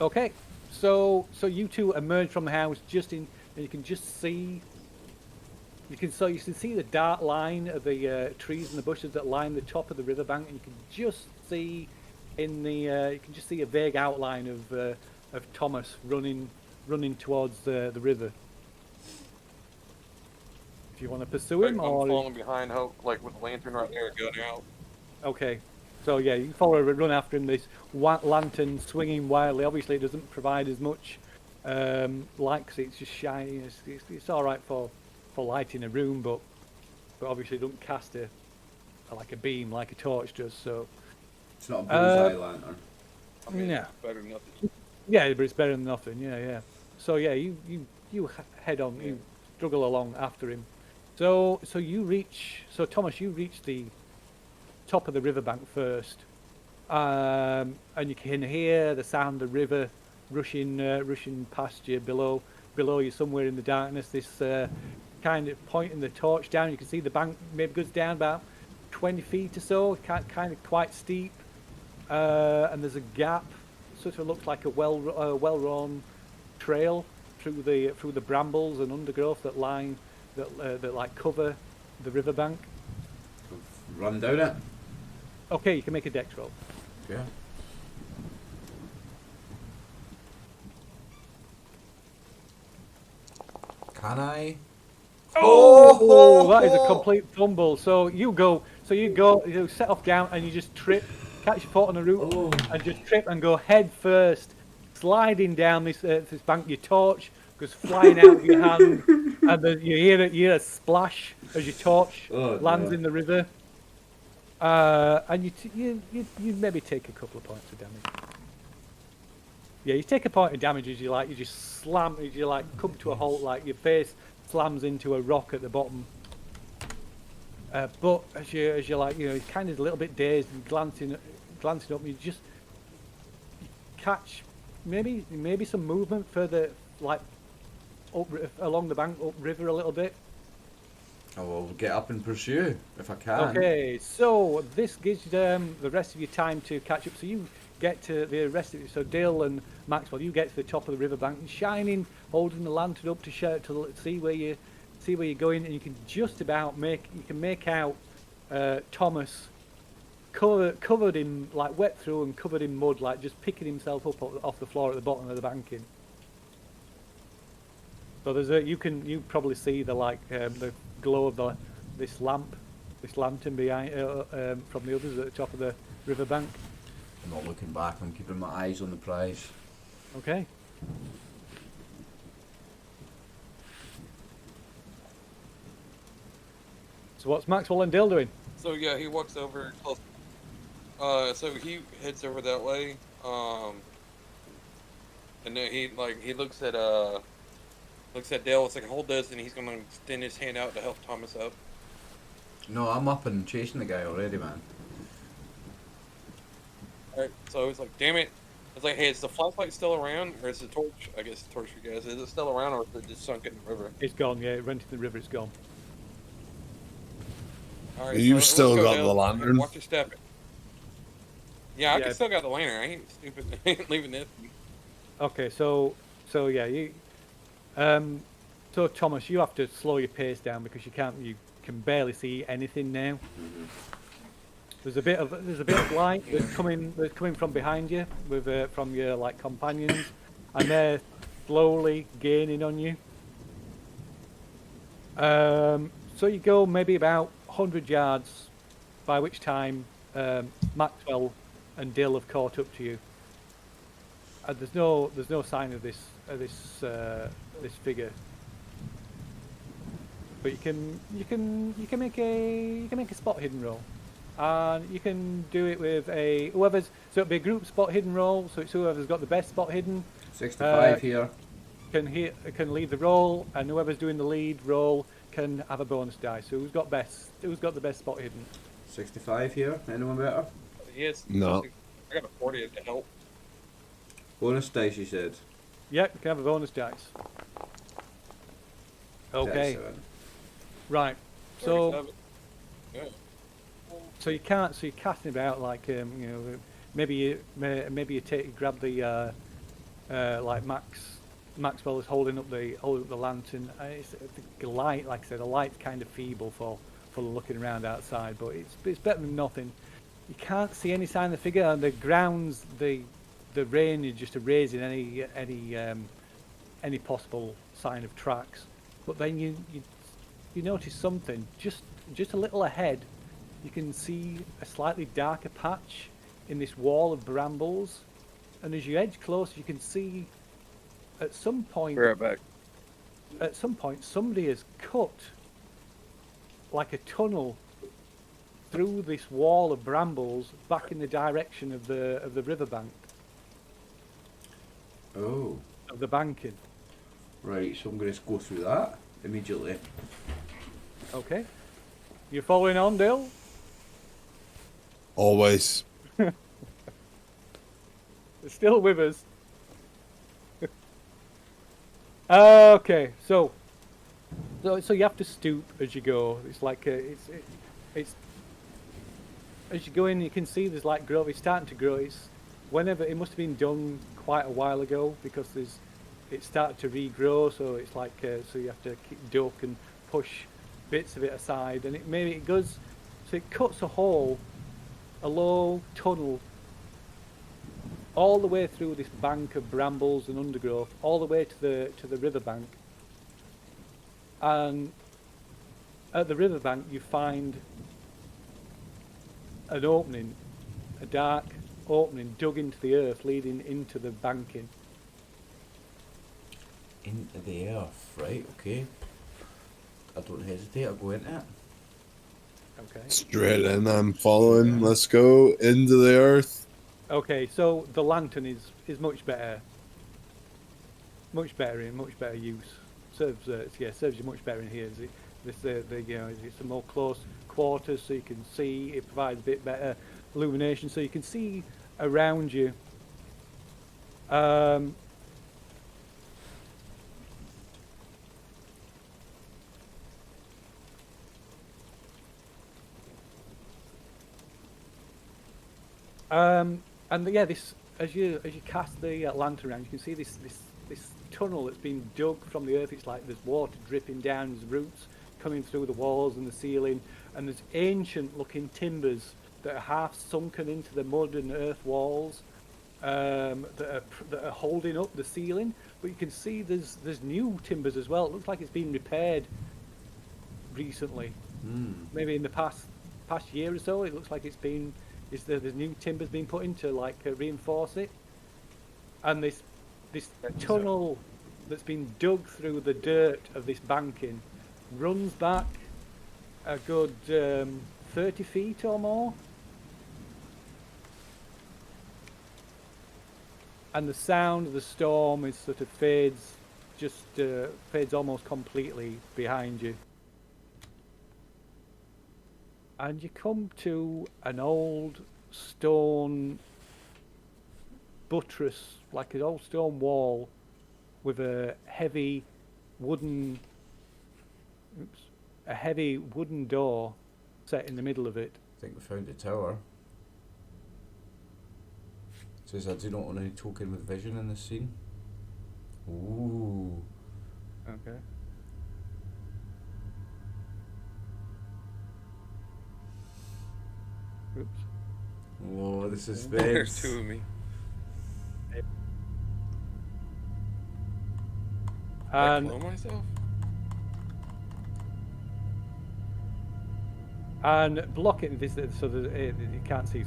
Okay, so you two emerge from the house and you can just see. You can see the dark line of the trees and the bushes that line the top of the riverbank, and you can just see a vague outline of Thomas running towards the river. If you want to pursue him, I'm or falling behind, like with the lantern right there, going out. okay, so yeah, you can follow a run after him. This lantern swinging wildly. Obviously, it doesn't provide as much light 'cause it's just shining. It's all right for lighting a room, but obviously, it doesn't cast a beam like a torch does. So It's not a bullseye lantern. I mean, yeah. it's better than nothing. Yeah, but it's better than nothing. Yeah. So yeah, you head on. You struggle along after him. So Thomas, you reach the top of the riverbank first, and you can hear the sound of the river rushing past you below you somewhere in the darkness. This kind of pointing the torch down. You can see the bank maybe goes down about 20 feet or so, kind of quite steep, and there's a gap. Sort of looks like a well-worn trail through the brambles and undergrowth that line that like cover the riverbank. Run down it. Okay, you can make a dex roll. Yeah. Can I? Oh, that is a complete fumble. So you set off down and you just trip, catch your foot on the root, and just trip and go head first, sliding down this bank. Your torch goes flying out of your hand, and then you hear a splash as your torch lands in the river. And you maybe take a couple of points of damage. Yeah, you take a point of damage as you just slam, as you come to a halt, like your face slams into a rock at the bottom. But as you're kind of a little bit dazed and glancing up, you just catch maybe some movement further, like up along the bank, upriver a little bit. I will get up and pursue if I can. Okay, so this gives them the rest of your time to catch up. So you get to the rest of it. So Dale and Maxwell, you get to the top of the riverbank, shining, holding the lantern up to see where you're going, and you can just about make out Thomas covered in like wet through and covered in mud, like just picking himself up off the floor at the bottom of the banking. So you probably see the glow of this lantern behind from the others at the top of the riverbank. I'm not looking back. I'm keeping my eyes on the prize. Okay. So what's Maxwell and Dale doing? So yeah, he walks over close. So he heads over that way. And then he looks at Dale. It's like, hold this, and he's gonna extend his hand out to help Thomas up. No, I'm up and chasing the guy already, man. Alright, so he's like, damn it. It's like, hey, is the flashlight still around? Or is the torch, I guess the torch for you guys, is it still around, or is it just sunk in the river? It's gone, yeah, it went in the river, it's gone. Alright, You've let's still go, got Dale. the lantern? Watch your step. Yeah, I Yeah. can still got the lantern. I ain't stupid. I ain't leaving this. Okay, so yeah, so Thomas, you have to slow your pace down because you can barely see anything now. Mm-hmm. There's a bit of light that's coming from behind you from your companions, and they're slowly gaining on you. So you go maybe about 100 yards, by which time Maxwell and Dill have caught up to you. And there's no sign of this figure. But you can make a spot hidden roll, and you can do it with so it'll be a group spot hidden roll. So it's whoever's got the best spot hidden. 65 here. Can lead the roll, and whoever's doing the lead roll can have a bonus die. So who's got the best spot hidden? 65 here. Anyone better? Yes. No. I got a 40 to help. Bonus dice, you said. Yeah, you can have a bonus dice. Okay. 37. Right. So 37. Yeah. so you're casting about maybe you grab the Maxwell is holding up the lantern. It's the light, like I said, the light's kind of feeble for looking around outside, but it's better than nothing. You can't see any sign of the figure, and the grounds, the rain is just erasing any possible sign of tracks. But then you notice something just a little ahead. You can see a slightly darker patch in this wall of brambles, and as you edge closer, you can see at some point. Be right back. At some point, somebody has cut like a tunnel through this wall of brambles back in the direction of the riverbank, Oh. of the banking. Right, so I'm going to go through that immediately. Okay. You following on, Dale? Always. They're still with us. Okay, so you have to stoop as you go. It's like it's as you go in, you can see there's like growth. It's starting to grow. It's whenever it must have been done quite a while ago because it started to regrow. So it's like so you have to duck and push bits of it aside, and it goes. So it cuts a hole, a low tunnel, all the way through this bank of brambles and undergrowth, all the way to the riverbank. And at the riverbank, you find an opening, a dark opening dug into the earth, leading into the banking. Into the earth, right? Okay. I don't hesitate. I'll go into it. Okay. Straight in, I'm following. Let's go into the earth. Okay, so the lantern is much better in much better use. Serves you much better in here. It's a more close quarters, so you can see. It provides a bit better illumination, so you can see around you. And yeah, this as you cast the lantern around, you can see this tunnel that's been dug from the earth. It's like there's water dripping down, there's roots coming through the walls and the ceiling, and there's ancient-looking timbers that are half sunken into the mud and earth walls that are holding up the ceiling. But you can see there's new timbers as well. It looks like it's been repaired recently, maybe in the past year or so. It looks like there's new timbers being put in to like reinforce it, and this tunnel that's been dug through the dirt of this banking runs back a good 30 feet or more, and the sound of the storm is sort of fades almost completely behind you. And you come to an old stone buttress, like an old stone wall, with a heavy wooden door set in the middle of it. I think we found a tower. It says I do not own any token with vision in this scene. Ooh. Okay. Oops. Oh, the There's suspense. two of me. Did I And clone myself? and blocking this so that you can't see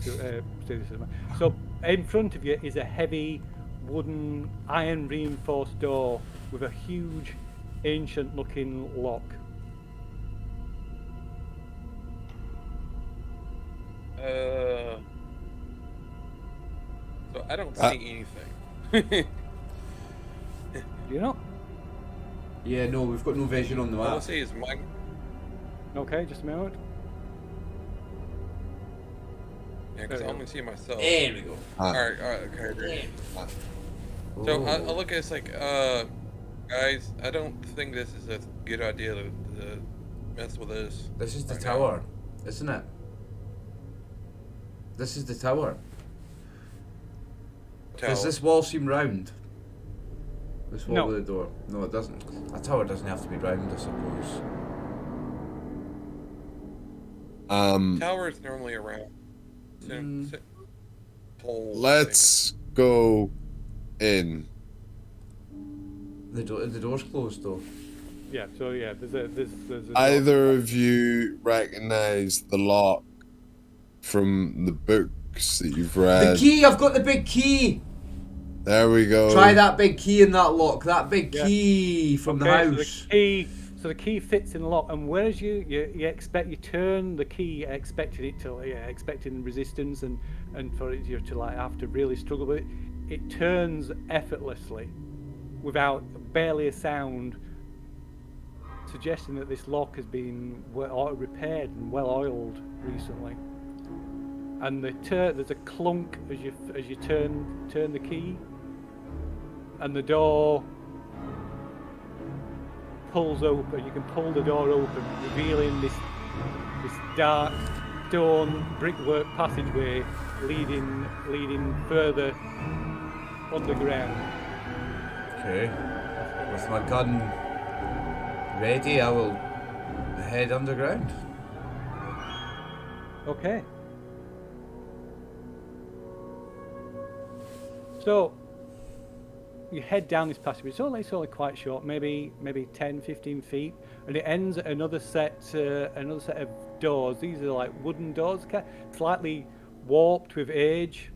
so in front of you is a heavy wooden iron reinforced door with a huge ancient looking lock. So I don't see anything. You know? Yeah, no, we've got no vision on the All I map. see is my. Okay, just a moment. Yeah, because I only see myself. There we go. Alright, okay, great. So I look at it's like, guys, I don't think this is a good idea to mess with this. This is the right tower, isn't it? This is the tower. now. Does this wall seem round? This wall No. with the door? No, it doesn't. A tower doesn't have to be round, I suppose. Tower is normally around. Let's go in. The door's closed though. Yeah, so yeah, there's a Either of you recognize the lock from the books that you've read? The key! I've got the big key! There we go. Try that big key in that lock. That big Yeah. key from the Okay, house. So the key fits in the lock, and whereas you turn the key expecting resistance and for it you to like have to really struggle with it, it turns effortlessly without barely a sound, suggesting that this lock has been repaired and well oiled recently. And there's a clunk as you turn the key, and the door pulls open. You can pull the door open, revealing this dark stone brickwork passageway leading further underground. Okay. With my gun ready, I will head underground. Okay. So you head down this passageway. It's only quite short, maybe 10, 15 feet, and it ends at another set of doors. These are like wooden doors, slightly warped with age,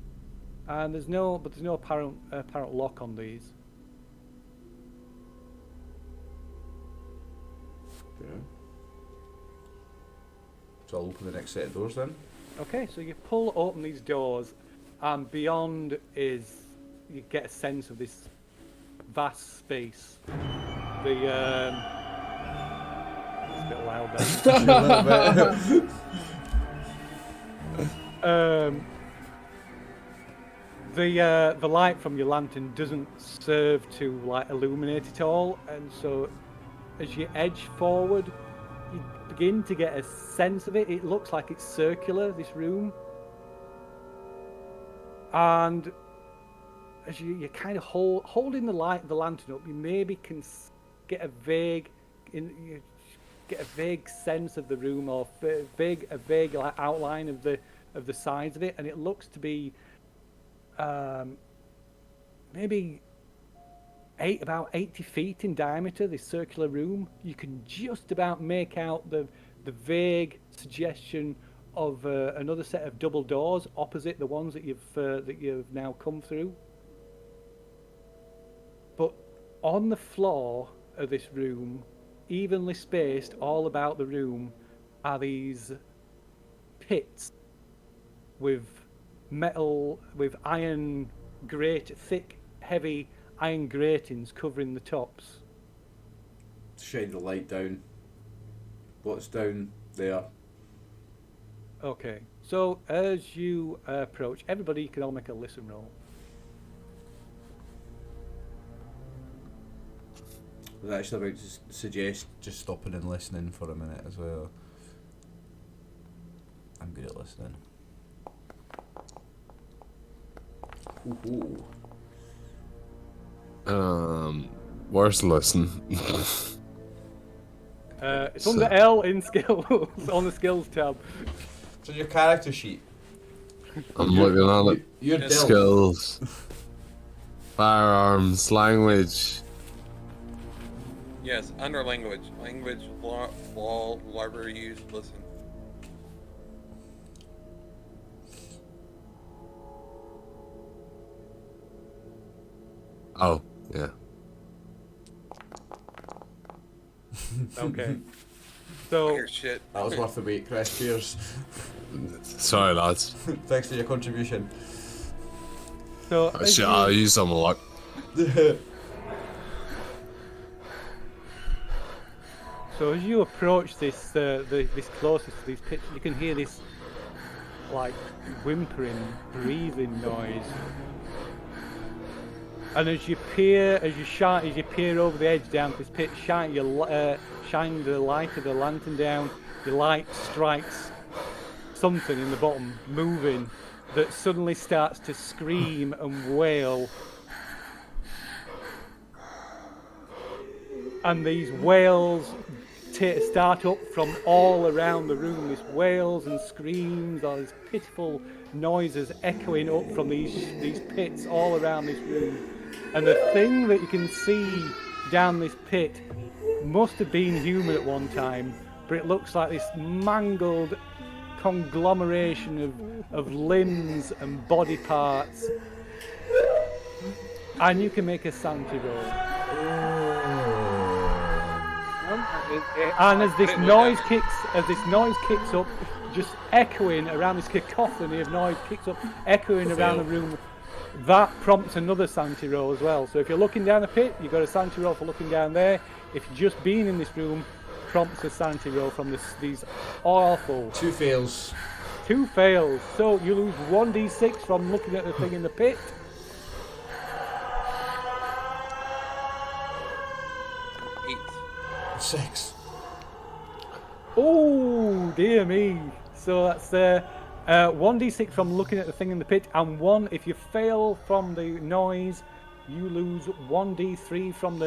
and there's no apparent lock on these. Okay. So I'll open the next set of doors then. Okay, so you pull open these doors, and beyond you get a sense of this vast space. It's a bit loud there. The light from your lantern doesn't serve to like illuminate it all, and so as you edge forward, you begin to get a sense of it. It looks like it's circular, this room. And as you're kind of holding the lantern up, you maybe can get a vague sense of the room, or a vague like outline of the sides of it, and it looks to be maybe about 80 feet in diameter, this circular room. You can just about make out the vague suggestion of another set of double doors opposite the ones that you've now come through. But on the floor of this room, evenly spaced all about the room, are these pits with iron thick, heavy iron gratings covering the tops. Shine the light down. What's down there? Okay, so as you approach, everybody can all make a listen roll. I was actually about to suggest just stopping and listening for a minute as well. I'm good at listening. Ooh. Where's listen? It's under L in skills, on the skills tab. So your character sheet. I'm looking at it. Your delve. Skills. Firearms, language. Yes, under language, law, library use, listen. Oh, yeah. Okay. So Here's shit. That was worth the wait, Chris. Cheers. Sorry, lads. Thanks for your contribution. so I'll use some luck. So as you approach this closest to these pits, you can hear this like whimpering, breathing noise. And as you peer over the edge down to this pit, shine the light of the lantern down. The light strikes something in the bottom, moving, that suddenly starts to scream and wail. And these wails start up from all around the room. These wails and screams, all these pitiful noises echoing up from these pits all around this room. And the thing that you can see down this pit must have been human at one time, but it looks like this mangled conglomeration of limbs and body parts. And you can make a sanity roll. And as this noise kicks up, just echoing around, this cacophony of noise kicks up, echoing around the room, that prompts another sanity roll as well. So if you're looking down the pit, you've got a sanity roll for looking down there. If you're just being in this room, prompts a sanity roll from these awful... 2 fails. 2 fails. So you lose 1d6 from looking at the thing in the pit. 6. Oh, dear me. So that's 1d6 from looking at the thing in the pit, and 1 if you fail from the noise, you lose 1d3 from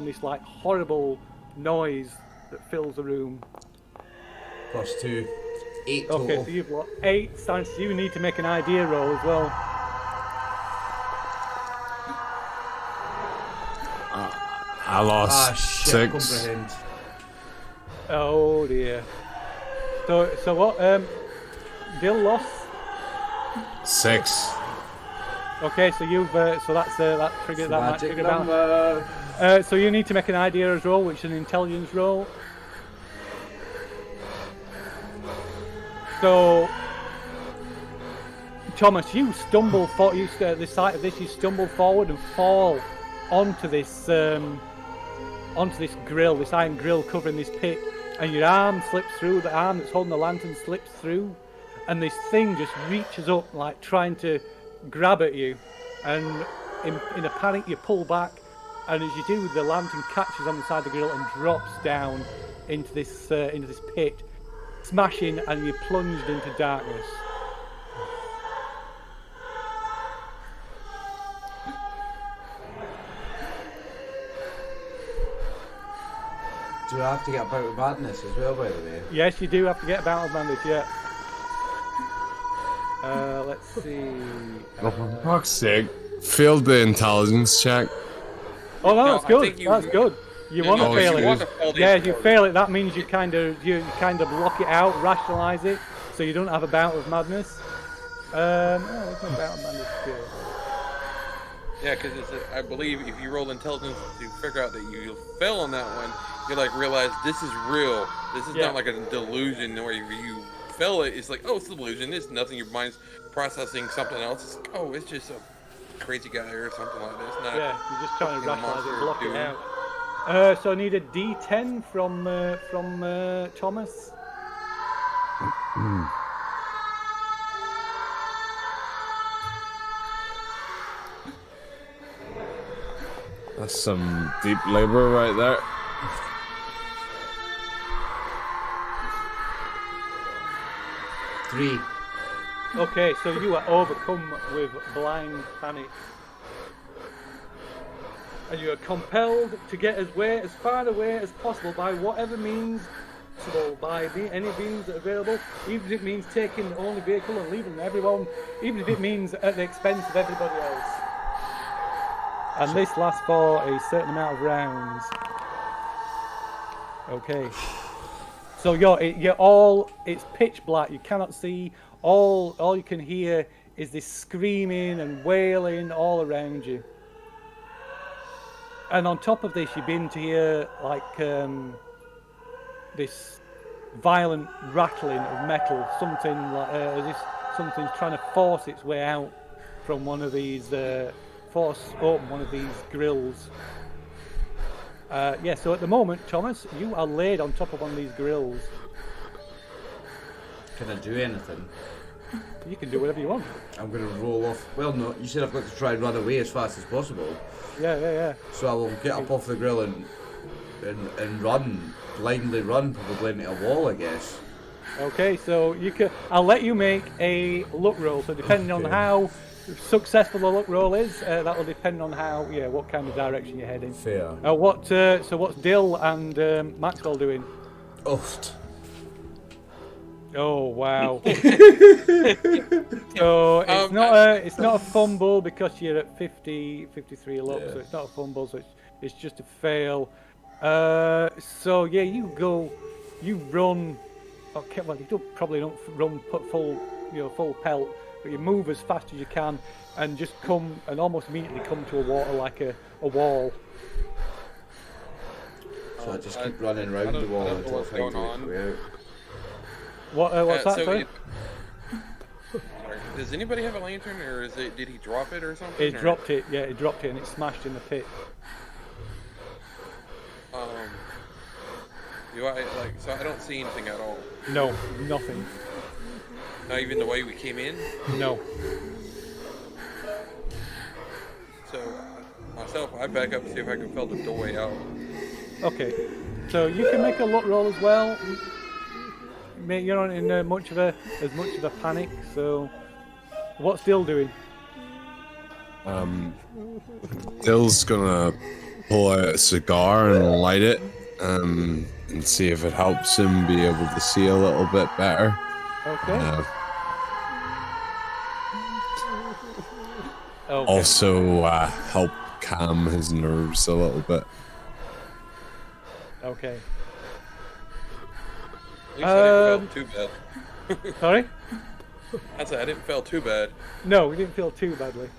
this like horrible noise that fills the room. +2. 8 total. Okay, so you've got 8. So you need to make an idea roll as well. I lost shit, 6. comprehend. Oh dear. So what? Dill lost. 6. Okay, so you've so that triggered that might Magic trigger down. number. So you need to make an ideas roll, which is an intelligence roll. So Thomas, you stumble for at the sight of this. You stumble forward and fall onto this grill, this iron grill covering this pit, and your arm slips through. The arm that's holding the lantern slips through, and this thing just reaches up, like trying to grab at you. And in a panic, you pull back, and as you do, the lantern catches on the side of the grill and drops down into this pit, smashing, and you're plunged into darkness. Do I have to get a bout of madness as well, by the way? Yes, you do have to get a bout of bandage, yeah. Let's see. Oh, for fuck's sake. Failed the intelligence check. Oh no, No, that's I good. think you- That's good. You want to no, fail you it. want to fail the Yeah, if you intelligence. fail it, that means you kind of block it out, rationalise it, so you don't have a bout of madness. Oh, there's no bout of madness here. Yeah, because I believe if you roll intelligence to figure out that you fail on that one, you like realize this is real. This is Yeah. not like a delusion where you fail it. It's like, oh, it's a delusion. It's nothing. Your mind's processing something else. It's like, oh, it's just a crazy guy or something like that. It's not. Yeah, you're just trying to fucking rationalise it, monster block it dude. out. So I need a D10 from Thomas. That's some deep labor right there. Three. Okay, so you are overcome with blind panic. And you are compelled to get as far away as possible by whatever means possible, by any means that are available, even if it means taking the only vehicle and leaving everyone, even if it means at the expense of everybody else. And this lasts for a certain amount of rounds. Okay. So it's pitch black, you cannot see, all you can hear is this screaming and wailing all around you. And on top of this, you begin to hear like this violent rattling of metal, something like as if something's trying to force its way out from one of these, force open one of these grills. So at the moment, Thomas, you are laid on top of one of these grills. Can I do anything? You can do whatever you want. I'm going to roll off. Well, no, you said I've got to try and run away as fast as possible. Yeah. So I will get up off the grill and run, blindly run, probably into a wall, I guess. Okay, so I'll let you make a luck roll. So depending on how successful the luck roll is, that will depend on what kind of direction you're heading. Fair. What's Dill and Maxwell doing? Oofed. Oh wow! So it's not a fumble because you're at 53 luck, Yeah. so it's not a fumble. So it's just a fail. You run. Okay, well you probably don't run full pelt, but you move as fast as you can and just come and almost immediately come to a water like a wall. So I just keep running around the wall I don't know until I what's find going a on. way out. What's that? Sorry? Sorry. Does anybody have a lantern, or did he drop it or something? He or- dropped it. Yeah, he dropped it and it smashed in the pit. So I don't see anything at all. No, nothing. Not even the way we came in. No. So myself, I back up to see if I can feel the doorway out. Okay, so you can make a luck roll as well. you're not in as much of a panic. So, what's Dill doing? Dill's gonna pull out a cigar and light it, and see if it helps him be able to see a little bit better. Okay. Okay. Also, help calm his nerves a little bit. Okay. At least I didn't feel too bad. Sorry? I said I didn't feel too bad. No, we didn't feel too badly.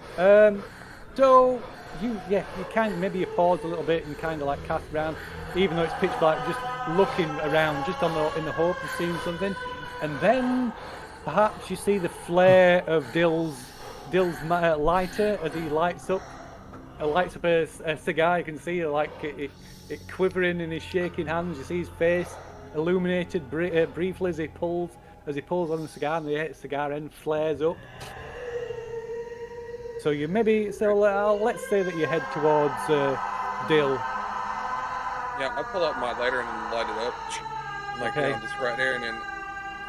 So you kind of maybe you pause a little bit and kind of like cast around, even though it's pitch black, just looking around, just in the hope of seeing something, and then perhaps you see the flare of Dill's lighter as he lights up a cigar. You can see like it quivering in his shaking hands. You see his face illuminated briefly as he pulls on the cigar, and the cigar end flares up. So let's say that you head towards Dill. Yeah, I pull out my lighter and light it up. Like, Okay. just right there, and then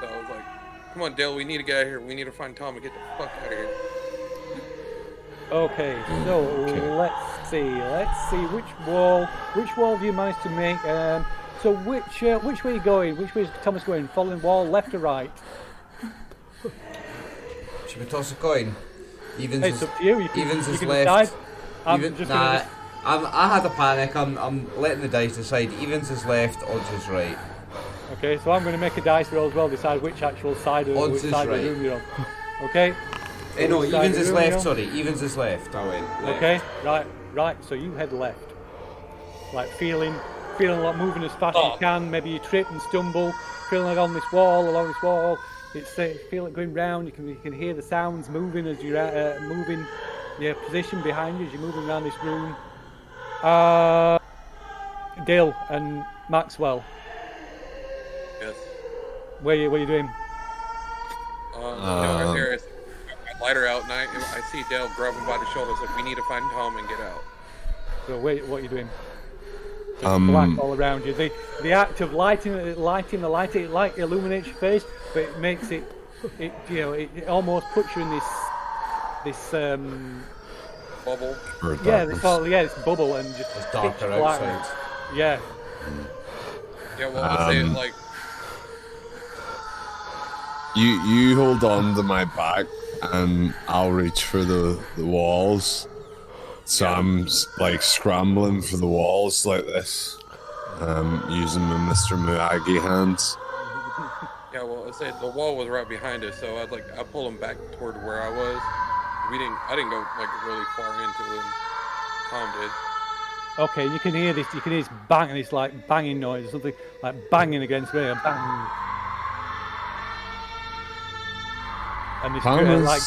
so I was like, "Come on, Dill, we need to get out of here. We need to find Tom and get the fuck out of here." Okay, so let's see which wall do you manage to make? So which way are you going? Which way is Thomas going? Following wall, left or right? Should we toss a coin? Evens Hey, it's up to you. You evens can is decide. left. I'm Even, just nah, gonna I had a panic. I'm letting the dice decide. Evens is left, odds is right. Okay, so I'm going to make a dice roll as well. Decide which actual side of Odds which is side of right. the room you're on. Okay. No, Which side evens of is the room left. you're on? Sorry, evens is left. I went left. Okay, right. So you head left, like feeling like moving as fast as you can. Maybe you trip and stumble, feeling like along this wall. It's feel it going round. You can hear the sounds moving as you're moving your position behind you as you're moving around this room. Dill and Maxwell, Yes. what are you doing? Right there, I light her out, and I see Dale grab him by the shoulders, like, we need to find Tom and get out. So what are you doing? Just black all around you. The act of lighting the light, it like illuminates your face, but it makes it almost puts you in this Bubble. this bubble and just It's darker pitch black. outside. Yeah. Yeah, well, I say, like, You hold on to my back, and I'll reach for the walls. So I'm like scrambling for the walls like this, using my Mr. Miyagi hands. yeah, well, I say the wall was right behind us, so I pull him back toward where I was. I didn't go like really far into it. Tom did. Okay, you can hear this bang, this like banging noise, something like banging against me, a bang. And this sound of these like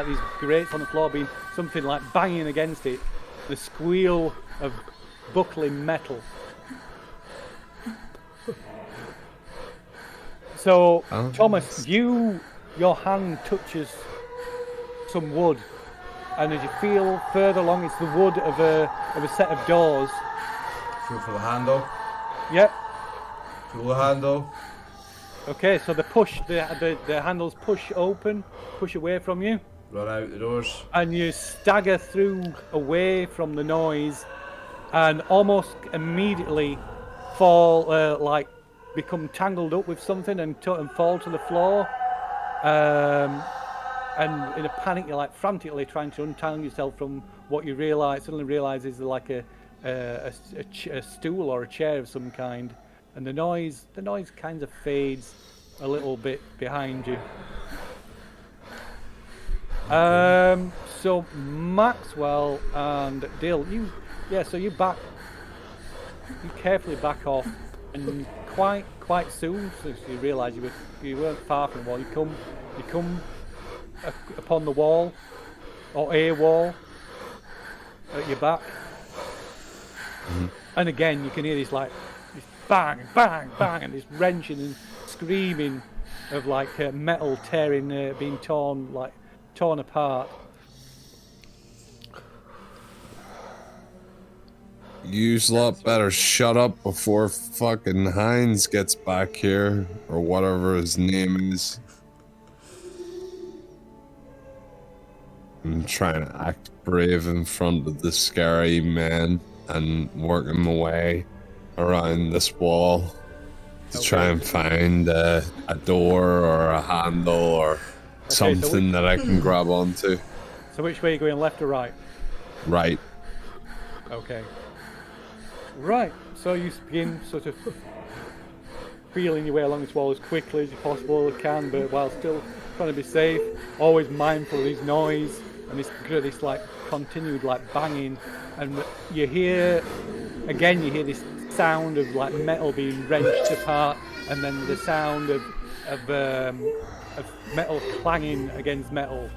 these grates on the floor being something like banging against it, the squeal of buckling metal. So Thomas, your hand touches some wood, and as you feel further along, it's the wood of a set of doors. Feel for the handle. Yep. Feel the handle. Okay, so the handles push open, push away from you, Run out the doors. and you stagger through away from the noise, and almost immediately fall, become tangled up with something and fall to the floor. And in a panic, you're like frantically trying to untangle yourself from what you suddenly realize is like a stool or a chair of some kind. And the noise kind of fades a little bit behind you. So Maxwell and Dill, you carefully back off, and quite soon, since you realise you weren't far from the wall, you come upon the wall, or a wall at your back, and again you can hear this bang, bang, bang, and this wrenching and screaming of metal tearing, being torn apart. Yous lot better shut up before fucking Hines gets back here, or whatever his name is. I'm trying to act brave in front of the scary man and working my way around this wall to try and find a door or a handle or something that I can grab onto. So which way are you going, left or right? Right. Okay. Right, so you begin sort of feeling your way along this wall as quickly as you possibly can, but while still trying to be safe, always mindful of this noise and this like continued like banging, and you hear this sound of like metal being wrenched apart, and then the sound of metal clanging against metal.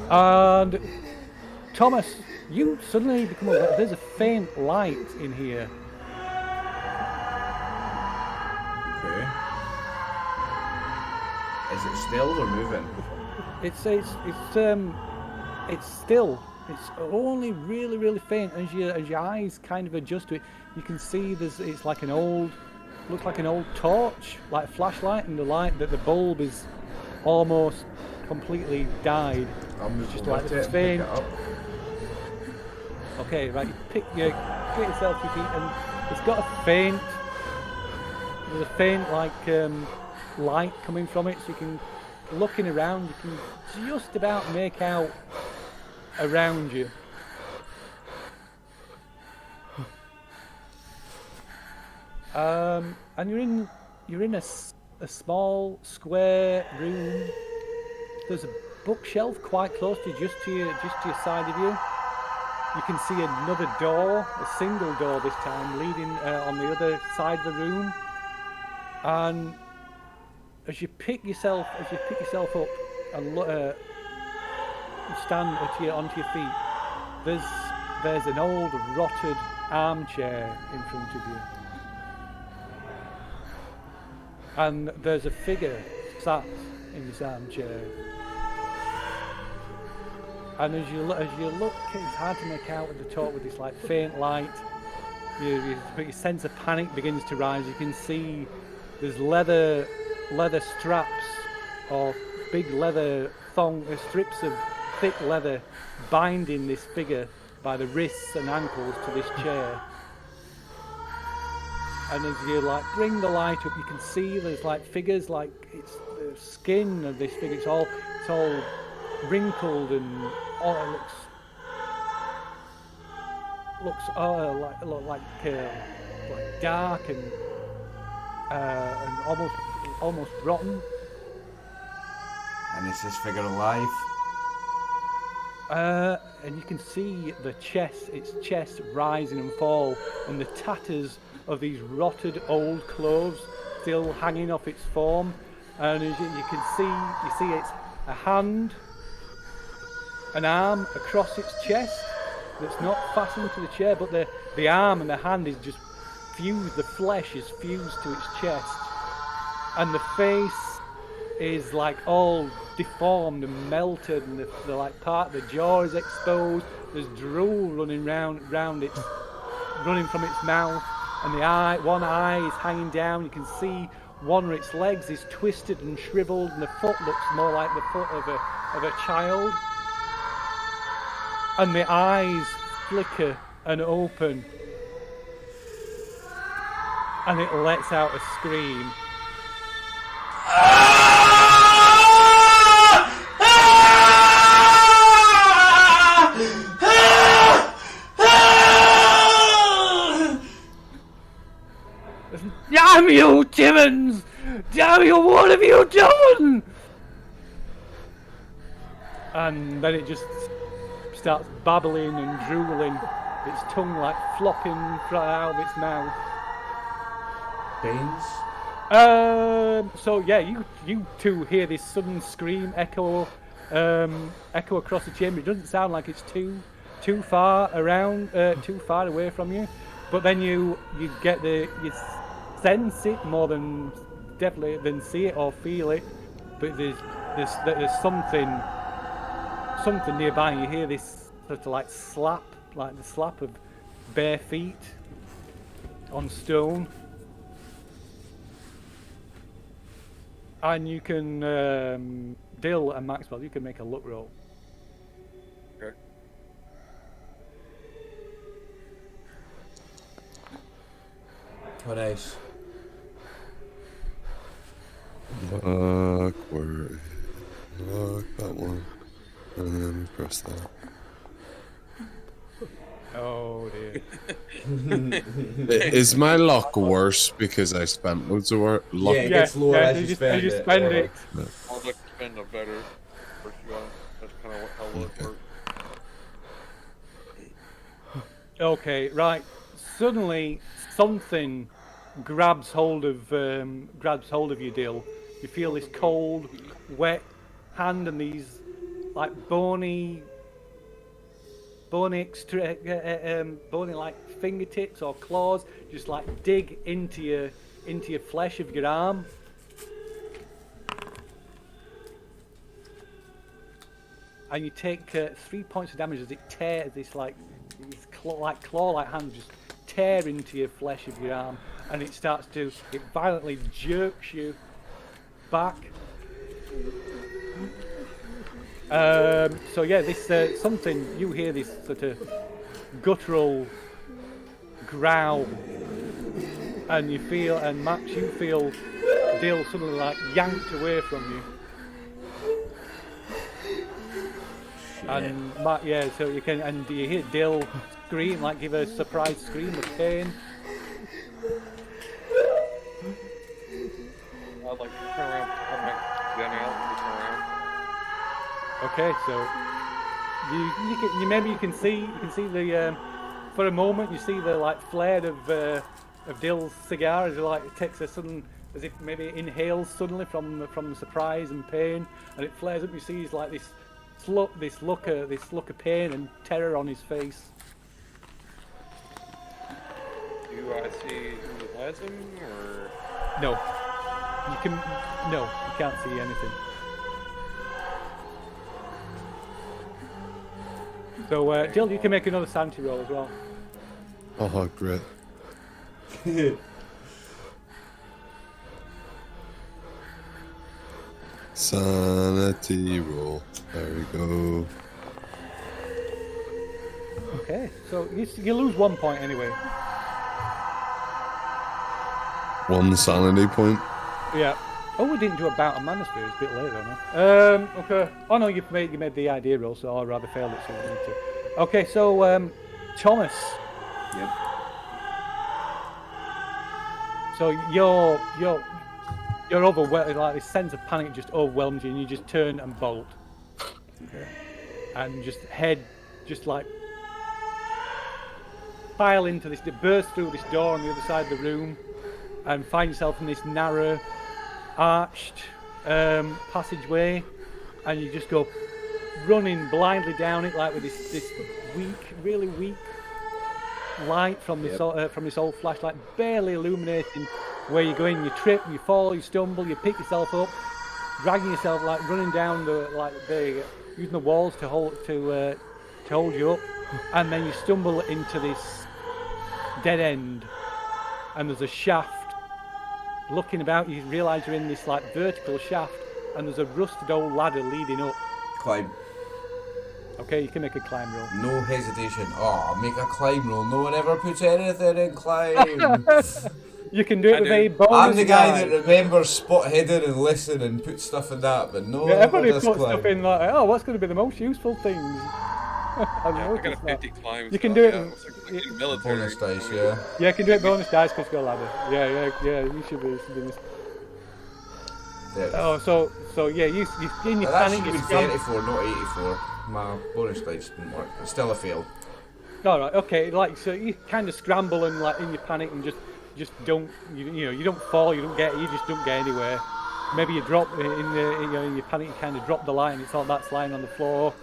And Thomas, you suddenly become aware there's a faint light in here. Okay. Is it still or moving? It's still. It's only really faint. As your eyes kind of adjust to it, you can see it's like looks like an old torch, like a flashlight, and the bulb is almost completely died. I'm just like it's faint. Okay, right. You get yourself to your feet, and it's got a faint. There's a faint light coming from it, so you can, looking around, you can just about make out around you. And you're in a small square room. There's a bookshelf quite close to you, just to your side of you. You can see another door, a single door this time, leading on the other side of the room. And as you pick yourself up and stand onto your feet, there's an old rotted armchair in front of you, and there's a figure sat in this armchair. And as you look, it's hard to make out at the top with this like faint light. But your sense of panic begins to rise. You can see there's leather straps or big leather strips of thick leather binding this figure by the wrists and ankles to this chair. And as you like bring the light up, you can see there's like figures, like it's the skin of this figure. It's all wrinkled and looks like dark and almost rotten. And is this figure alive? And you can see its chest rising and fall, and the tatters of these rotted old clothes still hanging off its form. And as you see it's a hand, an arm across its chest that's not fastened to the chair, but the arm and the hand is just fused. The flesh is fused to its chest, and the face is like all deformed and melted, and the like part of the jaw is exposed. There's drool running round it, running from its mouth, and one eye is hanging down. You can see one of its legs is twisted and shriveled, and the foot looks more like the foot of a child. And the eyes flicker and open, and it lets out a scream. Damn you, Timmons! Damn you, what have you done? And then it just starts babbling and drooling, its tongue like flopping out of its mouth. Baines? So yeah, you two hear this sudden scream echo across the chamber. It doesn't sound like it's too far away from you, but then you sense it more than definitely than see it or feel it. But there's something nearby. You hear this sort of like slap, like the slap of bare feet on stone. And you can, Dill and Maxwell, you can make a luck roll. Okay. Oh, nice. Awkward. Look, that one. And then press that. Oh dear. Is my luck worse because I spent loads of luck? Yeah, it gets lower as you spend you it. spend it. I'd like to spend a better for you. That's kind of how luck works. Okay, right. Suddenly, something grabs hold of you, Dill. You feel this cold, wet hand and these like bony like fingertips or claws just like dig into your flesh of your arm. And you take 3 points of damage as it tears this like these claw-like hands just tear into your flesh of your arm, and it violently jerks you back. So yeah, this something, you hear this sort of guttural growl, and you feel, and Max, you feel Dill suddenly like yanked away from you. And Matt, yeah, so you can, and do you hear Dill scream, like give a surprised scream of pain? I'd like to turn around, put my gun out, and turn around. Okay, so you maybe you can see the for a moment you see the like flare of Dill's cigar as he like takes a sudden, as if maybe it inhales suddenly from the surprise and pain, and it flares up. You see he's like this look of pain and terror on his face. Do I see who has him, or? No, you can't see anything. So, Dill, you can make another sanity roll as well. Oh, great. Sanity roll. There we go. Okay, so you lose 1 point anyway. One sanity point. Yeah. Oh, we didn't do a bout of manosphere. It's a bit later, no? Okay. Oh no, you made the idea roll, so I rather failed it. So we need to. Okay, so Thomas. Yep. So you're overwhelmed. Like this sense of panic just overwhelms you, and you just turn and bolt. Okay. And just like pile into this, burst through this door on the other side of the room, and find yourself in this narrow, arched passageway, and you just go running blindly down it, like with this really weak light from this old flashlight, barely illuminating where you're going. You trip, you fall, you stumble, you pick yourself up, dragging yourself, like running down using the walls to hold you up, and then you stumble into this dead end, and there's a shaft. Looking about, you realise you're in this like vertical shaft, and there's a rusted old ladder leading up. Climb. Okay, you can make a climb roll. No hesitation. Oh, make a climb roll. No one ever puts anything in climb. You can do it with a bonus. I'm the guy that remembers spot hidden and listen and put stuff in that, but no one everybody ever does puts climb. stuff in like, oh, what's going to be the most useful things? I got a 50 climb. You can do it. Like military. Bonus dice, yeah. Yeah, you can do it bonus dice because you've got a ladder. Yeah. You should be doing this. Yeah. Oh, so yeah, you in your That panic. should be 34, not 84. My bonus dice didn't work. It's still a fail. All right, okay. Like so, you kind of scramble and like in your panic and just don't you don't fall, you just don't get anywhere. Maybe you drop in your panic, you kind of drop the light and it's all that's lying on the floor.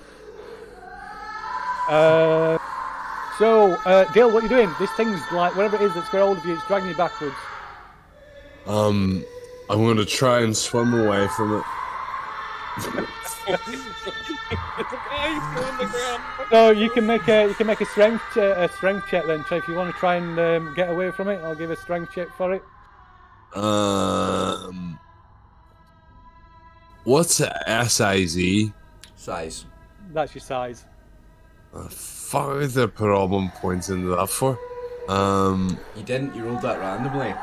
Dale, what are you doing? This thing's like, whatever it is that's got hold of you, it's dragging you backwards. I'm going to try and swim away from it. It's a guy still in the ground. So you can make a strength check then. So if you want to try and get away from it, I'll give a strength check for it. What's SIZ? Size. That's your size. Fuck is the problem points into that for? You didn't. You rolled that randomly.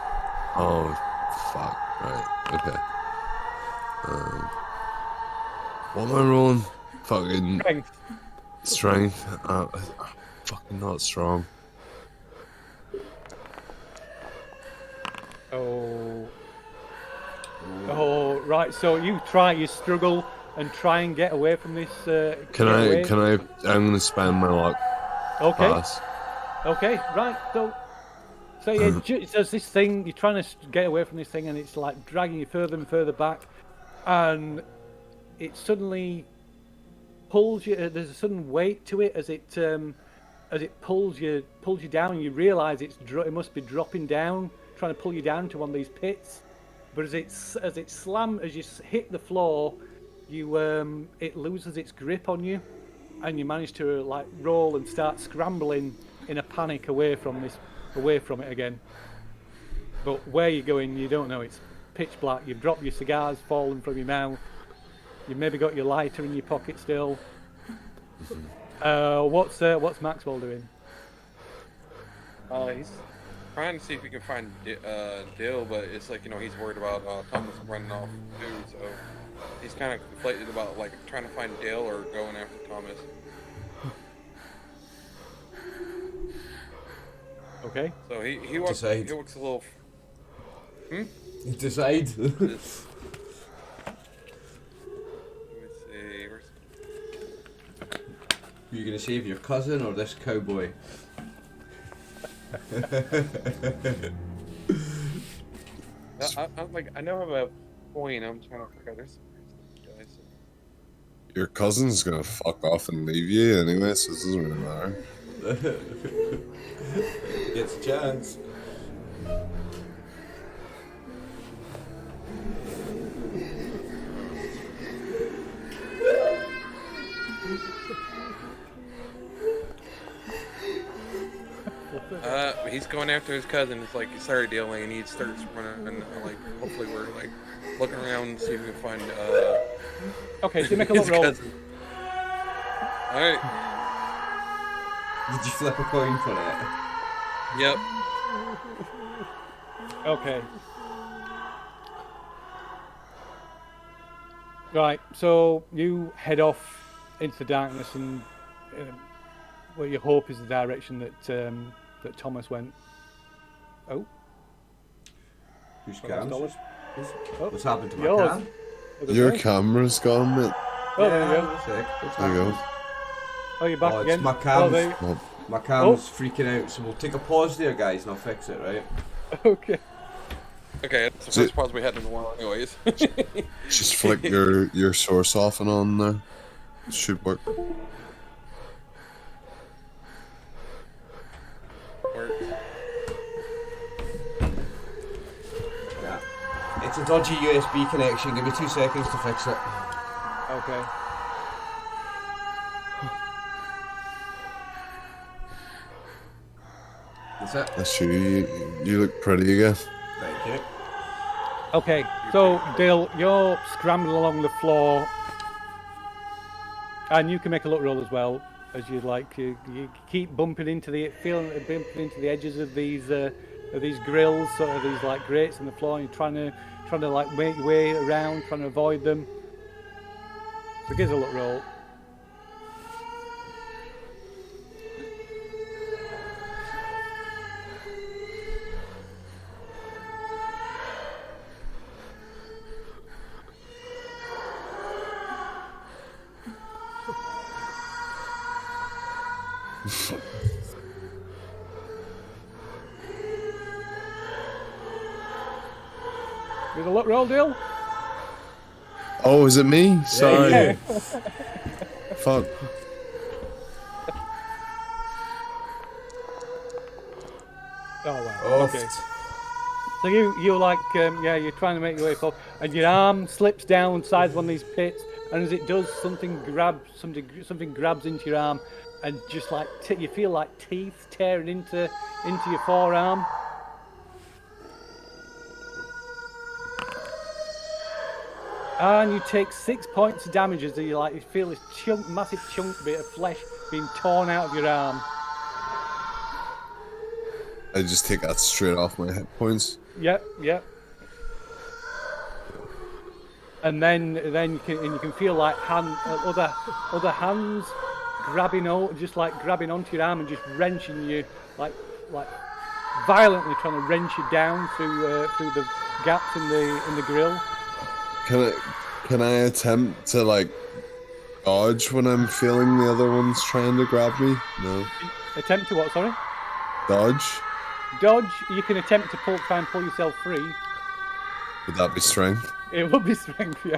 Oh, fuck. Right. Okay. What am I rolling? Fucking Strength. fucking not strong. Oh, right. So you struggle and try and get away from this. Can I? I'm gonna spend my luck. Okay. Pass. Okay. Right. So yeah, there's this thing. You're trying to get away from this thing, and it's like dragging you further and further back, and it suddenly pulls you. There's a sudden weight to it as it pulls you down. And you realise it must be dropping down, trying to pull you down to one of these pits. But as you hit the floor, it loses its grip on you, and you manage to like roll and start scrambling in a panic away from it again. But where you're going, you don't know. It's pitch black. You've dropped your cigars, fallen from your mouth. You've maybe got your lighter in your pocket still. What's Maxwell doing? He's trying to see if he can find Dill, but it's like, he's worried about Thomas running off too, so he's kind of conflicted about like trying to find Dill or going after Thomas. Okay. So he walks a little. Decide. Let me see. Are you gonna save your cousin or this cowboy? I know I have a point. I'm trying to figure out. There's guys. Your cousin's gonna fuck off and leave you anyway, so it doesn't really matter. Gets a chance. He's going after his cousin. It's like he started dealing, and he starts running. And like, hopefully, we're like looking around and see if we can find. Okay, so you make a look roll. All right. Did you flip a coin for it? Yep. Okay. Right, so you head off into the darkness, and what you hope is the direction that Thomas went. Oh. Whose $100. cam? Oh, What's happened to my yours. cam? Your camera's gone, mate. Oh, there you go. Sick. What's There you go. happened? Oh, you're back Oh, again. it's my Oh, cam's, there you- Oh, my cam's freaking out, so we'll take a pause there, guys, and I'll fix it, right? Okay. Okay, that's the first pause we had in a while, anyways. just flick your source off and on there. It should work. Yeah. It's a dodgy USB connection. Give me 2 seconds to fix it. Okay. That's it. That's you. You look pretty again. Thank you. Okay, so Dale, you're scrambling along the floor, and you can make a look roll as well, as you you keep bumping into the edges of these grills, sort of these like grates in the floor, and you're trying to like make your way around, trying to avoid them. So give us a look roll. With a look roll, Dale? Oh, is it me? Sorry. Yeah. Fuck. Oh wow. Oofed. Okay. So you're like you're trying to make your way forward, and your arm slips down inside one of these pits, and as it does, something grabs into your arm, and just like you feel like teeth tearing into your forearm. And you take 6 points of damage as you feel this massive chunk bit of flesh being torn out of your arm. I just take that straight off my hit points. Yep. And then you can feel like other hands grabbing onto your arm and just wrenching you like violently trying to wrench you down through the gaps in the grill. Can I attempt to like dodge when I'm feeling the other ones trying to grab me? No. Attempt to what? Sorry. Dodge. Dodge. You can attempt to try and pull yourself free. Would that be strength? It would be strength, yeah.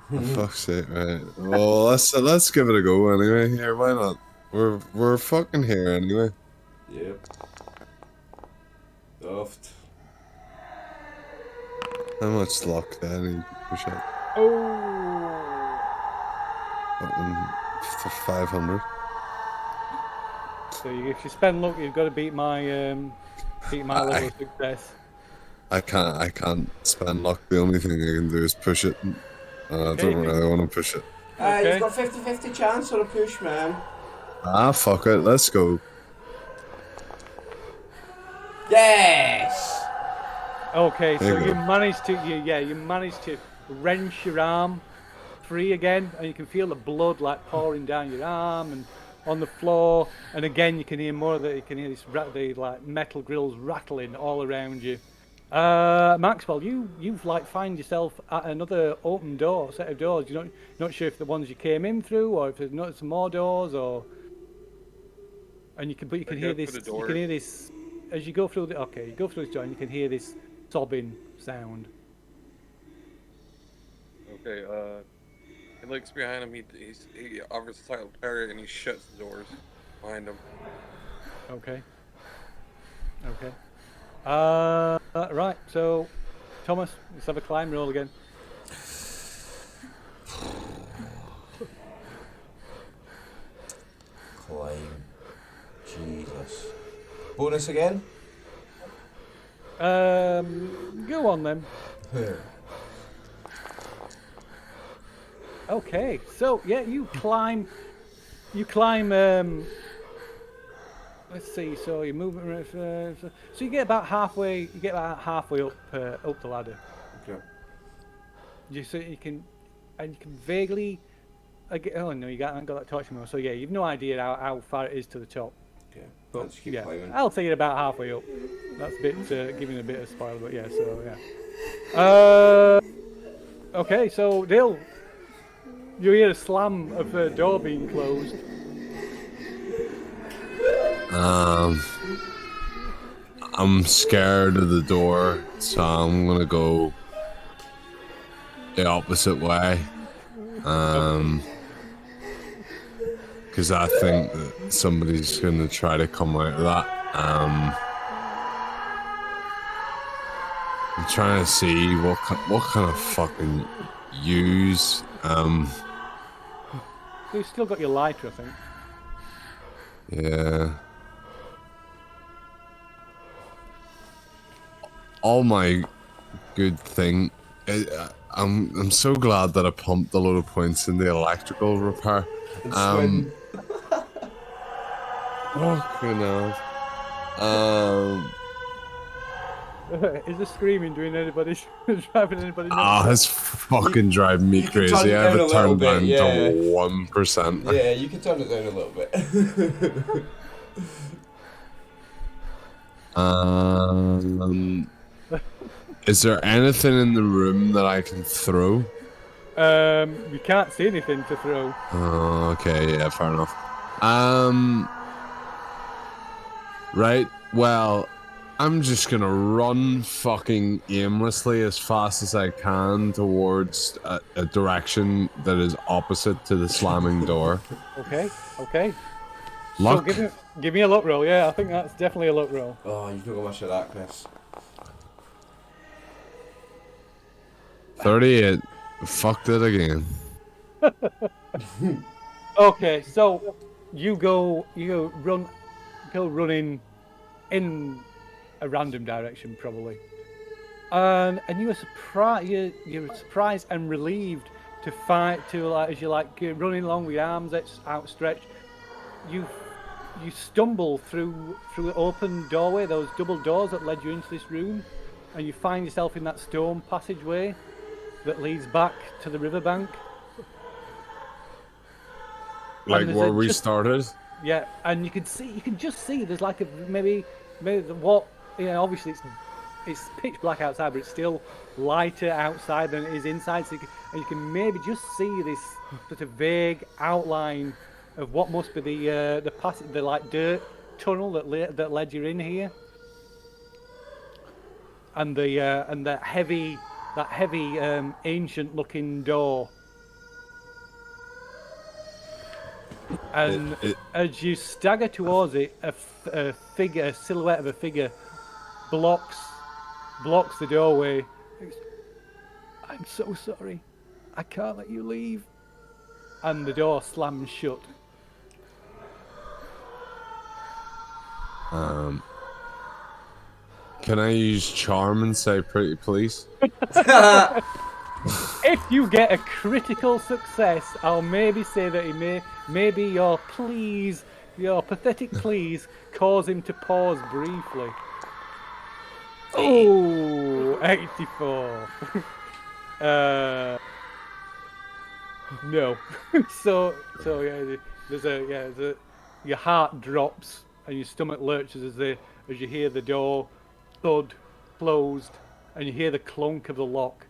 For fuck's sake, right? Well, let's give it a go anyway. Here, why not? We're fucking here anyway. Yep. Soft. How much luck do I need to push up? Oh. For 500. So if you spend luck, you've got to beat my level of success. I can't spend luck. The only thing I can do is push it. I don't really want to push it. Okay. You've got 50-50 chance on a push, man. Ah, fuck it. Let's go. Yes! Okay, so There you you go. managed to wrench your arm free again, and you can feel the blood like pouring down your arm and on the floor. And again, you can hear more of it. You can hear the like metal grills rattling all around you. Maxwell, you've like find yourself at another open set of doors. You're not sure if the ones you came in through or if there's some more doors and you can hear this. You can hear this as you go through you go through this door and you can hear this sobbing sound. Okay, he looks behind him, he offers a silent prayer and he shuts the doors behind him. Okay. Right, so Thomas, let's have a climb roll again. Climb. Jesus. Bonus again? Go on then. Okay, so yeah, you climb. Let's see. So your movement. So you get about halfway. You get about halfway up the ladder. Okay. You can vaguely. Oh no, you haven't got that torch anymore. So yeah, you've no idea how far it is to the top. Okay. But Let's keep yeah, climbing. I'll say you're about halfway up. That's a bit giving a bit of spoiler, but yeah. So yeah. Okay, so Dill, you hear a slam of the door being closed. I'm scared of the door, so I'm gonna go the opposite way. Because I think that somebody's gonna try to come out of that. I'm trying to see what kind of fucking use. So you've still got your lighter, I think. Yeah. All my good thing. I'm so glad that I pumped a lot of points in the electrical repair. Swim. Fucking hell. Is the screaming doing anybody driving anybody nuts? Ah, it's fucking driving me you can turn crazy. it I have down a it little turned bit, down yeah. to 1%. Yeah, you can turn it down a little bit. Is there anything in the room that I can throw? You can't see anything to throw. Oh, okay, yeah, fair enough. Right, well, I'm just gonna run fucking aimlessly as fast as I can towards a direction that is opposite to the slamming door. Okay. Luck? So give me a luck roll. Yeah, I think that's definitely a luck roll. Oh, you've not got much of that, Chris. 38. Fucked it again. Okay, so you go running in a random direction probably, and you were surprised. You're surprised and relieved to find as you're you're running along with your arms outstretched. You stumble through the open doorway, those double doors that led you into this room, and you find yourself in that stone passageway that leads back to the riverbank. Like where we started? Yeah, and you can just see there's like maybe obviously it's pitch black outside, but it's still lighter outside than it is inside. So you can maybe just see this sort of vague outline of what must be the like dirt tunnel that led you in here, and that heavy ancient looking door. And as you stagger towards it, a silhouette of a figure blocks the doorway. I'm so sorry, I can't let you leave. And the door slams shut. Can I use charm and say pretty please? If you get a critical success, I'll maybe say that maybe your pathetic please cause him to pause briefly. Oh, 84. No. so yeah, your heart drops and your stomach lurches as you hear the door thud closed and you hear the clunk of the lock.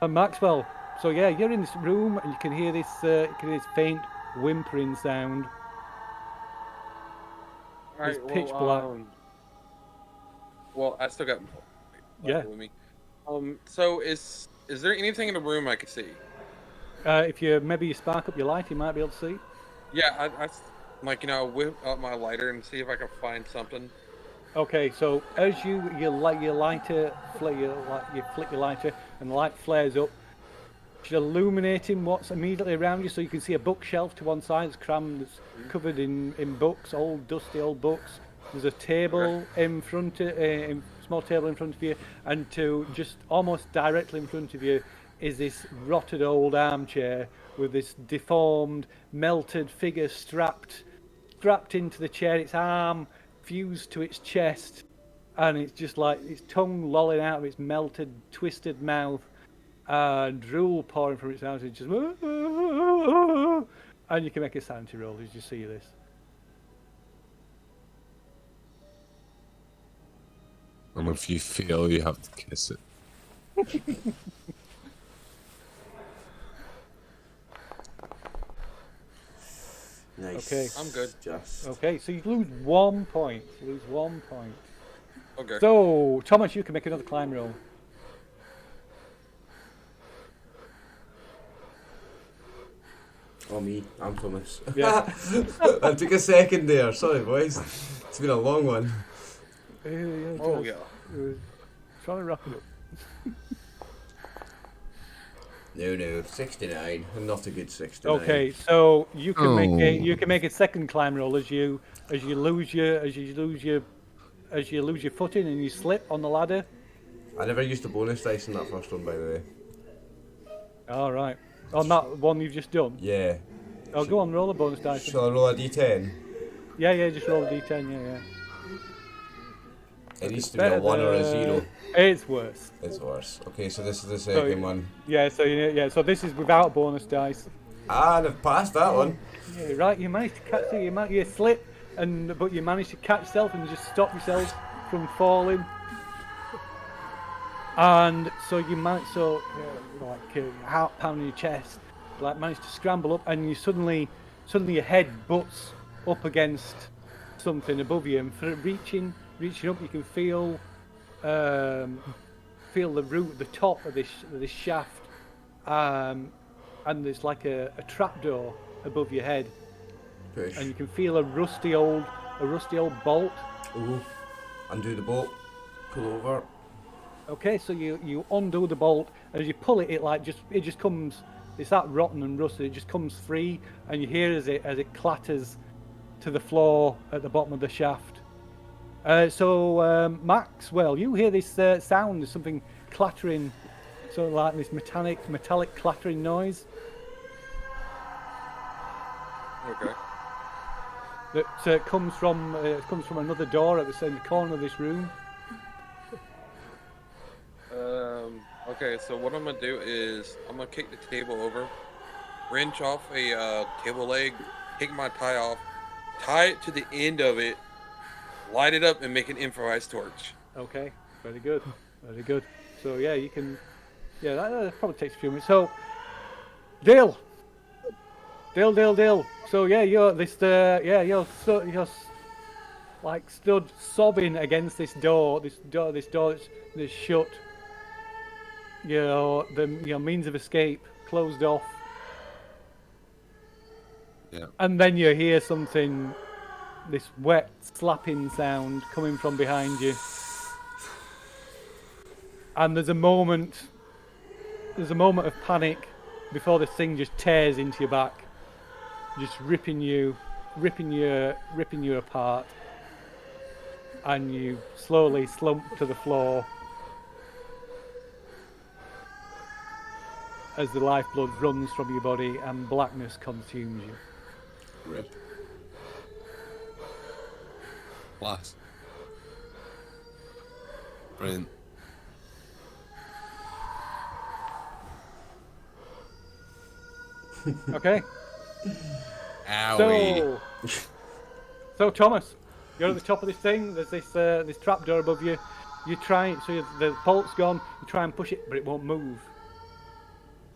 Maxwell. So yeah, you're in this room and you can hear this faint whimpering sound. It's pitch black. Well, I still got yeah. With me. So is there anything in the room I could see? If you spark up your light, you might be able to see. Yeah, I whip up my lighter and see if I can find something. Okay, so as you flick your lighter and the light flares up, it's illuminating what's immediately around you. So you can see a bookshelf to one side that's crammed, that's covered in books, dusty old books. There's a table in front, small table in front of you, and to just almost directly in front of you is this rotted old armchair with this deformed, melted figure strapped into the chair. Its arm fused to its chest, and it's just like its tongue lolling out of its melted, twisted mouth, and drool pouring from its mouth. It's just, and you can make a sanity roll as you see this. And if you fail, you have to kiss it. Nice. Okay. I'm good. Okay, so you lose 1 point. Okay. So, Thomas, you can make another climb roll. Oh, me. I'm Thomas. Yeah. I took a second there. Sorry, boys. It's been a long one. Oh, yeah. Trying to wrap it up. No, 69. I'm not a good 69. Okay, so you can make a second climb roll as you lose your footing and you slip on the ladder. I never used the bonus dice in that first one, by the way. All right. On that one you've just done. Yeah. Oh, go on, roll a bonus dice. Shall I roll a d10? Yeah, just roll a d10. Yeah. It needs to be a 1 or a 0. It's worse. It's worse. Okay, so this is the second one. Yeah, so this is without bonus dice. And I've passed that one. Yeah, right. You managed to catch it. You slip, but you managed to catch yourself and just stop yourself from falling. And so you managed, heart pounding your chest, managed to scramble up, and you suddenly your head butts up against something above you, and for reaching up, you can feel the top of this shaft, and there's like a trapdoor above your head. Push. And you can feel a rusty old bolt. Ooh. Undo the bolt. Pull over. Okay, so you undo the bolt, and as you pull it, it just comes. It's that rotten and rusted. It just comes free, and you hear as it clatters to the floor at the bottom of the shaft. So Maxwell, you hear this sound. There's something clattering, sort of like this metallic clattering noise Okay. that comes from another door at the corner of this room. Okay, so what I'm gonna do is I'm gonna kick the table over, wrench off a table leg, take my tie off, tie it to the end of it, light it up, and make an improvised torch. Okay, very good, very good. So yeah, you can. Yeah, that probably takes a few minutes. So, Dale. So yeah, you're like stood sobbing against this door that's shut. Your means of escape closed off. Yeah. And then you hear something, this wet slapping sound coming from behind you. And there's a moment of panic before this thing just tears into your back, just ripping you apart, and you slowly slump to the floor as the lifeblood runs from your body and blackness consumes you. Rip. Blast. Brilliant. Okay. Owie. So Thomas, you're at the top of this thing. There's this trapdoor above you. You try, the bolt's gone. You try and push it, but it won't move.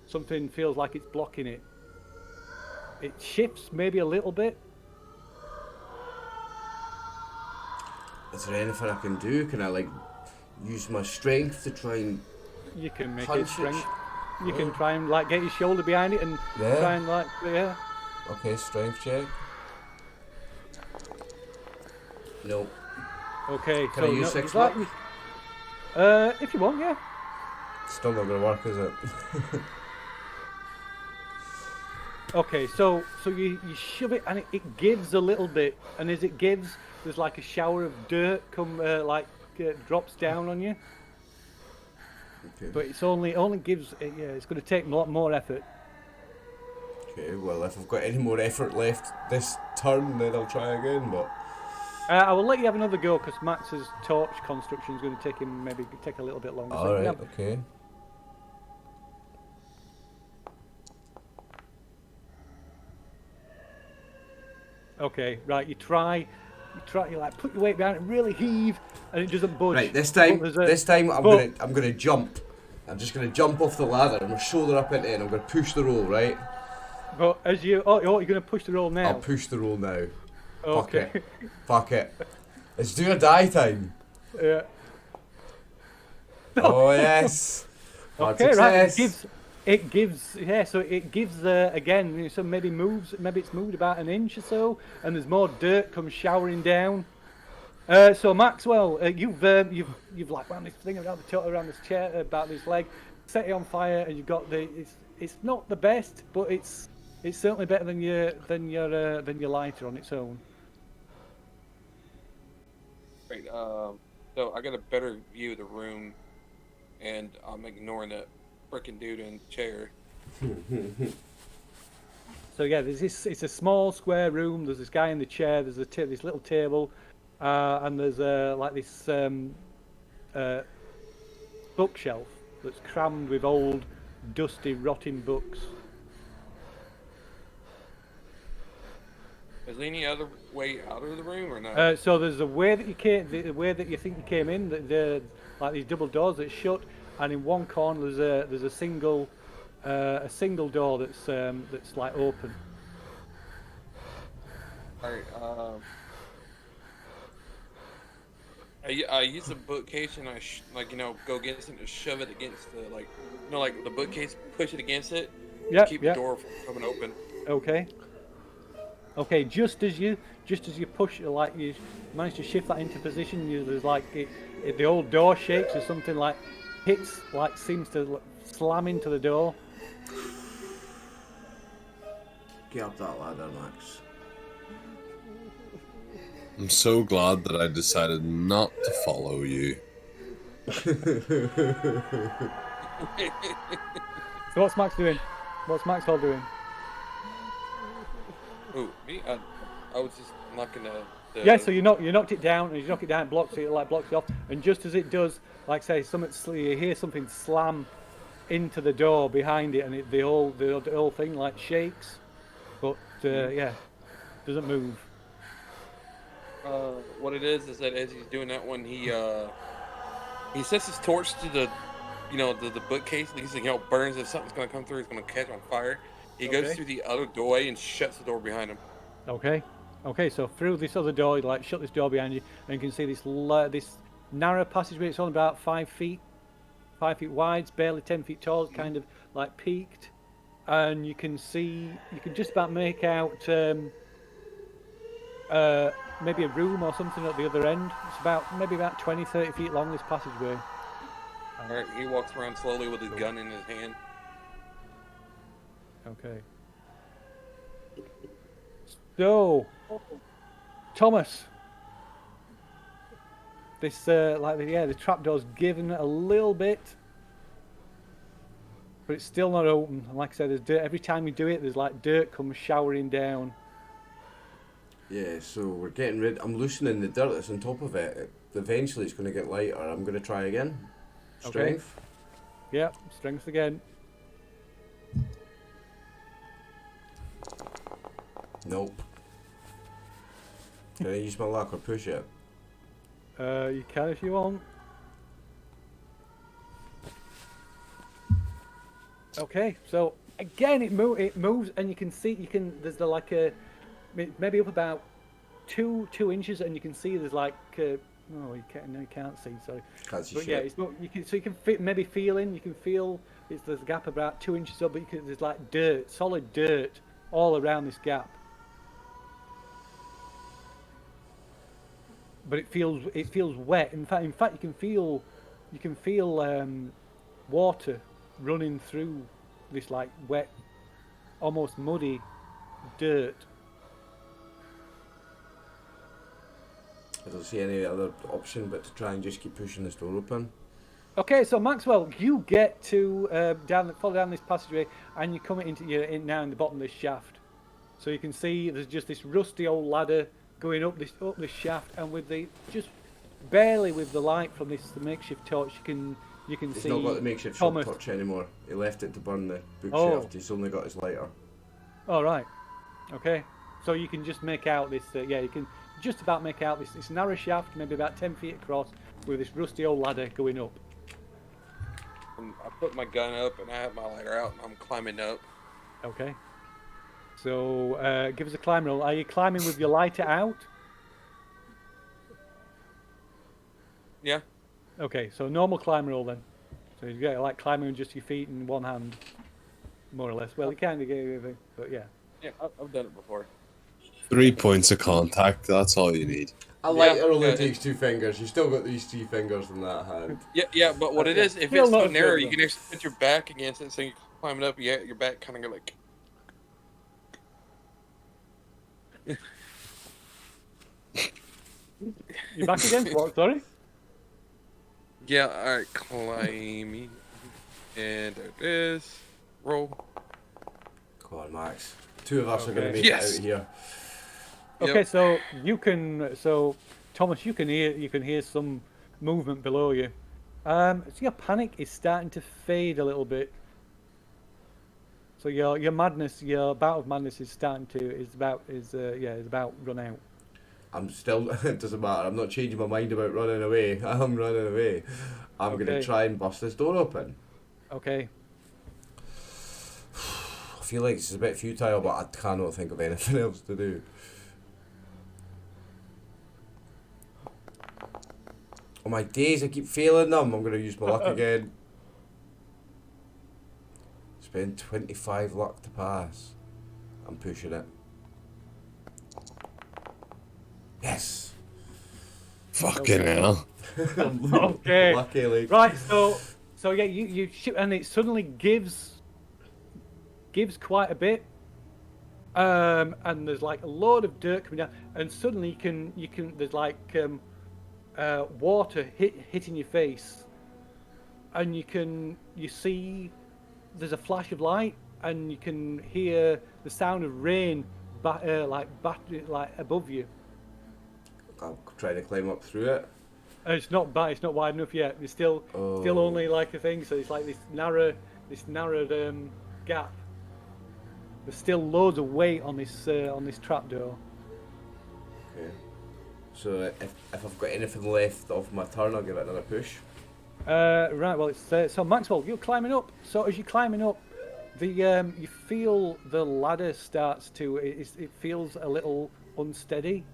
Something feels like it's blocking it. It shifts maybe a little bit. Is there anything I can do? Can I use my strength to try and You can make punch it strength. it? You can try and get your shoulder behind it and Yeah. try and Okay, strength check. No. Okay. Can I use no, six like, luck? if you want, yeah. Still not gonna work, is it? Okay, so you shove it and it gives a little bit, and as it gives, there's like a shower of dirt drops down on you. Okay. But it's only gives it's going to take a lot more effort. Okay, well, if I've got any more effort left this turn, then I'll try again, but... I will let you have another go because Max's torch construction is going to take a little bit longer. So Alright, yeah. okay. Okay, right. You like put your weight behind it, really heave, and it doesn't budge. Right, this But time I'm gonna jump. I'm just gonna jump off the ladder. I'm gonna shoulder up into it and I'm gonna push the roll, right? But as you're going to push the roll now. I'll push the roll now. Okay. Fuck it. It's do or die time. Yeah. Oh yes. Okay, right. It gives, yeah. So it gives again. So maybe it's moved about an inch or so, and there's more dirt comes showering down. So Maxwell, you've like wound this thing around this chair, about this leg, set it on fire, and you've got it's not the best, but it's certainly better than your lighter on its own. Right. So I got a better view of the room, and I'm ignoring that freaking dude in the chair. So yeah, it's a small square room. There's this guy in the chair. There's this little table, and there's like this bookshelf that's crammed with old, dusty, rotting books. Is there any other way out of the room or not? So there's the way that you think you came in. Like these double doors that shut, and in one corner there's a single door that's like open. Alright, I use the bookcase and I go against it and shove it against the the bookcase, push it against it, keep the door from coming open. Okay, just as you push, like you manage to shift that into position, there's like the old door shakes. There's something like hits, like seems to slam into the door. Get up that ladder, Max. I'm so glad that I decided not to follow you. So what's Max doing? What's Maxwell doing? Ooh, me? I was just knocking the Yeah, so you knocked it down, and you knock it down, it blocks it off, and just as it does, like say, you hear something slam into the door behind it, and the whole thing like shakes, but yeah, doesn't move. what it is that as he's doing that one, he sets his torch to the bookcase. He's burns. If something's gonna come through, it's gonna catch on fire. He goes through the other doorway and shuts the door behind him. Okay, so through this other door, you like shut this door behind you, and you can see this this narrow passageway. It's only about 5 feet wide, it's barely 10 feet tall. It's kind of like peaked, and you can just about make out maybe a room or something at the other end. It's maybe about 20-30 feet long, this passageway. All right, he walks around slowly with his gun in his hand. Okay. So, Thomas, this the trapdoor's given a little bit, but it's still not open. And like I said, there's dirt. Every time you do it, there's like dirt comes showering down. Yeah, so we're getting rid. I'm loosening the dirt that's on top of it. Eventually, it's going to get lighter. I'm going to try again. Strength. Okay. Yep, strength again. Nope. Can I use my luck or push it? You can if you want. Okay, so again it moves, and you can see there's maybe up about two inches, and you can see there's like you can't see, sorry. Can't see but shit. yeah, it's not, you can feel there's a gap about 2 inches up, but there's like solid dirt all around this gap. But it feels wet. In fact, you can feel water running through this like wet, almost muddy dirt. I don't see any other option but to try and just keep pushing this door open. Okay, so Maxwell, you get to follow down this passageway, and you're coming now in the bottom of this shaft. So you can see there's just this rusty old ladder going up this shaft, and just barely with the light from the makeshift torch, you can He's see. not got the makeshift Thomas. torch anymore. He left it to burn the bookshelf. He's only got his lighter. All right. Okay. So you can just make out this. You can just about make out this narrow shaft, maybe about 10 feet across, with this rusty old ladder going up. And I put my gun up and I have my lighter out and I'm climbing up. Okay. So give us a climb roll. Are you climbing with your lighter out? Yeah. Okay, so normal climb roll then. So you get like climbing with just your feet in one hand, more or less. Well, you kind of get everything, but yeah. Yeah, I've done it before. 3 points of contact, that's all you need. A lighter only takes 2 fingers. You still got these 3 fingers in that hand. Yeah, but what it is, if Still it's so not narrow, good, you can actually put your back against it, so you climb it up, your back kind of go like... You're back again? What? Sorry? Yeah, alright, climbing. And there it is. Roll. Come on, Max. 2 of us are going to make Yes. it out of here. Okay, so Thomas, you can hear some movement below you. So your panic is starting to fade a little bit. So your bout of madness is about run out. I'm still, it doesn't matter. I'm not changing my mind about running away. I'm running away. I'm going to try and bust this door open. Okay. I feel like it's a bit futile, but I cannot think of anything else to do. Oh my days, I keep failing them. I'm going to use my luck again. Spend 25 luck to pass. I'm pushing it. Yes. Fucking hell. I'm Okay. lucky, like. Right. So yeah, you shoot, and it suddenly gives quite a bit. And there's like a load of dirt coming down, and suddenly you can there's like water hitting your face, and you see there's a flash of light, and you can hear the sound of rain like above you. I'm trying to climb up through it. And it's not wide enough yet. It's still only like a thing. So it's like this narrow gap. There's still loads of weight on this trapdoor. Okay. So if I've got anything left of my turn, I'll give it another push. Right. Well, it's so Maxwell, you're climbing up. So as you're climbing up, you feel the ladder starts to it feels a little unsteady.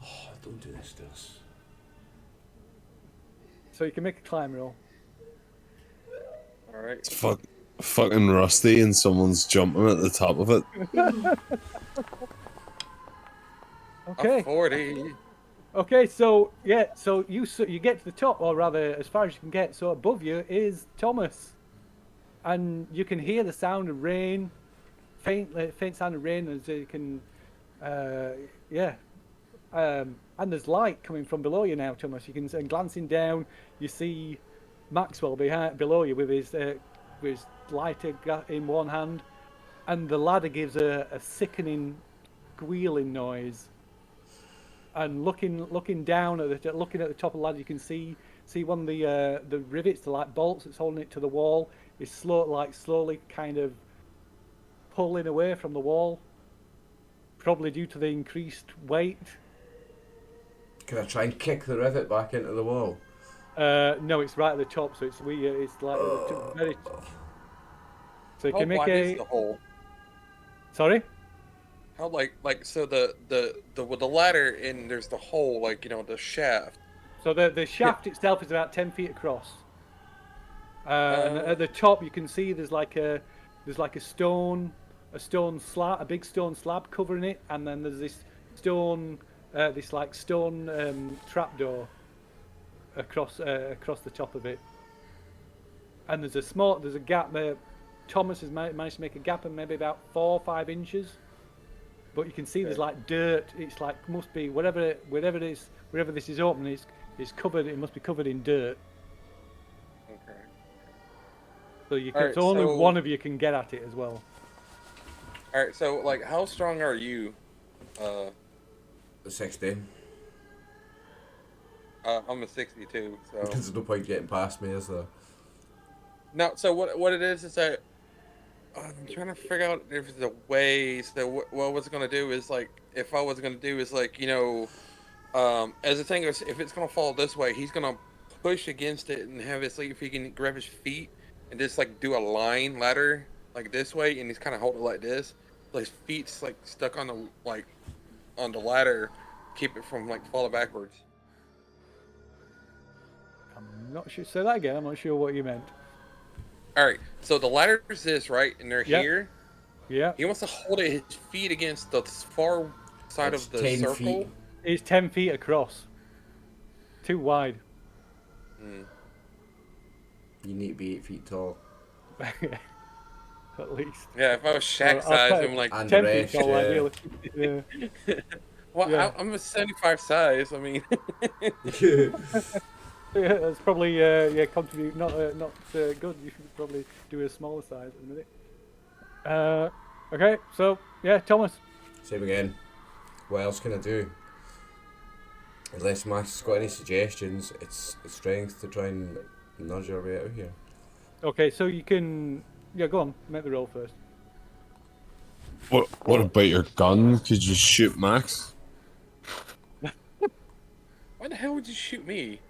Oh, don't do this to us. So you can make a climb roll. All right. It's fucking rusty and someone's jumping at the top of it. Okay. A 40. Okay, so yeah, so you get to the top, or rather, as far as you can get. So above you is Thomas, and you can hear the sound of rain, faint sound of rain, as you can, and there's light coming from below you now, Thomas. You can, and glancing down, you see Maxwell below you with his lighter in one hand, and the ladder gives a sickening, squealing noise. And looking down at the top of the ladder, you can see one of the rivets, the like bolts that's holding it to the wall, is slowly kind of pulling away from the wall, probably due to the increased weight. Can I try and kick the rivet back into the wall? No, it's right at the top, so it's like very. So you How can make wide a. is the hole? Sorry. How so with the ladder and there's the hole, like, you know, the shaft. So the shaft itself is about 10 feet across. And at the top you can see there's like a stone slab, a big stone slab covering it, and then there's this stone trapdoor across the top of it. And there's a gap there. Thomas has managed to make a gap of maybe about 4 or 5 inches. But you can see there's like dirt. It's like must be wherever this is open. It's covered. It must be covered in dirt. Okay. So you can, only one of you can get at it as well. All right. So like, how strong are you? 60. I'm a 62. So There's no point getting past me, is there? no. So what it is that I'm trying to figure out if there's a way. So what I was gonna do is like, if I was gonna do is like, you know, as the thing is, if it's gonna fall this way, he's gonna push against it and have his, like, if he can grab his feet and just like do a line ladder like this way, and he's kind of hold it like this. So his feet's like stuck on the ladder, keep it from like falling backwards. I'm not sure. Say that again. I'm not sure what you meant. All right, so the ladder is this, right? And they're here. Yeah. He wants to hold his feet against the far side It's of the 10 circle. feet. It's 10 feet across. Too wide. You need to be 8 feet tall. At least. Yeah, if I was Shaq Well, I'll size, say I'm like, And 10 the feet rest, tall, yeah. ideally. Yeah. well, yeah. I'm a 75 size. I mean, Yeah, that's probably contribute not good. You should probably do a smaller size at the minute. Okay, so yeah, Thomas. Same again. What else can I do? Unless Max has got any suggestions, it's strength to try and nudge our way out of here. Okay, so you can go on, make the roll first. What about your gun? Could you shoot Max? why the hell would you shoot me?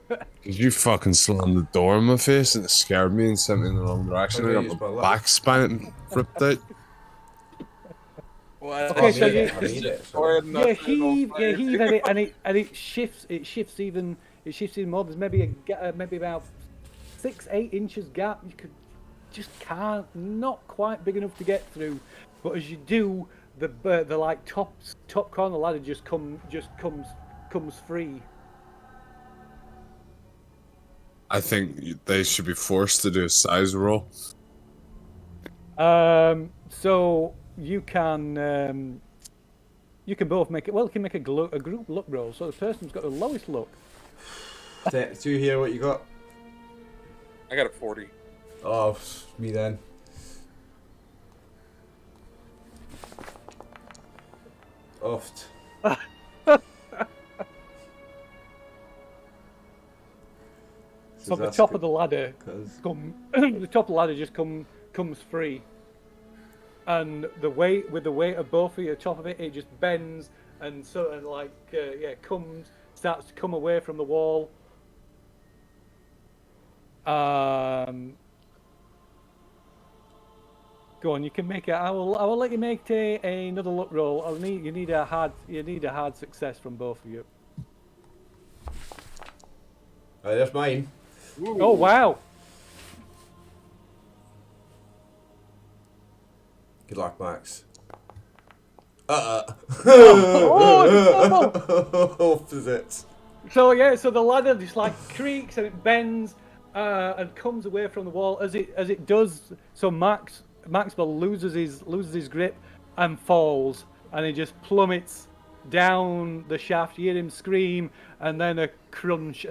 Because you fucking slammed the door in my face and it scared me and sent me in the wrong direction. I got my back spine ripped out. Well, Okay, so I need it. So. heave, and it shifts even more. There's maybe maybe about 6-8 inches gap. You can't, not quite big enough to get through. But as you do, the like top corner of the ladder just comes free. I think they should be forced to do a size roll. So you can both make it. Well, you can make a group luck roll. So the person who's got the lowest luck. Do you hear what you got? I got a 40. Oh, me then. Oft. So the top of the ladder Cause... the top of the ladder just comes free, and the weight of both of you, the top of it just bends and sort of like starts to come away from the wall. Go on, you can make it. I will let you make another luck roll. You need a hard success from both of you. Right, there's mine. Ooh. Oh wow! Good luck, Max. Opposites. So the ladder just like creaks and it bends and comes away from the wall as it does. So Maxwell loses his grip and falls, and he just plummets down the shaft. You hear him scream, and then a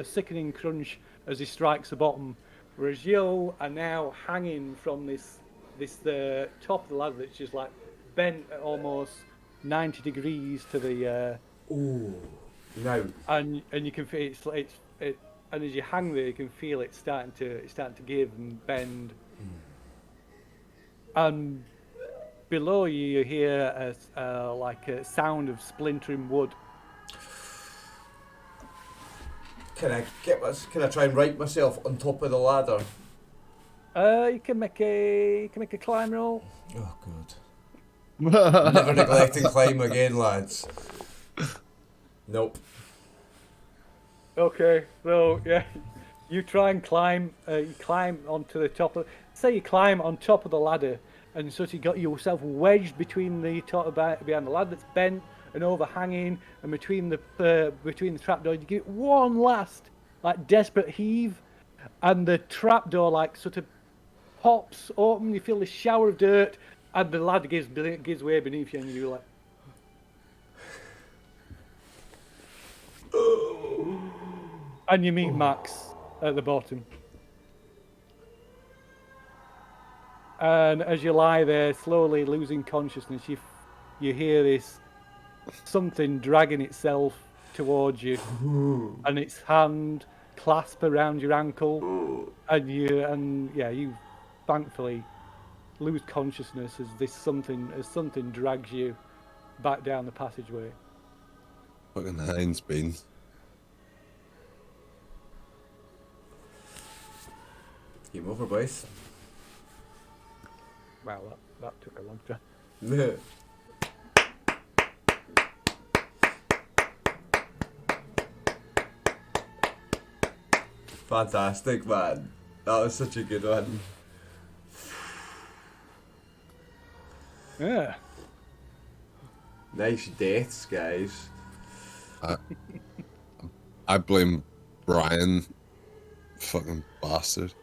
sickening crunch as he strikes the bottom. Whereas you are now hanging from the top of the ladder that's just like bent at almost 90 degrees to the. Ooh, no. And you can feel it, and as you hang there, you can feel it starting to give and bend. And below you hear like a sound of splintering wood. Can I try and right myself on top of the ladder? You can make a climb roll. Oh god. Never neglecting climb again, lads. Nope. Okay, so yeah, you try and climb. You climb onto the top of. Say you climb on top of the ladder, and so you got yourself wedged between the top behind the ladder that's bent and overhanging, and between the trapdoor. You get one last like desperate heave, and the trapdoor like sort of pops open. You feel this shower of dirt, and the ladder gives way beneath you, and you're like. And you meet Max at the bottom. And as you lie there, slowly losing consciousness, you hear this something dragging itself towards you, and its hand clasp around your ankle, and you thankfully lose consciousness as something drags you back down the passageway. Fucking Heinz beans. Game over, boys. Wow, that took a long time. Fantastic, man. That was such a good one. Yeah. Nice deaths, guys. I blame Brian. Fucking bastard.